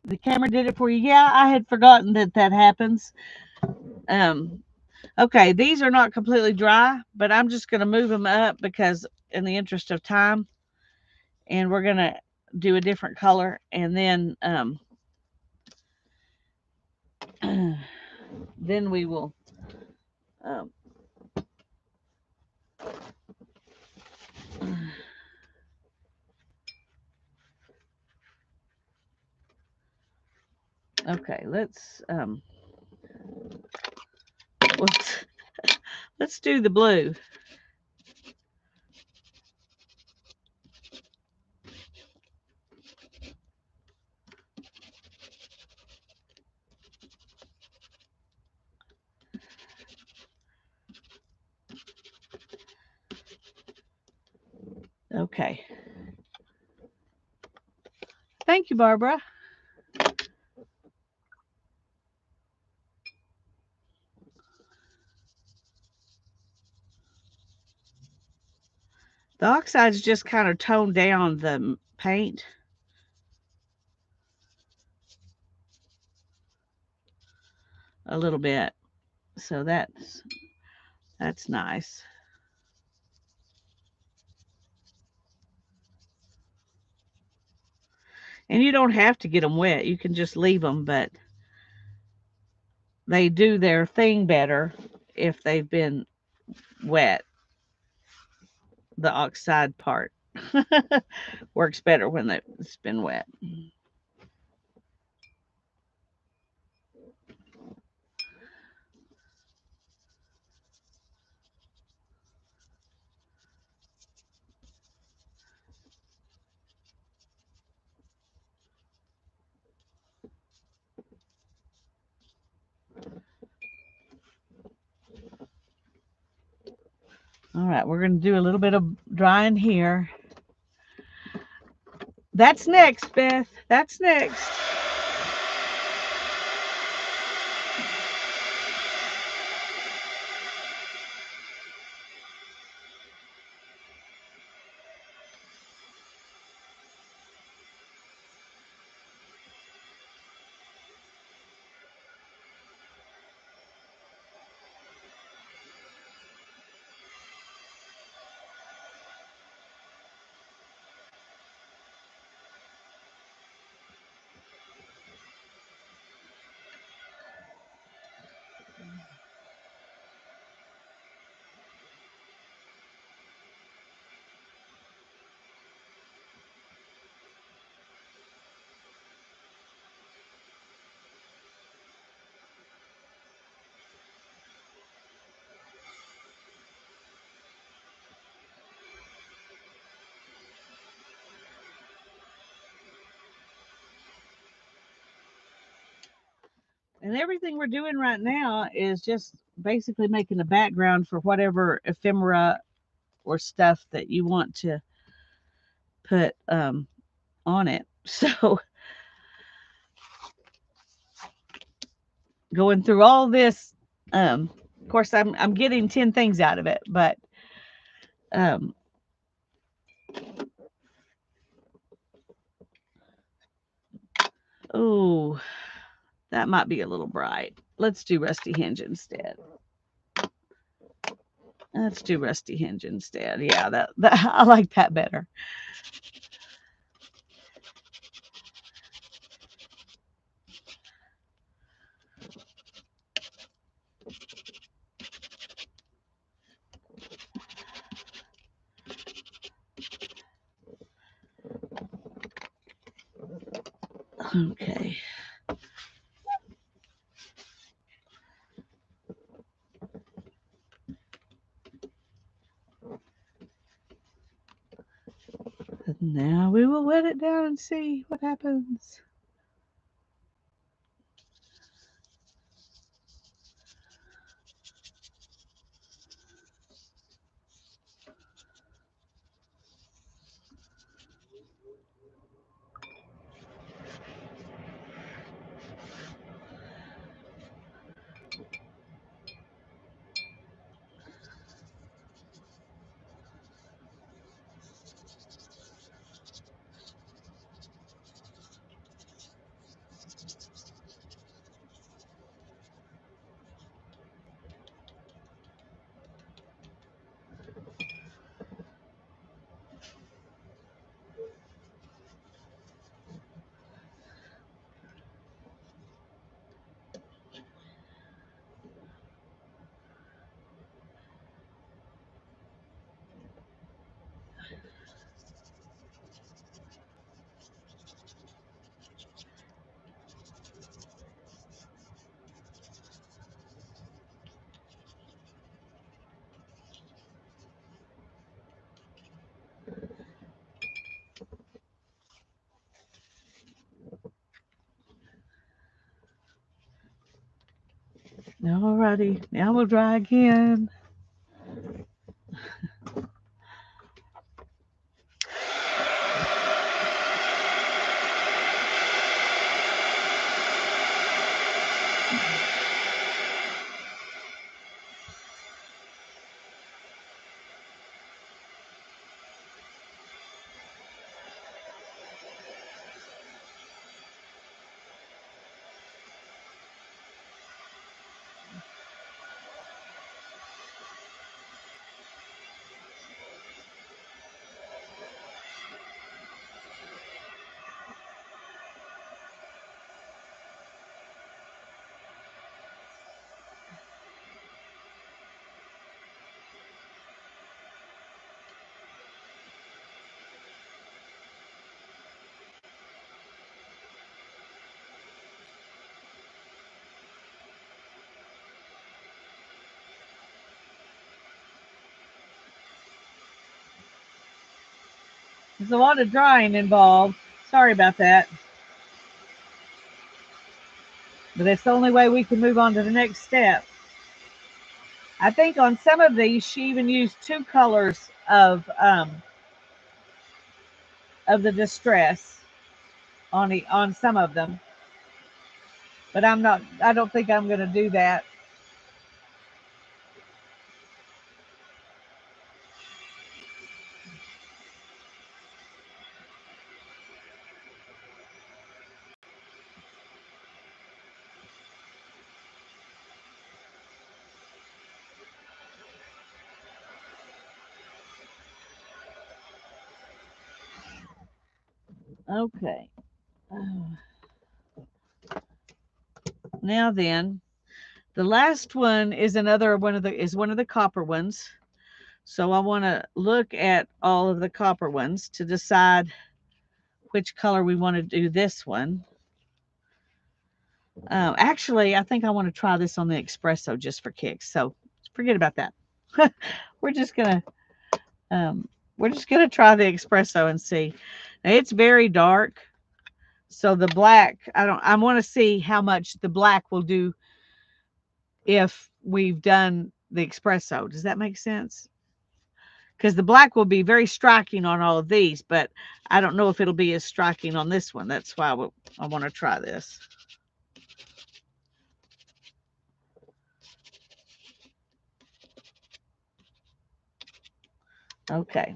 The camera did it for you. Yeah, I had forgotten that happens. Um, okay, these are not completely dry, but I'm just going to move them up because in the interest of time, and we're going to do a different color, and then then we will um, okay, let's let's do the blue. Okay. Thank you, Barbara. The oxides just kind of tone down the paint a little bit. So that's nice. And you don't have to get them wet. You can just leave them, but they do their thing better if they've been wet. The oxide part works better when it's been wet. All right, we're going to do a little bit of drying here. That's next, Beth. That's next. And everything we're doing right now is just basically making a background for whatever ephemera or stuff that you want to put on it. So going through all this, of course I'm getting 10 things out of it, but oh, that might be a little bright. Let's do Rusty Hinge instead. Let's do Rusty Hinge instead. Yeah, that I like that better. Okay. Now we will wet it down and see what happens. Alrighty, now we'll dry again. There's a lot of drying involved. Sorry about that. But it's the only way we can move on to the next step. I think on some of these, she even used two colors of the distress on some of them. But I'm not. I don't think I'm going to do that. Okay. Now then, the last one is one of the copper ones. So I want to look at all of the copper ones to decide which color we want to do this one. Actually, I think I want to try this on the espresso just for kicks. So forget about that. we're just gonna we're just gonna try the espresso and see. Now, it's very dark, So the black, I want to see how much the black will do if we've done the espresso. Does that make sense? Because the black will be very striking on all of these, but I don't know if it'll be as striking on this one. That's why I want to try this. Okay.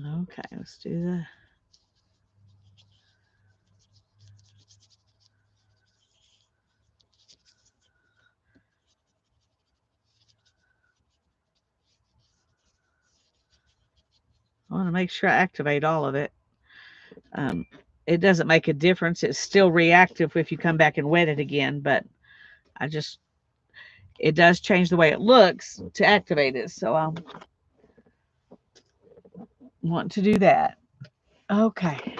Okay, let's do the I want to make sure I activate all of it. It doesn't make a difference. It's still reactive if you come back and wet it again, but it does change the way it looks to activate it. So I want to do that. Okay.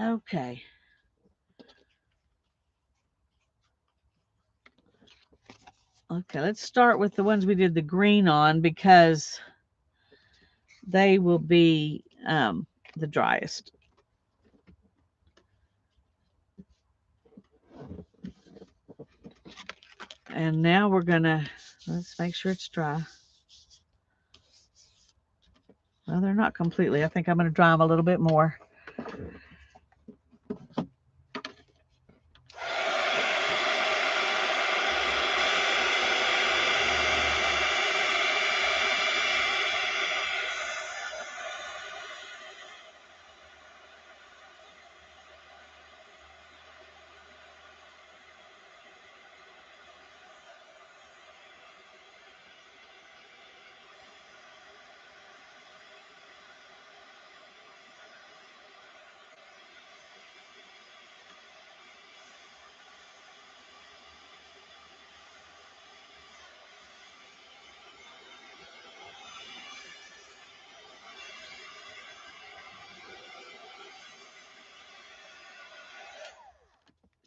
Okay. Okay, let's start with the ones we did the green on because they will be the driest. And now we're gonna, let's make sure it's dry. Well, they're not completely. I think I'm gonna dry them a little bit more.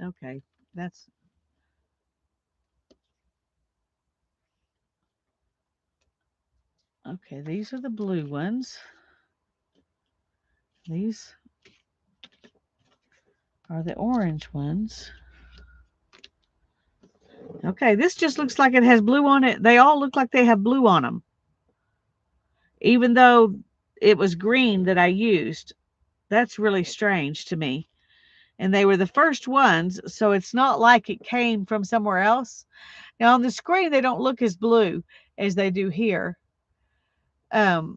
Okay, that's okay. These are the blue ones. These are the orange ones. Okay, this just looks like it has blue on it. They all look like they have blue on them. Even though it was green that I used. That's really strange to me. And they were the first ones, so it's not like it came from somewhere else. Now on the screen, they don't look as blue as they do here. Oh,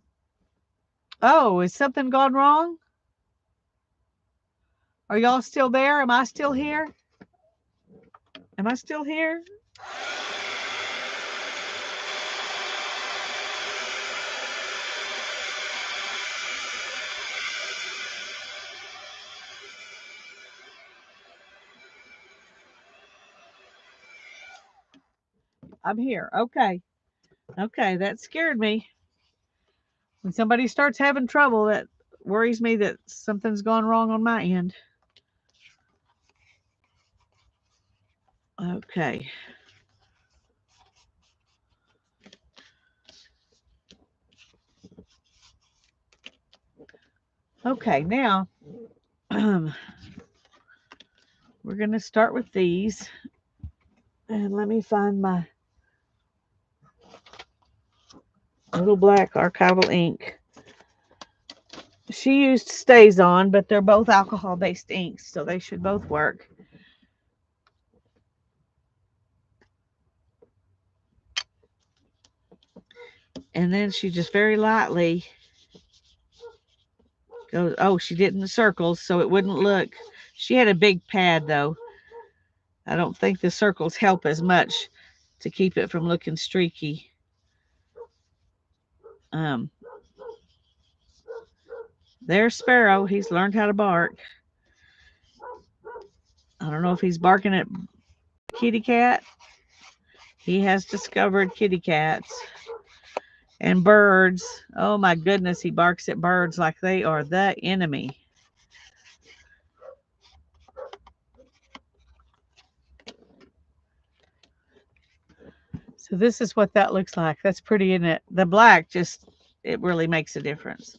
is something gone wrong? Are y'all still there? Am I still here? Am I still here? I'm here. Okay. Okay, that scared me. When somebody starts having trouble, that worries me that something's gone wrong on my end. Okay. Okay, now we're going to start with these. And let me find my Little Black Archival ink. She used StazOn, but they're both alcohol-based inks, so they should both work. And then she just very lightly goes, oh, she did in the circles, so it wouldn't look. She had a big pad, though. I don't think the circles help as much to keep it from looking streaky. There's Sparrow. He's learned how to bark. I don't know if he's barking at kitty cat. He has discovered kitty cats. And birds. Oh my goodness, he barks at birds like they are the enemy. So this is what that looks like. That's pretty, isn't it? The black just, it really makes a difference.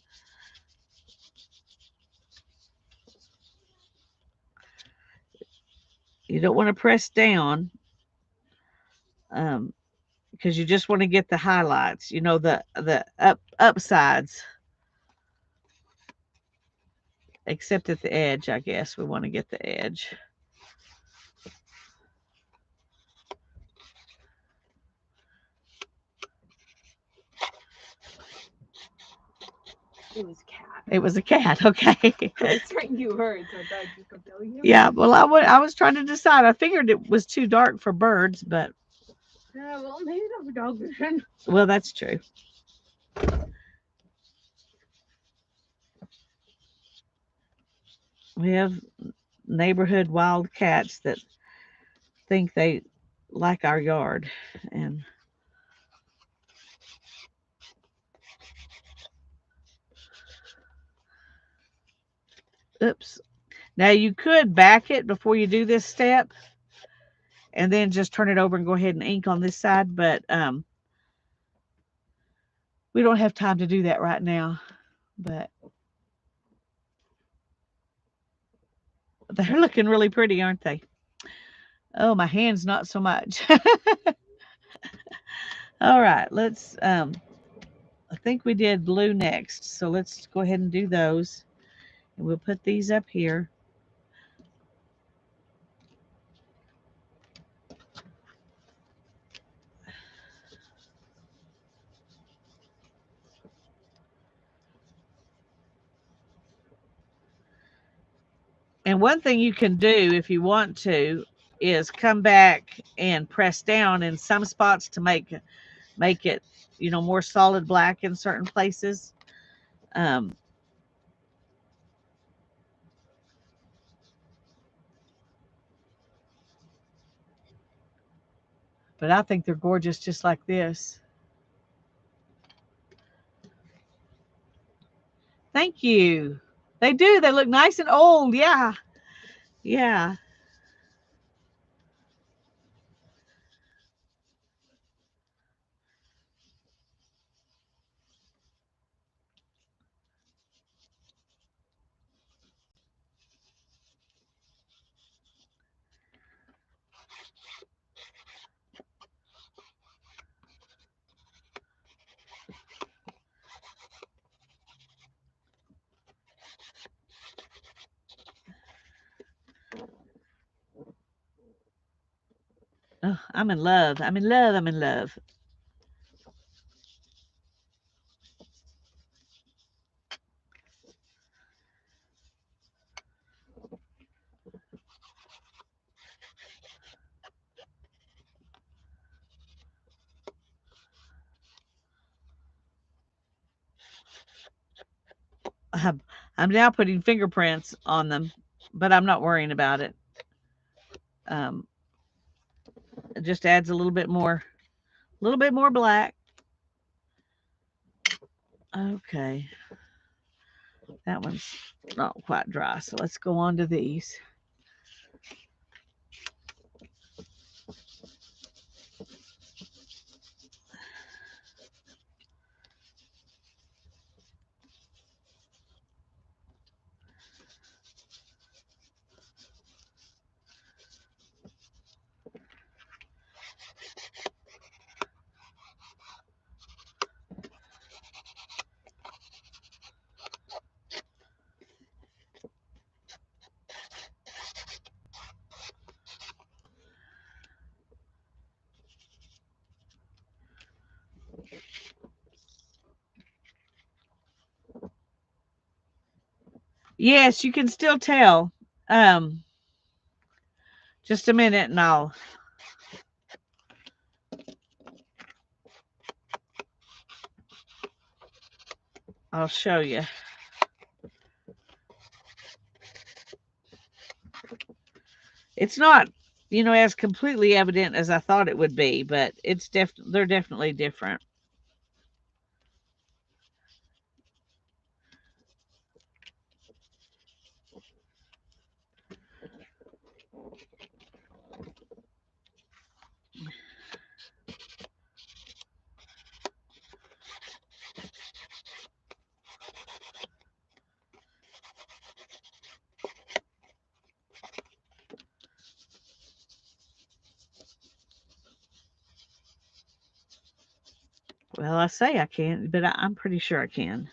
You don't want to press down because you just want to get the highlights, you know, the upsides. Except at the edge, I guess. We want to get the edge. It was a cat. It was a cat, okay. That's right, you heard, so I thought you could tell you. Yeah, well, I was trying to decide. I figured it was too dark for birds, but... Yeah, well, maybe the dog vision. Well, that's true. We have neighborhood wild cats that think they like our yard, and oops. Now you could back it before you do this step and then just turn it over and go ahead and ink on this side, but we don't have time to do that right now. But they're looking really pretty, aren't they? Oh, my hand's not so much. All right, let's I think we did blue next, so let's go ahead and do those. And we'll put these up here. And one thing you can do if you want to is come back and press down in some spots to make it, you know, more solid black in certain places. But I think they're gorgeous just like this. Thank you. They do. They look nice and old. Yeah. Yeah. Oh, I'm in love. I'm in love. I'm in love. I'm now putting fingerprints on them, but I'm not worrying about it. It just adds a little bit more black. Okay. That one's not quite dry, so let's go on to these. Yes, you can still tell. Just a minute and I'll show you. It's not, as completely evident as I thought it would be, but they're definitely different. Well, I say I can't, but I'm pretty sure I can.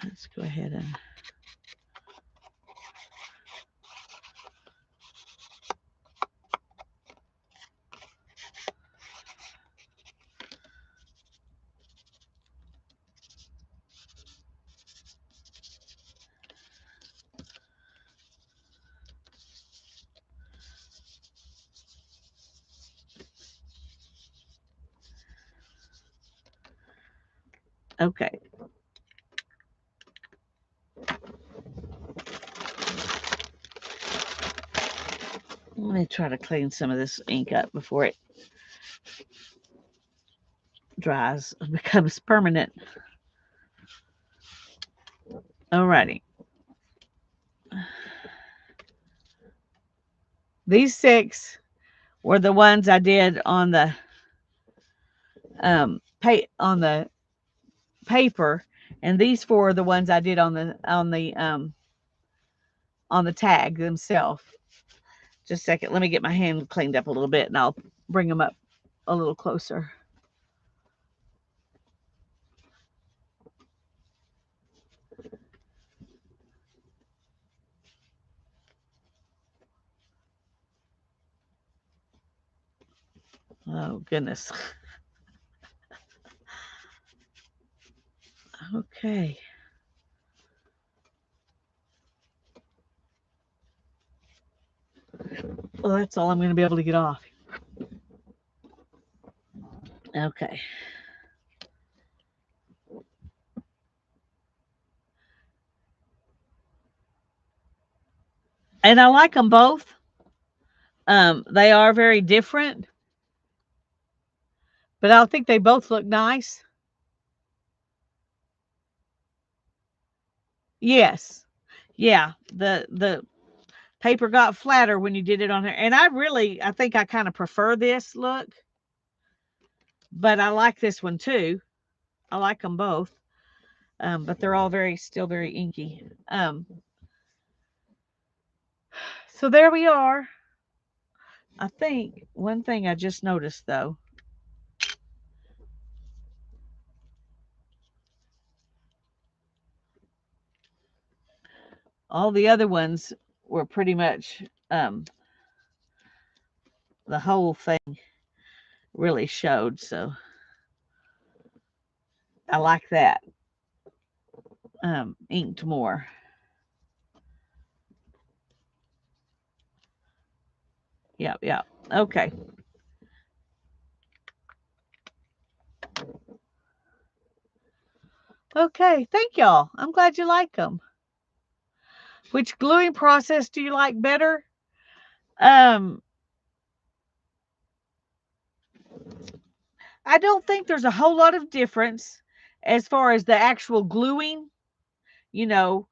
Let's go ahead and okay. Let me try to clean some of this ink up before it dries and becomes permanent. Alrighty. These 6 were the ones I did on the on the paper, and these 4 are the ones I did on the tag themselves. Just a second. Let me get my hand cleaned up a little bit, and I'll bring them up a little closer. Oh, goodness. Okay. Well, that's all I'm going to be able to get off. Okay. And I like them both. They are very different, but I think they both look nice. Yes. Yeah. The paper got flatter when you did it on here. And I think I kind of prefer this look, but I like this one too. I like them both. But they're all still very inky. So there we are. I think one thing I just noticed though, all the other ones were pretty much, the whole thing really showed. So I like that. Inked more. Yeah, yeah. Okay. Okay, thank y'all. I'm glad you like them. Which gluing process do you like better? I don't think there's a whole lot of difference as far as the actual gluing, you know,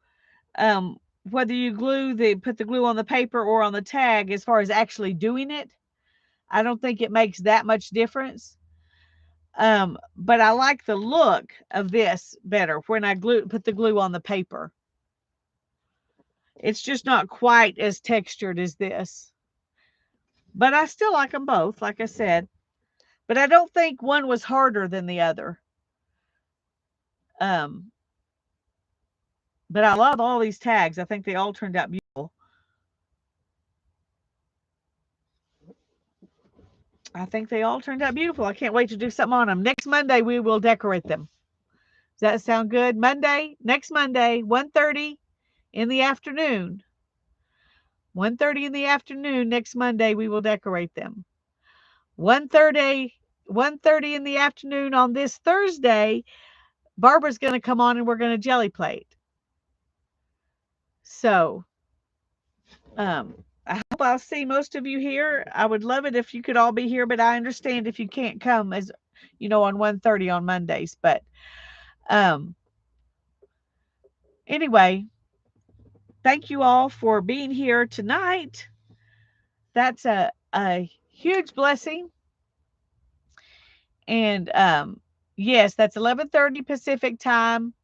whether you put the glue on the paper or on the tag, as far as actually doing it. I don't think it makes that much difference. But I like the look of this better when I put the glue on the paper. It's just not quite as textured as this. But I still like them both, like I said. But I don't think one was harder than the other. Um, but I love all these tags. I think they all turned out beautiful. I think they all turned out beautiful. I can't wait to do something on them. Next Monday, we will decorate them. Does that sound good? Next Monday, 1:30 in the afternoon. 1:30 in the afternoon next Monday, we will decorate them. 1:30 1:30 in the afternoon on this Thursday, Barbara's going to come on and we're going to jelly plate. So, I hope I'll see most of you here. I would love it if you could all be here, but I understand if you can't come, as you know, on 1:30 on Mondays. But anyway, thank you all for being here tonight. That's a huge blessing. And yes, that's 11:30 Pacific time,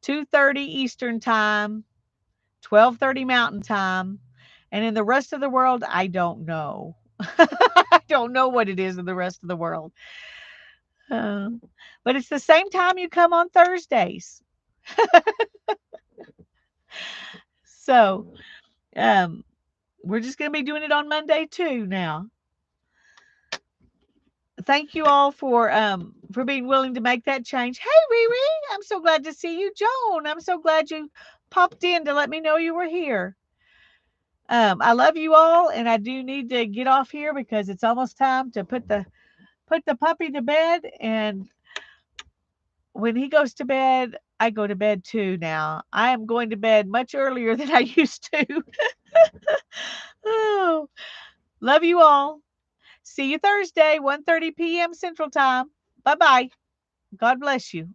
2:30 Eastern time, 12:30 Mountain time. And in the rest of the world, I don't know. I don't know what it is in the rest of the world. But it's the same time you come on Thursdays. So we're just going to be doing it on Monday too now. Thank you all for being willing to make that change. Hey, Riri, I'm so glad to see you. Joan, I'm so glad you popped in to let me know you were here. I love you all, and I do need to get off here because it's almost time to put the puppy to bed. And when he goes to bed, I go to bed too now. I am going to bed much earlier than I used to. Oh, love you all. See you Thursday, 1:30 p.m. Central Time. Bye-bye. God bless you.